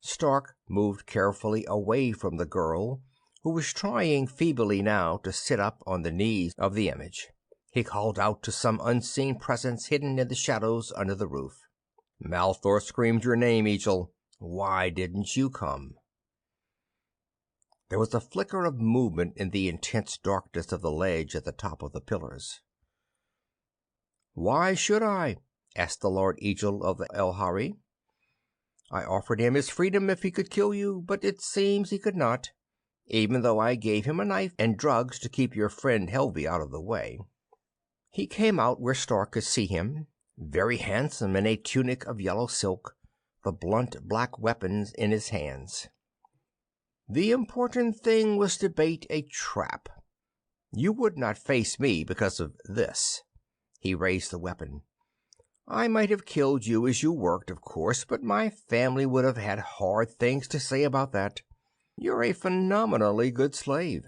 Stark moved carefully away from the girl, who was trying feebly now to sit up on the knees of the image. He called out to some unseen presence hidden in the shadows under the roof. Malthor screamed your name, Eagle. Why didn't you come? There was a flicker of movement in the intense darkness of the ledge at the top of the pillars. Why should I? Asked the Lord Eagle of the Elhari. I offered him his freedom if he could kill you, but it seems he could not, even though I gave him a knife and drugs to keep your friend Helvi out of the way. He came out where Stark could see him, very handsome in a tunic of yellow silk, the blunt black weapons in his hands. The important thing was to bait a trap. You would not face me because of this. He raised the weapon. I might have killed you as you worked, of course, but my family would have had hard things to say about that. You're a phenomenally good slave.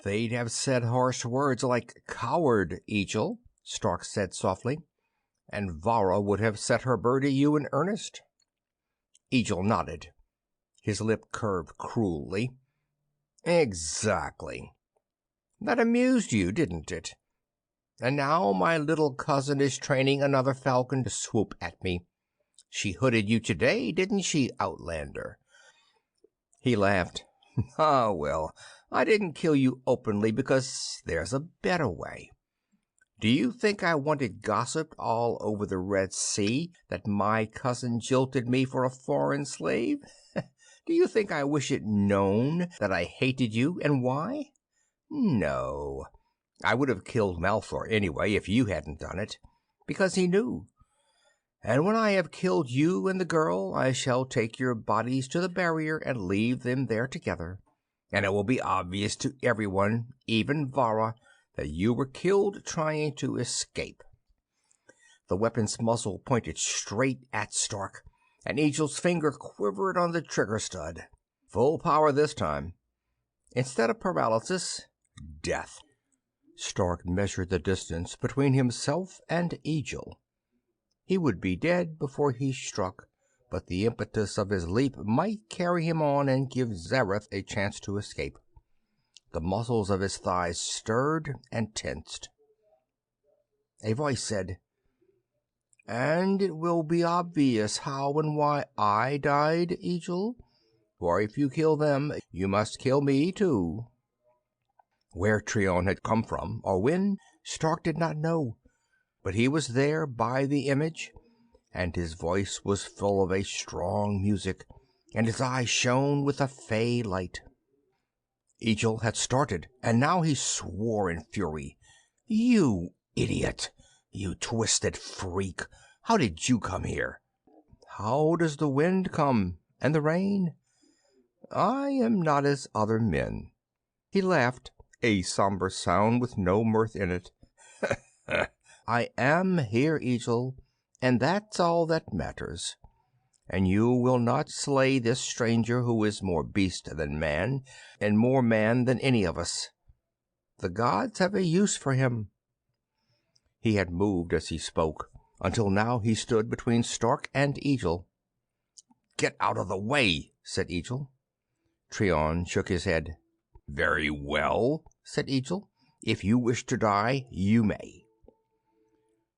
They'd have said harsh words like coward, Eagle, Stark said softly, and Vara would have set her bird at you in earnest. Eagle nodded. His lip curved cruelly. Exactly. That amused you, didn't it? And now my little cousin is training another falcon to swoop at me. She hooded you today, didn't she, Outlander? He laughed. Ah, well, I didn't kill you openly because there's a better way. Do you think I wanted gossiped all over the Red Sea that my cousin jilted me for a foreign slave? Do you think I wish it known that I hated you and why? No. I would have killed Malthor anyway if you hadn't done it, because he knew. And when I have killed you and the girl, I shall take your bodies to the barrier and leave them there together. And it will be obvious to everyone, even Vara, that you were killed trying to escape. The weapon's muzzle pointed straight at Stark, and Eagle's finger quivered on the trigger stud. Full power this time. Instead of paralysis, death. Stark measured the distance between himself and Eagle. He would be dead before he struck, but the impetus of his leap might carry him on and give Zareth a chance to escape. The muscles of his thighs stirred and tensed. A voice said, And it will be obvious how and why I died, Eagle, for if you kill them, you must kill me too. Where Treon had come from, or when, Stark did not know, but he was there by the image, and his voice was full of a strong music, and his eyes shone with a fey light. Eagle had started, and now he swore in fury. You idiot! You twisted freak! How did you come here? How does the wind come, and the rain? I am not as other men. He laughed, a somber sound with no mirth in it. I am here, Eagle, and that's all that matters. And you will not slay this stranger who is more beast than man, and more man than any of us. The gods have a use for him. He had moved as he spoke, until now he stood between Stark and Eagle. Get out of the way, said Eagle. Treon shook his head. Very well, said Eagle. If you wish to die, you may.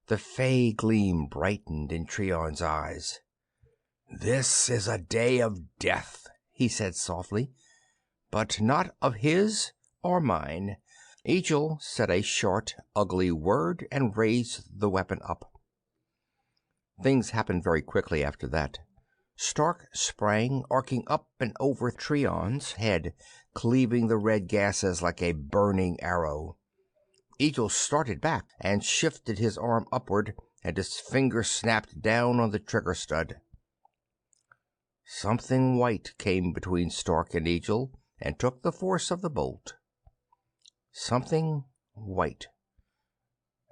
The fey gleam brightened in Treon's eyes. This is a day of death, he said softly, but not of his or mine. Eagle said a short, ugly word and raised the weapon up. Things happened very quickly after that. Stark sprang, arcing up and over Treon's head, cleaving the red gases like a burning arrow. Eagle started back and shifted his arm upward, and his finger snapped down on the trigger stud. Something white came between Stark and Eagle and took the force of the bolt. Something white.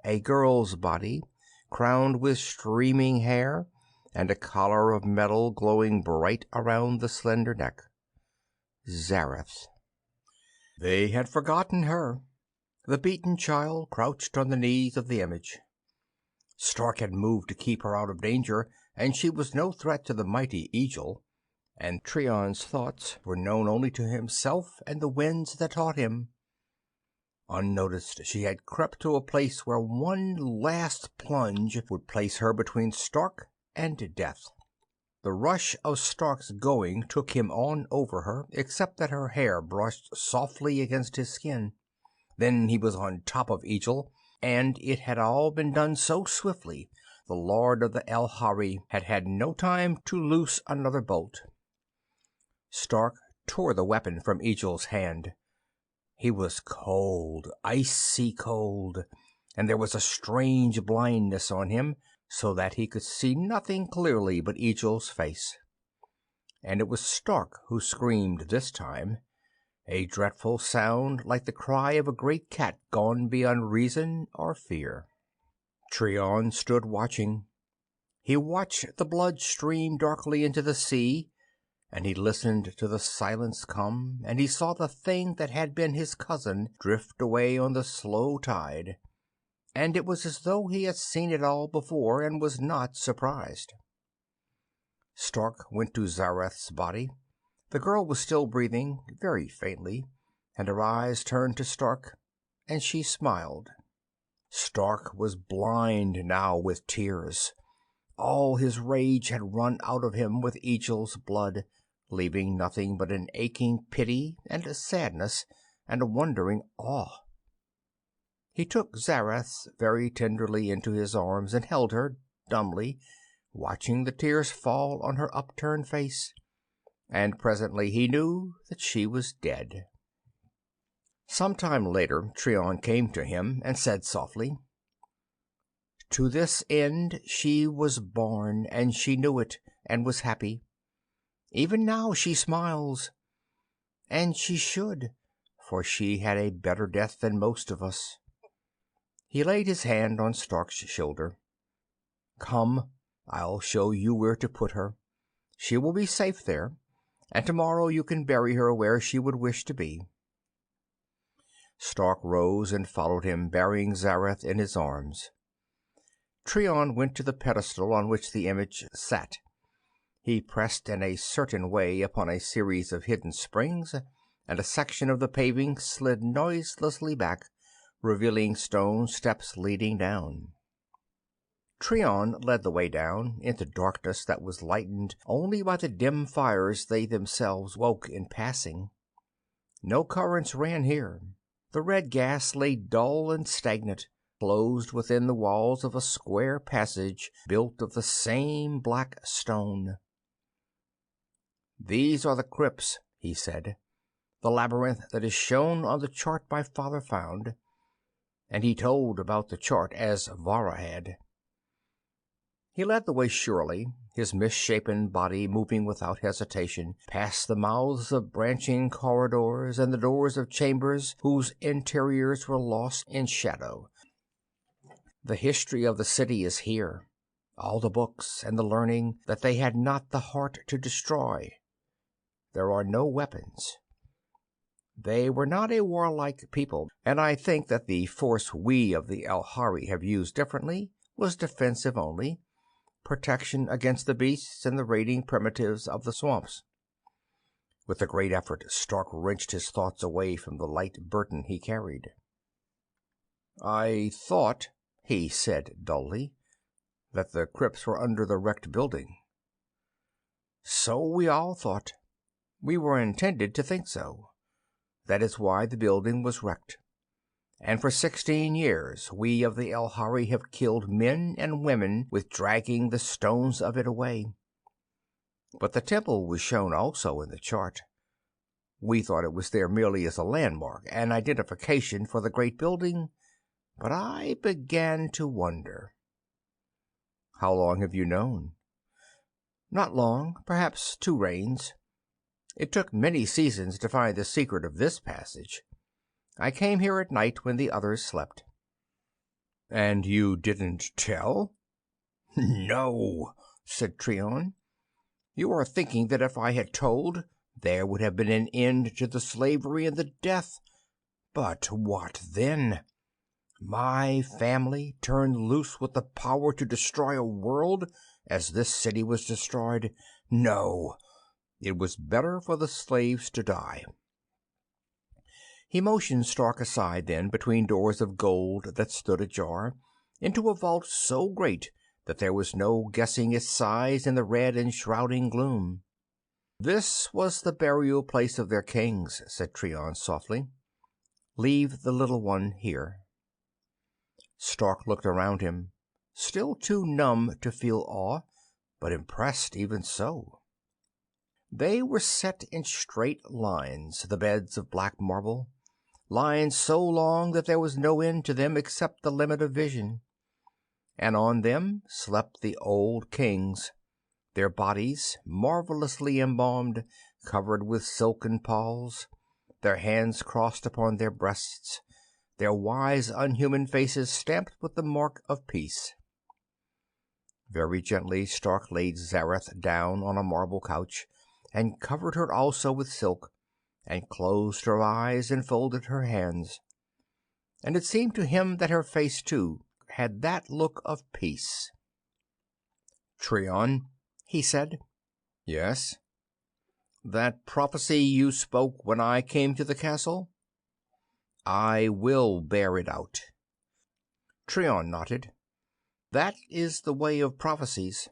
A girl's body, crowned with streaming hair, and a collar of metal glowing bright around the slender neck. Zareth. They had forgotten her. The beaten child crouched on the knees of the image. Stark had moved to keep her out of danger, and she was no threat to the mighty Eagle, and Trion's thoughts were known only to himself and the winds that taught him. Unnoticed, she had crept to a place where one last plunge would place her between Stark and death. The rush of Stark's going took him on over her, except that her hair brushed softly against his skin. Then he was on top of Eagle, and it had all been done so swiftly the Lord of the El-Hari had had no time to loose another bolt. Stark tore the weapon from Eagle's hand. He was cold, icy cold, and there was a strange blindness on him, so that he could see nothing clearly but Eagle's face. And it was Stark who screamed this time, a dreadful sound like the cry of a great cat gone beyond reason or fear. Trion stood watching. He watched the blood stream darkly into the sea, and he listened to the silence come, and he saw the thing that had been his cousin drift away on the slow tide, and it was as though he had seen it all before and was not surprised. Stark went to Zareth's body. The girl was still breathing, very faintly, and her eyes turned to Stark, and she smiled. Stark was blind now with tears. All his rage had run out of him with Eagle's blood, leaving nothing but an aching pity and a sadness and a wondering awe. He took Zareth very tenderly into his arms and held her, dumbly, watching the tears fall on her upturned face, and presently he knew that she was dead. Some time later Trion came to him and said softly, "To this end she was born, and she knew it, and was happy. Even now she smiles, and she should, for she had a better death than most of us." He laid his hand on Stark's shoulder. "Come, I'll show you where to put her. She will be safe there, and tomorrow you can bury her where she would wish to be." Stark rose and followed him, bearing Zareth in his arms. Trion went to the pedestal on which the image sat. He pressed in a certain way upon a series of hidden springs, and a section of the paving slid noiselessly back, revealing stone steps leading down. Trion led the way down, into darkness that was lightened only by the dim fires they themselves woke in passing. No currents ran here. The red gas lay dull and stagnant, closed within the walls of a square passage built of the same black stone. "These are the crypts," he said, "the labyrinth that is shown on the chart my father found." And he told about the chart as Vara had. He led the way surely, his misshapen body moving without hesitation past the mouths of branching corridors and the doors of chambers whose interiors were lost in shadow. The history of the city is here, all the books and the learning that they had not the heart to destroy. There are no weapons. They were not a warlike people, and I think that the force we of the El-Hari have used differently was defensive only, protection against the beasts and the raiding primitives of the swamps. With a great effort, Stark wrenched his thoughts away from the light burden he carried. "I thought," he said dully, "that the crypts were under the wrecked building." "So we all thought. We were intended to think so. That is why the building was wrecked. And for 16 years we of the El-Hari have killed men and women with dragging the stones of it away. But the temple was shown also in the chart. We thought it was there merely as a landmark, an identification for the great building, but I began to wonder." "How long have you known?" "Not long, perhaps 2 reigns. It took many seasons to find the secret of this passage. I came here at night when the others slept." "And you didn't tell?" "No," said Trion. "You are thinking that if I had told, there would have been an end to the slavery and the death, But what then? My family turned loose with the power to destroy a world as this city was destroyed? No, it was better for the slaves to die. He motioned Stark aside then, between doors of gold that stood ajar, into a vault so great that there was no guessing its size in the red and shrouding gloom. "This was the burial place of their kings," said Treon softly. "Leave the little one here." Stark looked around him, still too numb to feel awe, but impressed even so. They were set in straight lines, the beds of black marble, lines so long that there was no end to them except the limit of vision. And on them slept the old kings, their bodies marvelously embalmed, covered with silken palls, their hands crossed upon their breasts, their wise, unhuman faces stamped with the mark of peace. Very gently Stark laid Zareth down on a marble couch, and covered her also with silk, and closed her eyes and folded her hands. And it seemed to him that her face, too, had that look of peace. "Treon," he said. "Yes?" "That prophecy you spoke when I came to the castle? I will bear it out." Treon nodded. "That is the way of prophecies."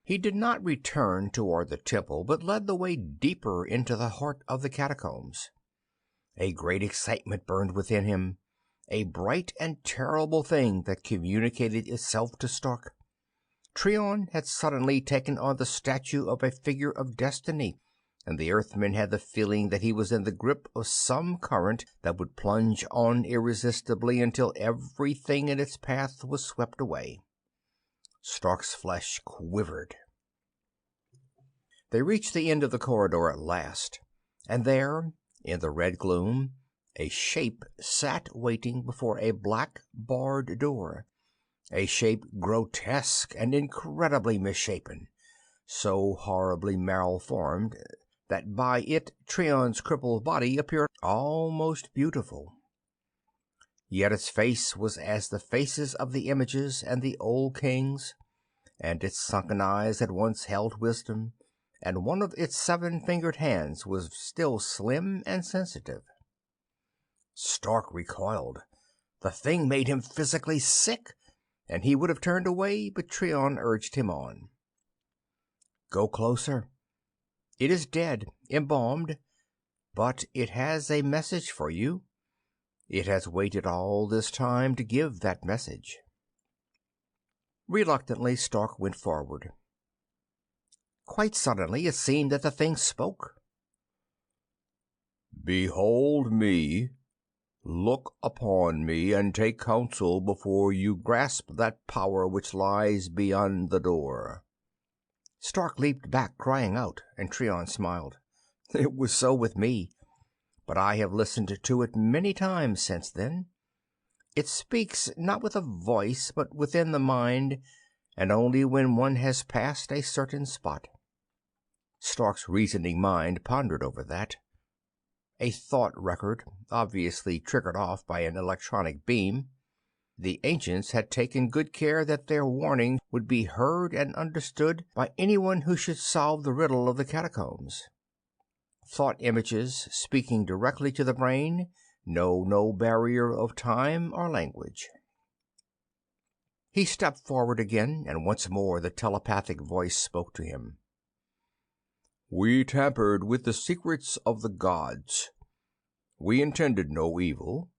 He did not return toward the temple, but led the way deeper into the heart of the catacombs. A great excitement burned within him, a bright and terrible thing that communicated itself to Stark. Treon had suddenly taken on the stature of a figure of destiny, and the Earthman had the feeling that he was in the grip of some current that would plunge on irresistibly until everything in its path was swept away. Stark's flesh quivered. They reached the end of the corridor at last, and there, in the red gloom, a shape sat waiting before a black barred door, a shape grotesque and incredibly misshapen, so horribly malformed that by it Treon's crippled body appeared almost beautiful. Yet its face was as the faces of the images and the old kings, and its sunken eyes had once held wisdom, and one of its 7-fingered hands was still slim and sensitive. Stark recoiled. The thing made him physically sick, and he would have turned away, but Treon urged him on. "Go closer. It is dead, embalmed, but it has a message for you. It has waited all this time to give that message." Reluctantly, Stark went forward. Quite suddenly it seemed that the thing spoke. "Behold me. Look upon me, and take counsel before you grasp that power which lies beyond the door." Stark leaped back, crying out, and Treon smiled. "It was so with me, but I have listened to it many times since then. It speaks not with a voice, but within the mind, and only when one has passed a certain spot." Stark's reasoning mind pondered over that. A thought record, obviously triggered off by an electronic beam. The ancients had taken good care that their warning would be heard and understood by anyone who should solve the riddle of the catacombs. Thought images, speaking directly to the brain, know no barrier of time or language. He stepped forward again, and once more the telepathic voice spoke to him. "We tampered with the secrets of the gods. We intended no evil.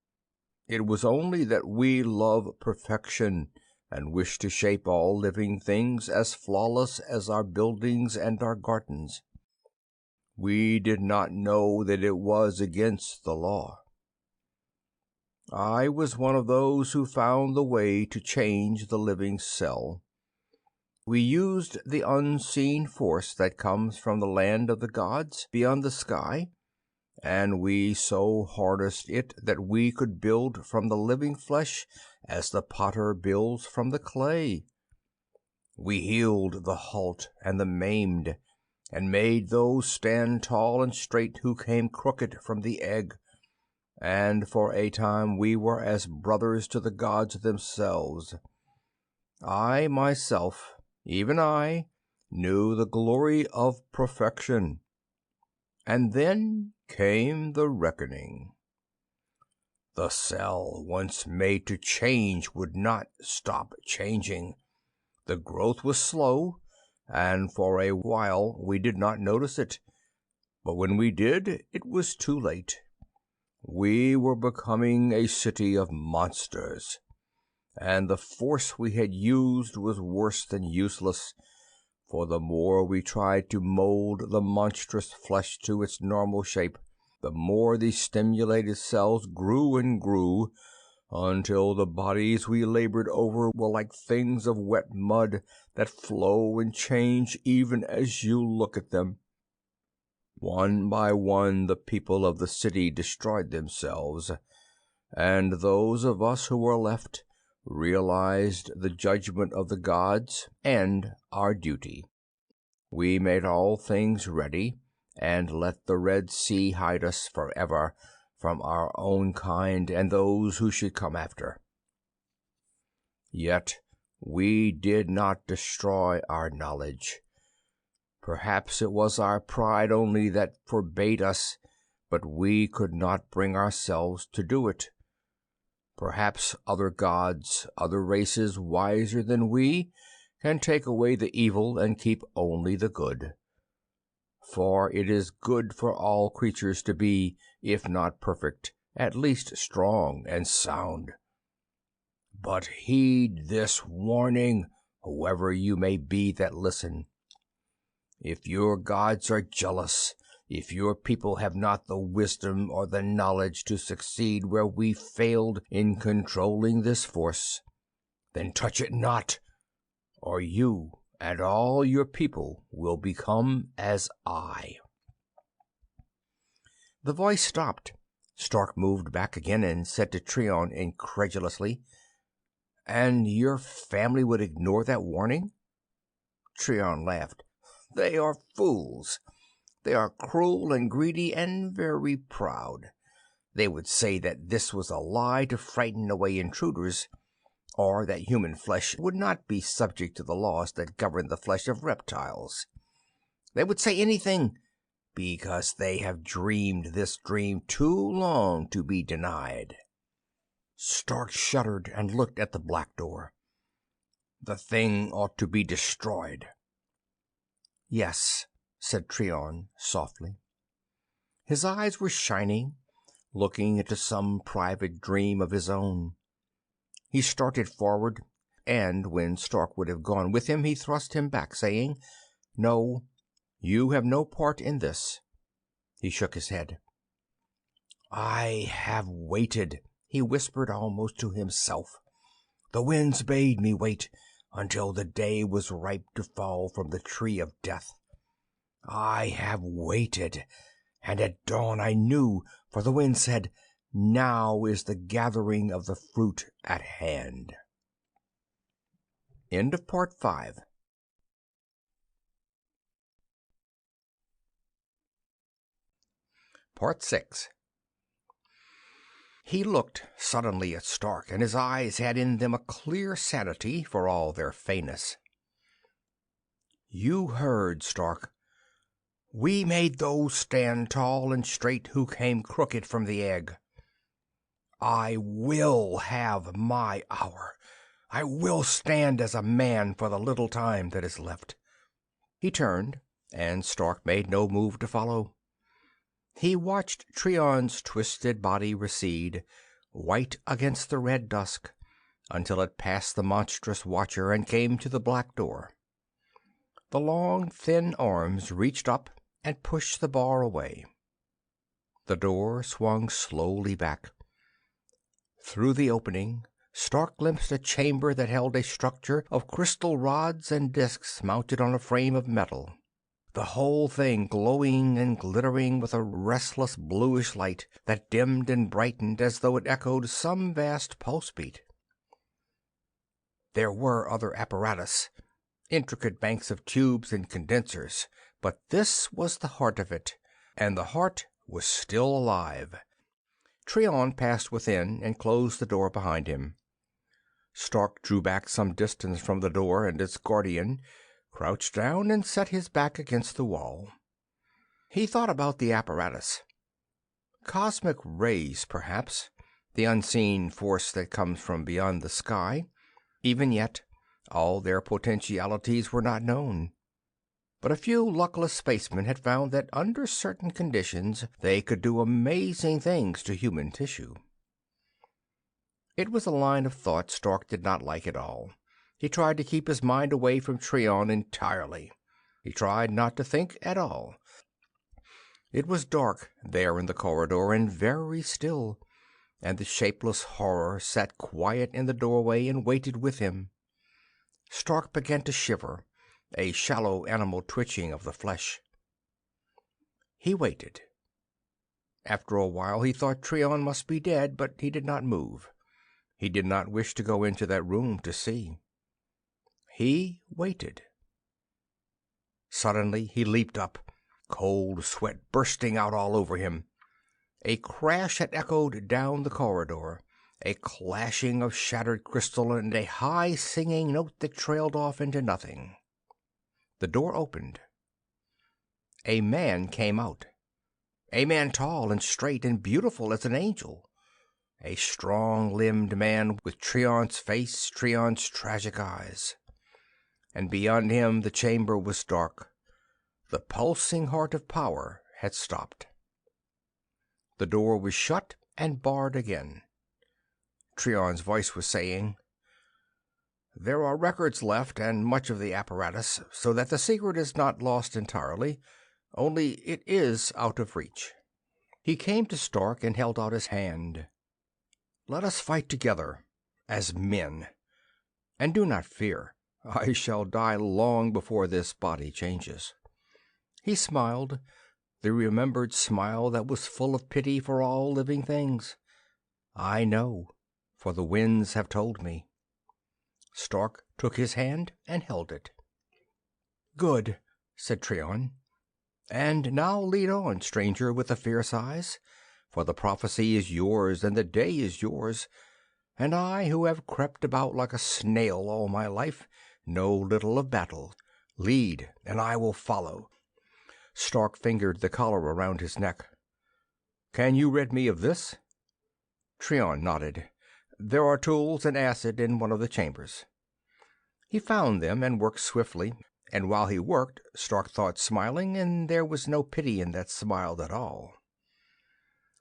It was only that we love perfection and wish to shape all living things as flawless as our buildings and our gardens. We did not know that it was against the law. I was one of those who found the way to change the living cell. We used the unseen force that comes from the land of the gods beyond the sky, and we so harnessed it that we could build from the living flesh as the potter builds from the clay. We healed the halt and the maimed, and made those stand tall and straight who came crooked from the egg, and for a time we were as brothers to the gods themselves. I myself, even I, knew the glory of perfection. And then came the reckoning. The cell, once made to change, would not stop changing. The growth was slow, and for a while we did not notice it. But when we did, it was too late. We were becoming a city of monsters, and the force we had used was worse than useless, for the more we tried to mold the monstrous flesh to its normal shape, the more the stimulated cells grew and grew, until the bodies we labored over were like things of wet mud that flow and change even as you look at them. One by one the people of the city destroyed themselves, and those of us who were left realized the judgment of the gods and our duty. We made all things ready, and let the Red Sea hide us forever from our own kind and those who should come after. Yet we did not destroy our knowledge. Perhaps it was our pride only that forbade us, but we could not bring ourselves to do it. Perhaps other gods, other races wiser than we, can take away the evil and keep only the good. For it is good for all creatures to be, if not perfect, at least strong and sound. But heed this warning, whoever you may be that listen. If your gods are jealous, if your people have not the wisdom or the knowledge to succeed where we failed in controlling this force, then touch it not, or you and all your people will become as I. The voice stopped. Stark moved back again and said to Tryon incredulously, "And your family would ignore that warning?" Tryon laughed. "They are fools. They are cruel and greedy and very proud. They would say that this was a lie to frighten away intruders, or that human flesh would not be subject to the laws that govern the flesh of reptiles. They would say anything, because they have dreamed this dream too long to be denied." Stark shuddered and looked at the black door. "The thing ought to be destroyed." "Yes," said Tryon softly. His eyes were shining, looking into some private dream of his own. He started forward, and when Stark would have gone with him, he thrust him back, saying, "No, you have no part in this." He shook his head. "I have waited," he whispered almost to himself. "The winds bade me wait until the day was ripe to fall from the tree of death. I have waited, and at dawn I knew, for the wind said, 'Now is the gathering of the fruit at hand.'" End of Part 5. Part 6. He looked suddenly at Stark, and his eyes had in them a clear sanity for all their feyness. "You heard, Stark. We made those stand tall and straight who came crooked from the egg. I will have my hour. I will stand as a man for the little time that is left." He turned, and Stark made no move to follow. He watched Tryon's twisted body recede, white against the red dusk, until it passed the monstrous watcher and came to the black door. The long, thin arms reached up and pushed the bar away. The door swung slowly back. Through the opening, Stark glimpsed a chamber that held a structure of crystal rods and discs mounted on a frame of metal, the whole thing glowing and glittering with a restless bluish light that dimmed and brightened as though it echoed some vast pulse beat. There were other apparatus, intricate banks of tubes and condensers, but this was the heart of it, and the heart was still alive. Tryon passed within and closed the door behind him. Stark drew back some distance from the door, and its guardian crouched down and set his back against the wall. He thought about the apparatus. Cosmic rays, perhaps, the unseen force that comes from beyond the sky. Even yet, all their potentialities were not known. But a few luckless spacemen had found that under certain conditions they could do amazing things to human tissue. It was a line of thought Stark did not like at all. He tried to keep his mind away from Tryon entirely. He tried not to think at all. It was dark there in the corridor, and very still, and the shapeless horror sat quiet in the doorway and waited with him. Stark began to shiver, a shallow animal twitching of the flesh. He waited. After a while he thought Tryon must be dead, but he did not move. He did not wish to go into that room to see. He waited. Suddenly he leaped up, cold sweat bursting out all over him. A crash had echoed down the corridor, a clashing of shattered crystal and a high singing note that trailed off into nothing. The door opened. A man came out. A man tall and straight and beautiful as an angel. A strong-limbed man with Tryon's face, Tryon's tragic eyes. And beyond him the chamber was dark. The pulsing heart of power had stopped. The door was shut and barred again. Tryon's voice was saying, "There are records left, and much of the apparatus, so that the secret is not lost entirely, only it is out of reach." He came to Stark and held out his hand. "Let us fight together, as men. And do not fear. I shall die long before this body changes." He smiled, the remembered smile that was full of pity for all living things. "I know, for the winds have told me." Stark took his hand and held it. "Good," said Tryon. "And now lead on, stranger with the fierce eyes, for the prophecy is yours and the day is yours, and I, who have crept about like a snail all my life, know little of battle. Lead, and I will follow." Stark fingered the collar around his neck. "Can you rid me of this?" Tryon nodded. "There are tools and acid in one of the chambers." He found them and worked swiftly, and while he worked, Stark thought smiling, and there was no pity in that smile at all.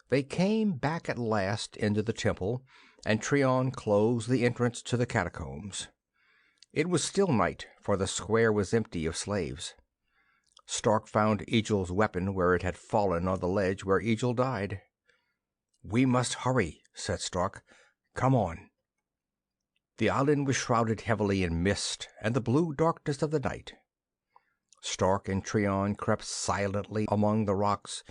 They came back at last into the temple, and Tryon closed the entrance to the catacombs. It was still night, for the square was empty of slaves. Stark found Eagle's weapon where it had fallen on the ledge where Eagle died. "We must hurry," said Stark. "Come on." The island was shrouded heavily in mist and the blue darkness of the night. Stark and Tryon crept silently among the rocks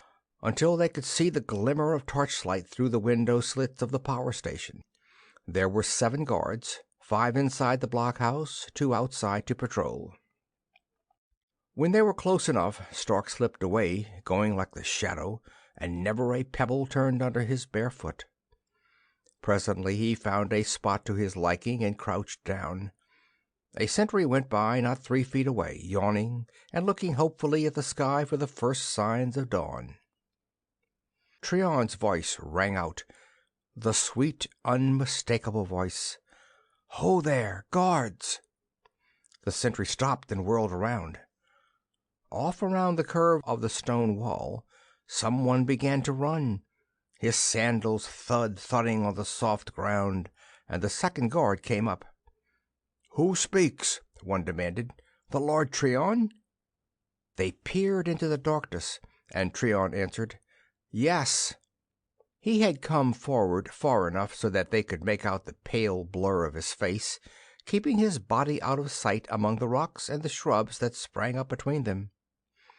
until they could see the glimmer of torchlight through the window slits of the power station. There were 7 guards, 5 inside the blockhouse, 2 outside to patrol. When they were close enough, Stark slipped away, going like the shadow, and never a pebble turned under his bare foot. Presently he found a spot to his liking and crouched down. A sentry went by not 3 feet away, yawning and looking hopefully at the sky for the first signs of dawn. Tryon's voice rang out, the sweet, unmistakable voice. "Ho there, guards!" The sentry stopped and whirled around. Off around the curve of the stone wall, someone began to run, his sandals thudding on the soft ground, and the second guard came up. "Who speaks?" one demanded. "The Lord Tryon?" They peered into the darkness, and Tryon answered, "Yes." He had come forward far enough so that they could make out the pale blur of his face, keeping his body out of sight among the rocks and the shrubs that sprang up between them.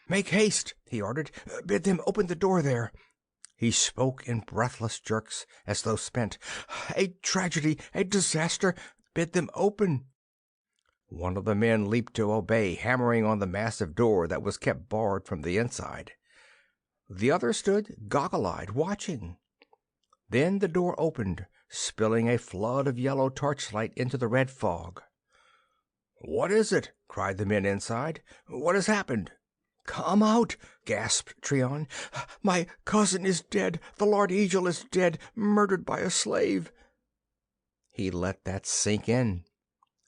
"Make haste," he ordered. "Bid them open the door there." He spoke in breathless jerks, as though spent. "A tragedy, a disaster. Bid them open." One of the men leaped to obey, hammering on the massive door that was kept barred from the inside. The other stood goggle-eyed, watching. Then the door opened, spilling a flood of yellow torchlight into the red fog. "What is it?" cried the men inside. "What has happened?" "Come out!" gasped Trion. "My cousin is dead. The Lord Egil is dead, murdered by a slave." He let that sink in.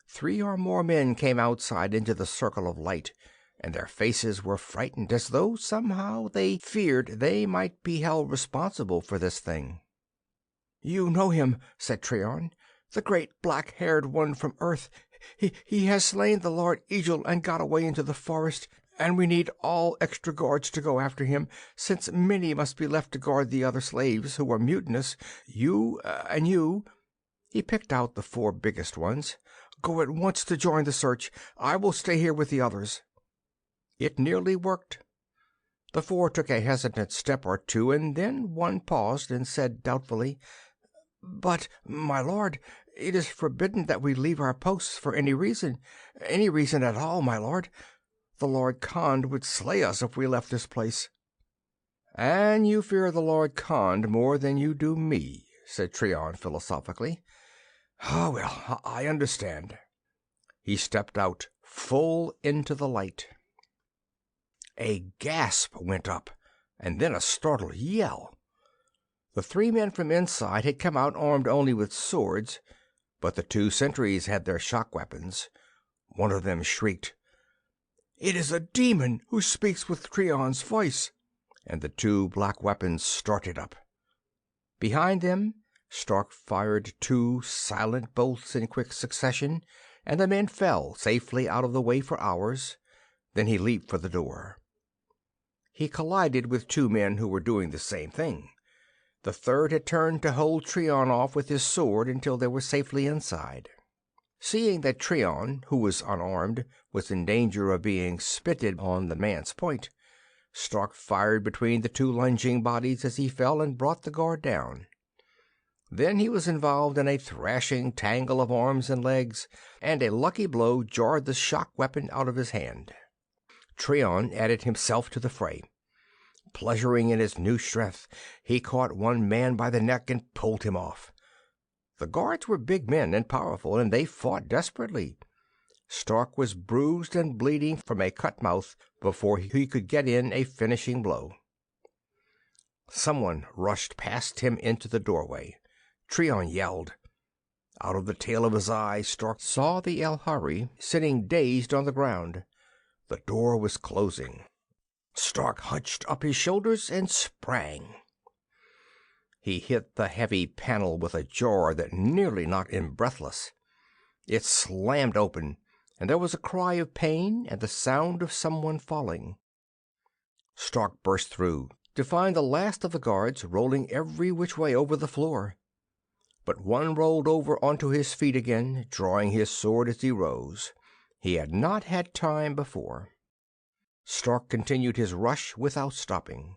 3 or more men came outside into the circle of light, and their faces were frightened, as though somehow they feared they might be held responsible for this thing. "You know him," said Trion, "the great black-haired one from Earth. He has slain the Lord Egil and got away into the forest, and we need all extra guards to go after him, since many must be left to guard the other slaves who are mutinous. You," he picked out the 4 biggest ones, "go at once to join the search. I will stay here with the others." It nearly worked. The 4 took a hesitant step or two, and then one paused and said doubtfully, "But, my lord, it is forbidden that we leave our posts for any reason at all, my lord. The Lord Khan would slay us if we left this place." "And you fear the Lord Khan more than you do me," said Trion philosophically. "Oh, well, I understand." He stepped out, full into the light. A gasp went up, and then a startled yell. The 3 men from inside had come out armed only with swords, but the 2 sentries had their shock weapons. One of them shrieked, "It is a demon who speaks with Trion's voice!" and the 2 black weapons started up. Behind them, Stark fired 2 silent bolts in quick succession, and the men fell safely out of the way for hours. Then he leaped for the door. He collided with 2 men who were doing the same thing. The third had turned to hold Trion off with his sword until they were safely inside. Seeing that Trion, who was unarmed, was in danger of being spitted on the man's point, Stark fired between the 2 lunging bodies as he fell and brought the guard down. Then he was involved in a thrashing tangle of arms and legs, and a lucky blow jarred the shock weapon out of his hand. Trion added himself to the fray. Pleasuring in his new strength, he caught one man by the neck and pulled him off. The guards were big men and powerful, and they fought desperately. Stark was bruised and bleeding from a cut mouth before he could get in a finishing blow. Someone rushed past him into the doorway. Trion yelled. Out of the tail of his eye, Stark saw the Elhari sitting dazed on the ground. The door was closing. Stark hunched up his shoulders and sprang. He hit the heavy panel with a jar that nearly knocked him breathless. It slammed open, and there was a cry of pain and the sound of someone falling. Stark burst through, to find the last of the guards rolling every which way over the floor. But one rolled over onto his feet again, drawing his sword as he rose. He had not had time before. Stark continued his rush without stopping.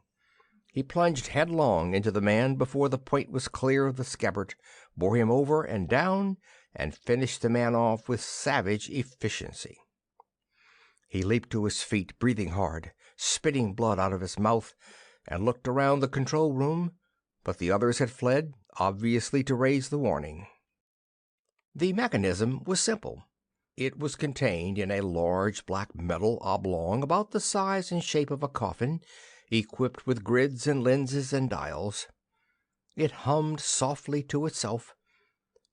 He plunged headlong into the man before the point was clear of the scabbard, bore him over and down, and finished the man off with savage efficiency. He leaped to his feet, breathing hard, spitting blood out of his mouth, and looked around the control room, but the others had fled, obviously to raise the warning. The mechanism was simple. It was contained in a large black metal oblong about the size and shape of a coffin, equipped with grids and lenses and dials. It hummed softly to itself,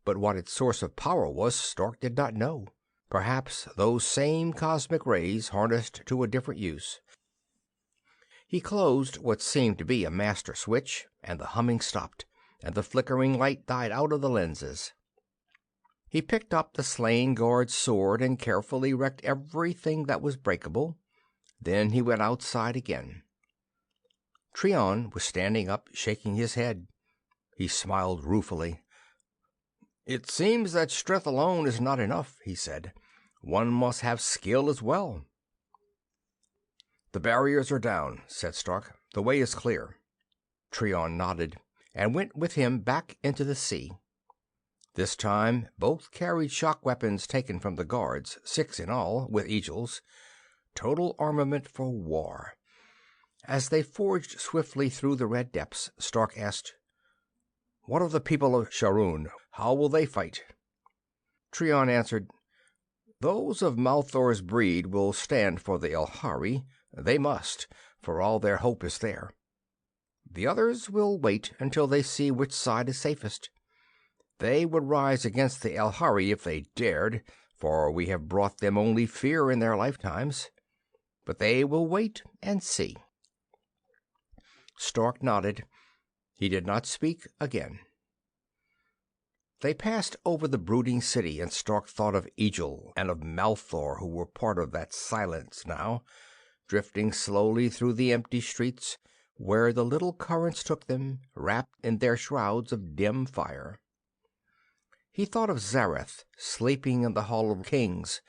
but what its source of power was Stark did not know. Perhaps those same cosmic rays harnessed to a different use. He closed what seemed to be a master switch, and the humming stopped, and the flickering light died out of the lenses. He picked up the slain guard's sword and carefully wrecked everything that was breakable. Then he went outside again. Trion was standing up, shaking his head. He smiled ruefully. "It seems that strength alone is not enough," he said. "One must have skill as well." "The barriers are down," said Stark. "The way is clear." Trion nodded, and went with him back into the sea. This time both carried shock weapons taken from the guards, 6 in all, with Egil's. Total armament for war. As they forged swiftly through the red depths, Stark asked, What of the people of Shuruun? How will they fight? Trion answered, Those of Malthor's breed will stand for the Elhari. They must, for all their hope is there. The others will wait until they see which side is safest. They would rise against the Elhari if they dared, for we have brought them only fear in their lifetimes. But they will wait and see. Stark nodded. He did not speak again. They passed over the brooding city, and Stark thought of Egil and of Malthor, who were part of that silence now, drifting slowly through the empty streets, where the little currents took them, wrapped in their shrouds of dim fire. He thought of Zareth, sleeping in the Hall of Kings,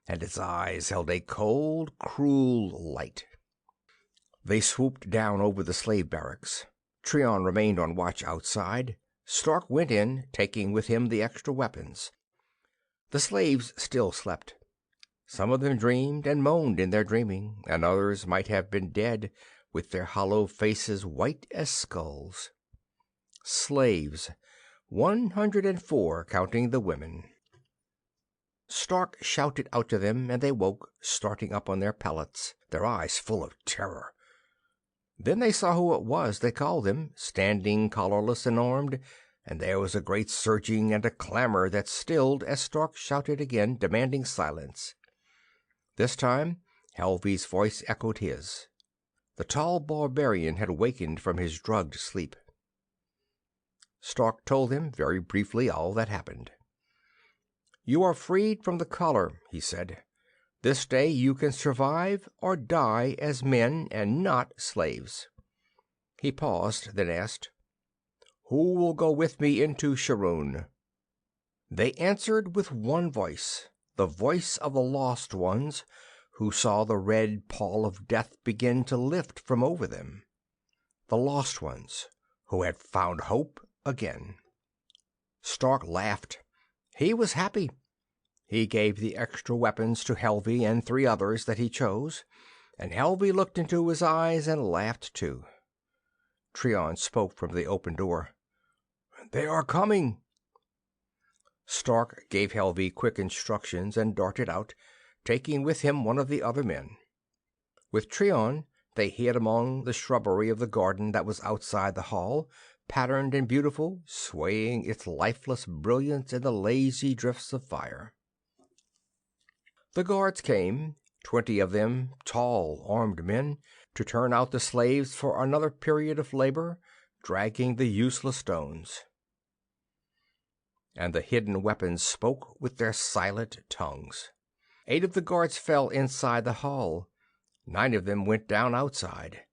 and his eyes held a cold, cruel light. They swooped down over the slave barracks. Trion remained on watch outside. Stark went in, taking with him the extra weapons. The slaves still slept. Some of them dreamed and moaned in their dreaming, and others might have been dead, with their hollow faces white as skulls. Slaves, 104, counting the women. Stark shouted out to them, and they woke, starting up on their pallets, their eyes full of terror. Then they saw who it was that called them, standing collarless and armed, and there was a great surging and a clamor that stilled as Stark shouted again, demanding silence. This time Helvi's voice echoed his. The tall barbarian had wakened from his drugged sleep. Stark told him very briefly all that happened. "You are freed from the collar," he said. "This day you can survive or die as men and not slaves." He paused, then asked, "Who will go with me into Shuruun?" They answered with one voice, the voice of the lost ones, who saw the red pall of death begin to lift from over them. The lost ones who had found hope again. Stark laughed. He was happy. He gave the extra weapons to Helvi and 3 others that he chose, and Helvi looked into his eyes and laughed too. Trion spoke from the open door. "They are coming." Stark gave Helvi quick instructions and darted out, taking with him one of the other men. With Trion they hid among the shrubbery of the garden that was outside the hall, patterned and beautiful, swaying its lifeless brilliance in the lazy drifts of fire. The guards came, 20 of them, tall, armed men, to turn out the slaves for another period of labor, dragging the useless stones. And the hidden weapons spoke with their silent tongues. 8 of the guards fell inside the hall. 9 of them went down outside.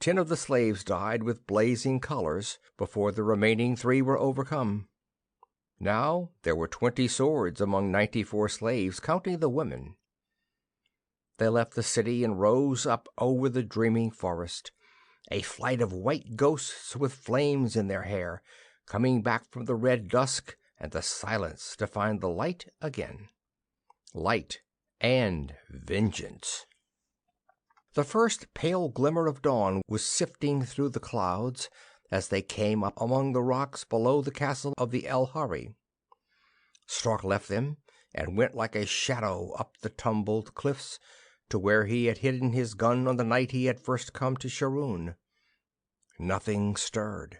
10 of the slaves died with blazing collars before the remaining 3 were overcome. Now there were 20 swords among 94 slaves, counting the women. They left the city and rose up over the dreaming forest, a flight of white ghosts with flames in their hair, coming back from the red dusk and the silence to find the light again. Light and vengeance. The first pale glimmer of dawn was sifting through the clouds as they came up among the rocks below the castle of the Elhari. Stark left them and went like a shadow up the tumbled cliffs to where he had hidden his gun on the night he had first come to Shuruun. Nothing stirred.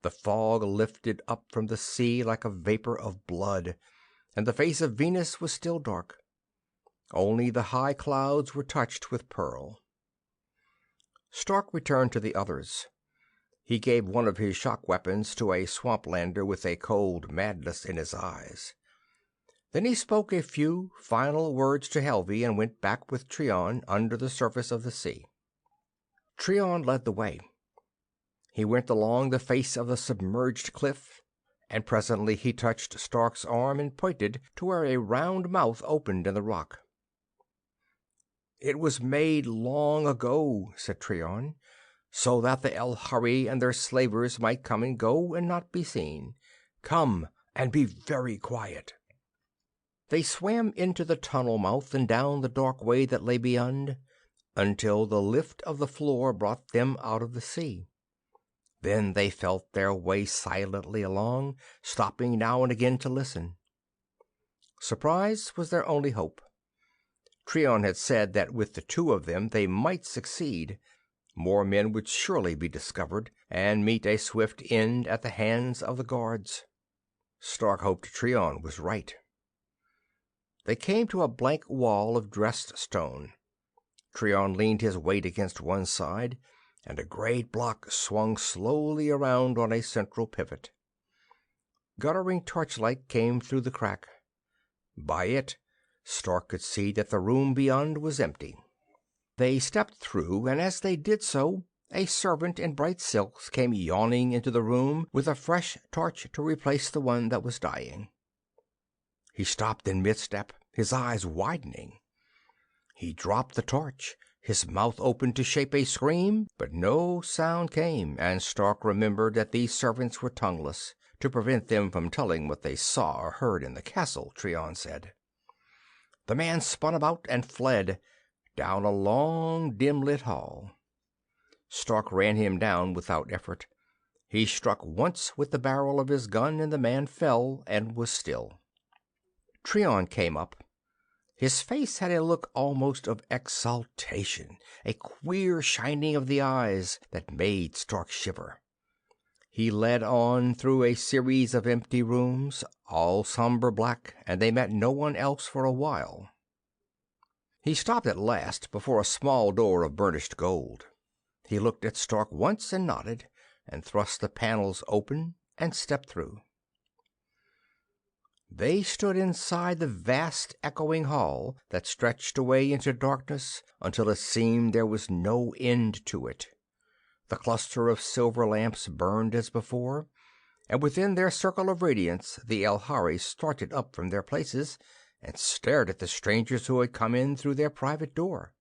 The fog lifted up from the sea like a vapor of blood, and the face of Venus was still dark. Only the high clouds were touched with pearl. Stark returned to the others. He gave one of his shock weapons to a swamplander with a cold madness in his eyes. Then he spoke a few final words to Helvi and went back with Trion under the surface of the sea. Trion led the way. He went along the face of the submerged cliff, and presently he touched Stark's arm and pointed to where a round mouth opened in the rock. "It was made long ago," said Trion, "so that the Elhari and their slavers might come and go and not be seen. Come, and be very quiet." They swam into the tunnel mouth and down the dark way that lay beyond, until the lift of the floor brought them out of the sea. Then they felt their way silently along, stopping now and again to listen. Surprise was their only hope. Tryon had said that with the two of them they might succeed. More men would surely be discovered, and meet a swift end at the hands of the guards. Stark hoped Tryon was right. They came to a blank wall of dressed stone. Tryon leaned his weight against one side, and a great block swung slowly around on a central pivot. Guttering torchlight came through the crack. By it, Stark could see that the room beyond was empty. They stepped through, and as they did so, a servant in bright silks came yawning into the room with a fresh torch to replace the one that was dying. He stopped in mid-step, his eyes widening. He dropped the torch, his mouth opened to shape a scream, but no sound came, and Stark remembered that these servants were tongueless, to prevent them from telling what they saw or heard in the castle, Tryon said. The man spun about and fled, down a long, dim-lit hall. Stark ran him down without effort. He struck once with the barrel of his gun, and the man fell and was still. Tryon came up. His face had a look almost of exaltation, a queer shining of the eyes that made Stark shiver. He led on through a series of empty rooms, all somber black, and they met no one else for a while. He stopped at last before a small door of burnished gold. He looked at Stark once and nodded, and thrust the panels open and stepped through. They stood inside the vast echoing hall that stretched away into darkness until it seemed there was no end to it. The cluster of silver lamps burned as before, and within their circle of radiance the Elhari started up from their places and stared at the strangers who had come in through their private door.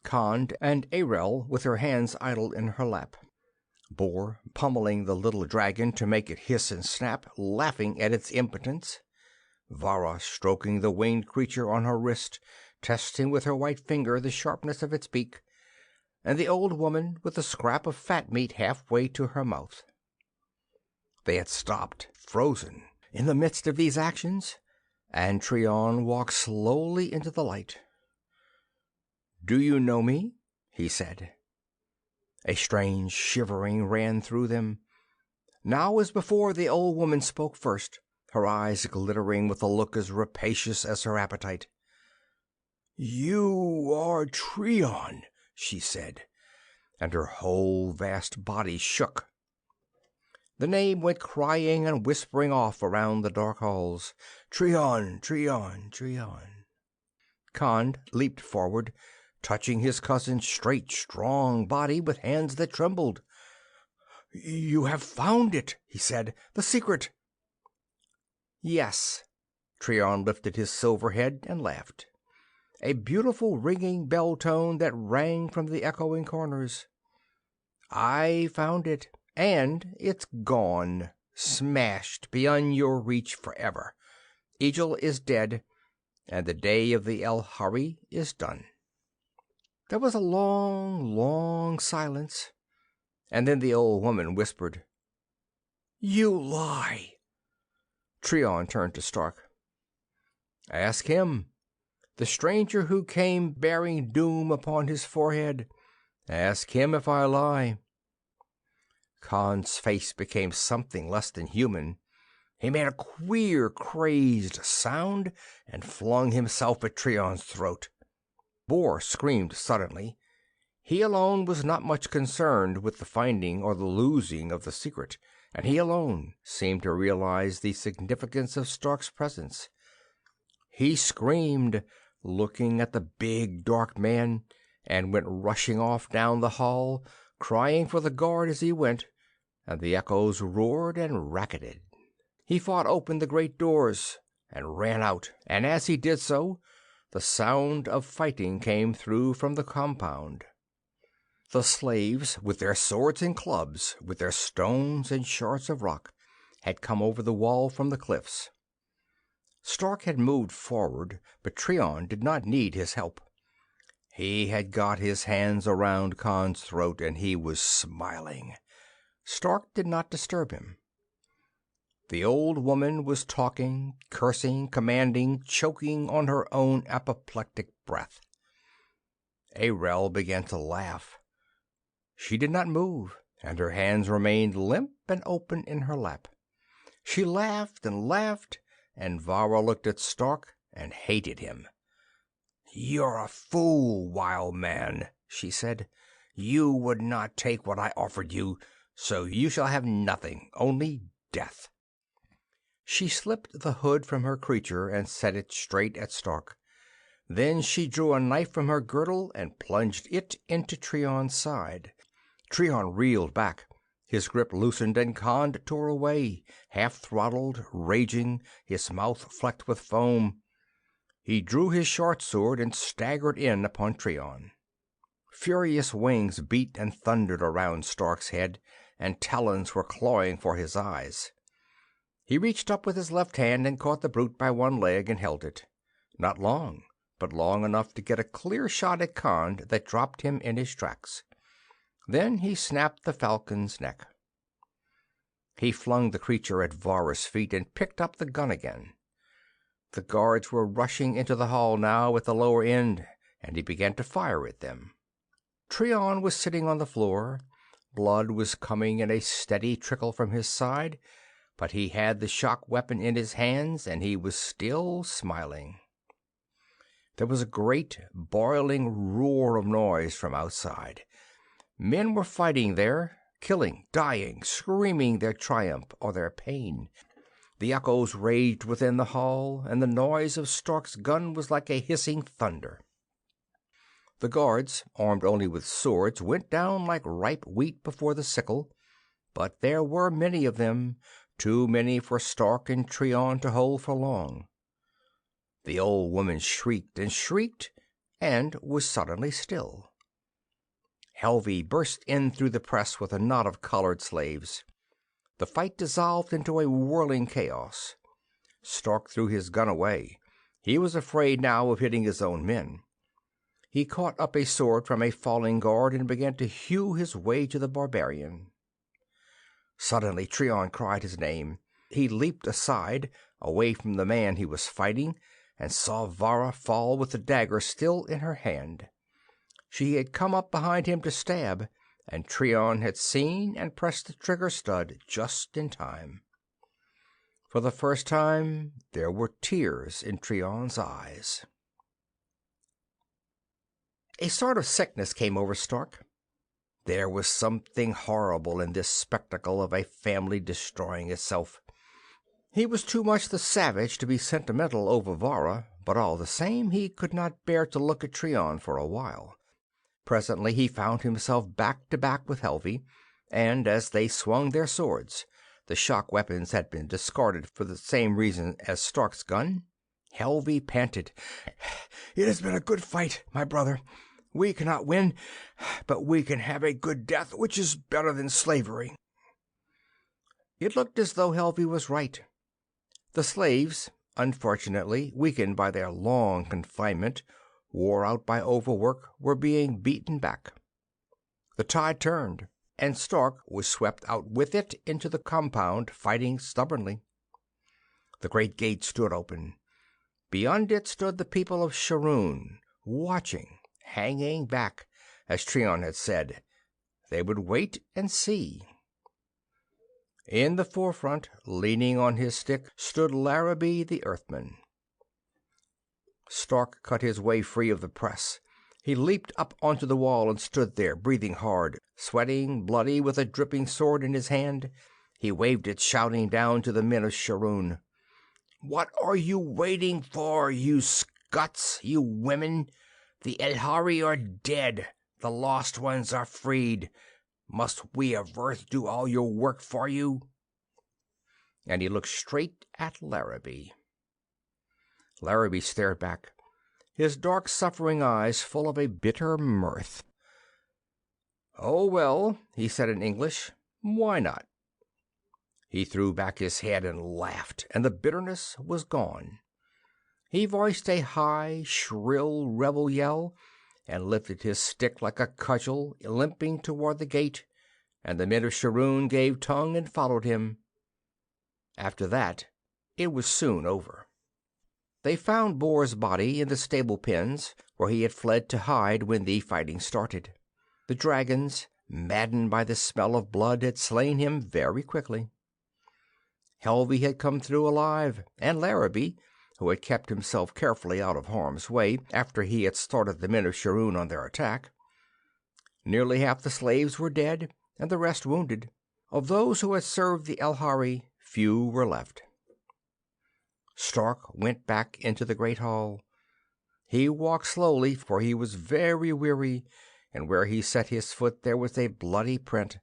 Khand and Arel with her hands idle in her lap. Bor pummeling the little dragon to make it hiss and snap, laughing at its impotence. Vara stroking the winged creature on her wrist, testing with her white finger the sharpness of its beak, and the old woman with a scrap of fat meat halfway to her mouth. They had stopped, frozen, in the midst of these actions, and Tryon walked slowly into the light. "Do you know me?" he said. A strange shivering ran through them. Now as before the old woman spoke first, her eyes glittering with a look as rapacious as her appetite. "You are Tryon," she said, and her whole vast body shook. The name went crying and whispering off around the dark halls. "Tryon, Tryon, Tryon." Khand leaped forward, touching his cousin's straight, strong body with hands that trembled. "You have found it," he said, "the secret." "Yes." Tryon lifted his silver head and laughed, a beautiful ringing bell tone that rang from the echoing corners. "I found it, and it's gone, smashed beyond your reach forever. Ijel is dead, and the day of the Elhari is done." There was a long, long silence, and then the old woman whispered, "You lie." Tryon turned to Stark. "Ask him, the stranger who came bearing doom upon his forehead. Ask him if I lie." Khan's face became something less than human. He made a queer, crazed sound and flung himself at Tryon's throat. Bor screamed suddenly. He alone was not much concerned with the finding or the losing of the secret, and he alone seemed to realize the significance of Stark's presence. He screamed, looking at the big, dark man, and went rushing off down the hall, crying for the guard as he went, and the echoes roared and racketed. He fought open the great doors and ran out, and as he did so, the sound of fighting came through from the compound. The slaves, with their swords and clubs, with their stones and shards of rock, had come over the wall from the cliffs. Stark had moved forward, but Tryon did not need his help. He had got his hands around Khan's throat, and he was smiling. Stark did not disturb him. The old woman was talking, cursing, commanding, choking on her own apoplectic breath. Arel began to laugh. She did not move, and her hands remained limp and open in her lap. She laughed, and Vara looked at Stark and hated him. "You're a fool, wild man," she said. "You would not take what I offered you, so you shall have nothing, only death." She slipped the hood from her creature and set it straight at Stark. Then she drew a knife from her girdle and plunged it into Treon's side. Treon reeled back. His grip loosened and Khan tore away, half-throttled, raging, his mouth flecked with foam. He drew his short sword and staggered in upon Treon. Furious wings beat and thundered around Stark's head, and talons were clawing for his eyes. He reached up with his left hand and caught the brute by one leg and held it. Not long, but long enough to get a clear shot at Khan that dropped him in his tracks. Then he snapped the falcon's neck. He flung the creature at Vara's feet and picked up the gun again. The guards were rushing into the hall now at the lower end, and he began to fire at them. Treon was sitting on the floor. Blood was coming in a steady trickle from his side, but he had the shock weapon in his hands, and he was still smiling. There was a great, boiling roar of noise from outside. Men were fighting there, killing, dying, screaming their triumph or their pain. The echoes raged within the hall, and the noise of Stark's gun was like a hissing thunder. The guards, armed only with swords, went down like ripe wheat before the sickle, but there were many of them, too many for Stark and Treon to hold for long. The old woman shrieked and was suddenly still. Helvey burst in through the press with a knot of collared slaves. The fight dissolved into a whirling chaos. Stark threw his gun away. He was afraid now of hitting his own men. He caught up a sword from a falling guard and began to hew his way to the barbarian. Suddenly Treon cried his name. He leaped aside, away from the man he was fighting, and saw Vara fall with the dagger still in her hand. She had come up behind him to stab, and Treon had seen and pressed the trigger stud just in time. For the first time there were tears in Treon's eyes. A sort of sickness came over Stark. There was something horrible in this spectacle of a family destroying itself. He was too much the savage to be sentimental over Vara, but all the same he could not bear to look at Treon for a while. Presently he found himself back to back with Helvey, and as they swung their swords, the shock weapons had been discarded for the same reason as Stark's gun. Helvey panted, "It has been a good fight, my brother. We cannot win, but we can have a good death, which is better than slavery." It looked as though Helvey was right. The slaves, unfortunately weakened by their long confinement, wore out by overwork, were being beaten back. The tide turned, and Stark was swept out with it into the compound, fighting stubbornly. The great gate stood open. Beyond it stood the people of Shuruun, watching, hanging back, as Treon had said. They would wait and see. In the forefront, leaning on his stick, stood Larrabee the Earthman. Stark cut his way free of the press. He leaped up onto the wall and stood there, breathing hard, sweating, bloody, with a dripping sword in his hand. He waved it, shouting down to the men of Shuruun. "What are you waiting for, you scuts, you women? The Elhari are dead. The lost ones are freed. Must we of Earth do all your work for you?" And he looked straight at Larrabee. Larrabee stared back, his dark, suffering eyes full of a bitter mirth. "Oh, well," he said in English, "why not?" He threw back his head and laughed, and the bitterness was gone. He voiced a high, shrill rebel yell, and lifted his stick like a cudgel, limping toward the gate, and the men of Shuruun gave tongue and followed him. After that, it was soon over. They found Boar's body in the stable pens, where he had fled to hide when the fighting started. The dragons, maddened by the smell of blood, had slain him very quickly. Helvey had come through alive, and Larrabee, who had kept himself carefully out of harm's way after he had started the men of Shuruun on their attack. Nearly half the slaves were dead, and the rest wounded. Of those who had served the Elhari, few were left. Stark went back into the great hall. He walked slowly, for he was very weary, and where he set his foot there was a bloody print,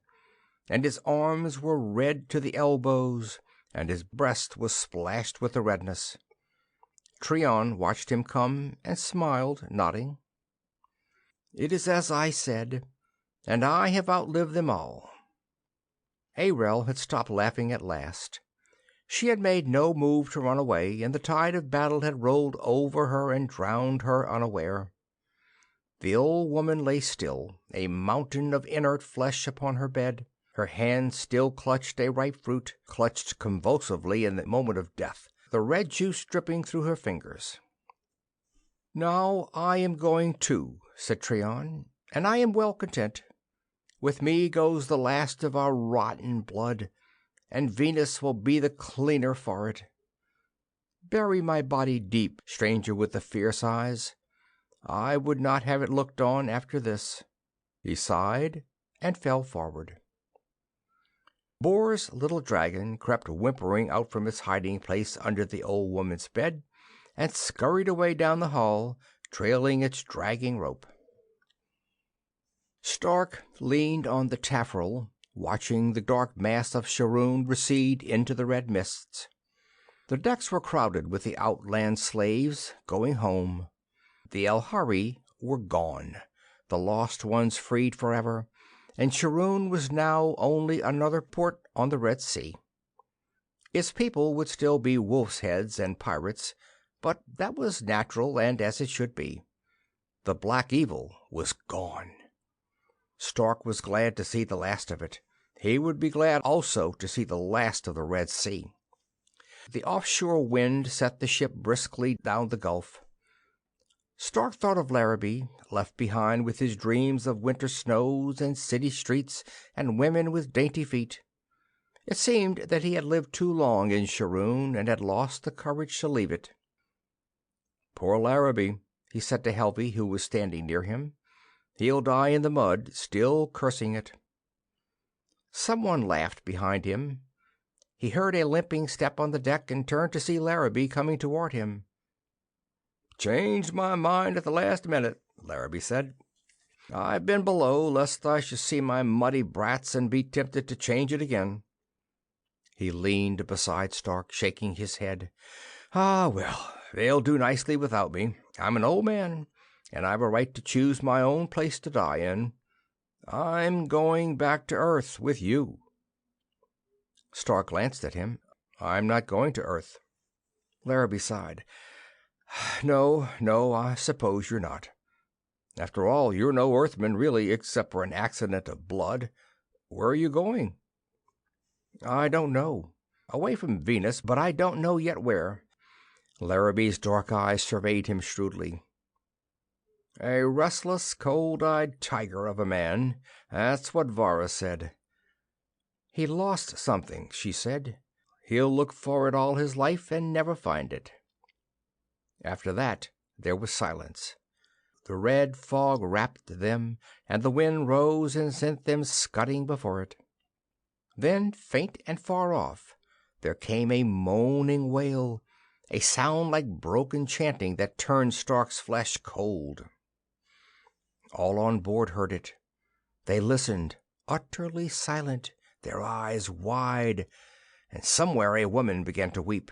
and his arms were red to the elbows, and his breast was splashed with the redness. Treon watched him come and smiled, nodding. "It is as I said, and I have outlived them all." Arel had stopped laughing at last. She had made no move to run away, and the tide of battle had rolled over her and drowned her unaware. The old woman lay still, a mountain of inert flesh upon her bed. Her hand still clutched a ripe fruit, clutched convulsively in the moment of death, the red juice dripping through her fingers. "Now I am going too," said Treon, "and I am well content. With me goes the last of our rotten blood, and Venus will be the cleaner for it. Bury my body deep, stranger with the fierce eyes. I would not have it looked on after this." He sighed and fell forward. Boar's little dragon crept whimpering out from its hiding place under the old woman's bed and scurried away down the hall, trailing its dragging rope. Stark leaned on the taffrail, watching the dark mass of Shuruun recede into the red mists. The decks were crowded with the outland slaves going home. The Elhari were gone, the lost ones freed forever, and Shuruun was now only another port on the Red Sea. Its people would still be wolf's heads and pirates, but that was natural and as it should be. The black evil was gone. Stark was glad to see the last of it. He would be glad also to see the last of the Red Sea. The offshore wind set the ship briskly down the gulf. Stark thought of Larrabee, left behind with his dreams of winter snows and city streets and women with dainty feet. It seemed that he had lived too long in Shuruun and had lost the courage to leave it. "Poor Larrabee," he said to Helvey, who was standing near him. "He'll die in the mud, still cursing it." Someone laughed behind him. He heard a limping step on the deck and turned to see Larrabee coming toward him. "Changed my mind at the last minute," Larrabee said. "I've been below, lest I should see my muddy brats and be tempted to change it again." He leaned beside Stark, shaking his head. "Ah, well, they'll do nicely without me. I'm an old man, and I've a right to choose my own place to die in. I'm going back to Earth with you." Stark glanced at him. "I'm not going to Earth." Larrabee sighed. No, I suppose you're not. After all, you're no Earthman, really, except for an accident of blood. Where are you going?" "I don't know. Away from Venus, but I don't know yet where." Larrabee's dark eyes surveyed him shrewdly. "A restless, cold-eyed tiger of a man. That's what Varus said." "He lost something," she said. "He'll look for it all his life and never find it." After that there was silence. The red fog wrapped them, and the wind rose and sent them scudding before it. Then, faint and far off, there came a moaning wail, a sound like broken chanting that turned Stark's flesh cold. All on board heard it. They listened, utterly silent, their eyes wide, and somewhere a woman began to weep.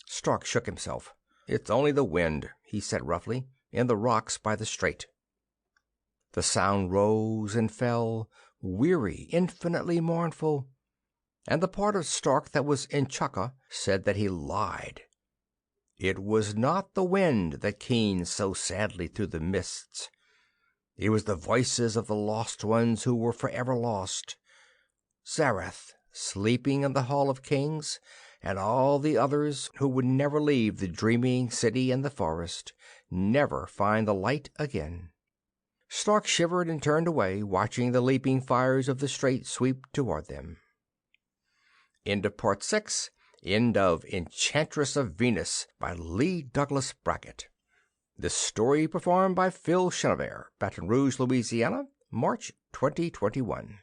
Stark shook himself. "It's only the wind," he said roughly, "in the rocks by the strait." The sound rose and fell, weary, infinitely mournful, and the part of Stark that was in Chukka said that he lied. It was not the wind that keened so sadly through the mists. It was the voices of the lost ones who were forever lost. Zareth, sleeping in the Hall of Kings, and all the others who would never leave the dreaming city and the forest, never find the light again. Stark shivered and turned away, watching the leaping fires of the strait sweep toward them. End of Part 6. End of Enchantress of Venus by Leigh Douglas Brackett. This story performed by Phil Chenevert, Baton Rouge, Louisiana, March 2021.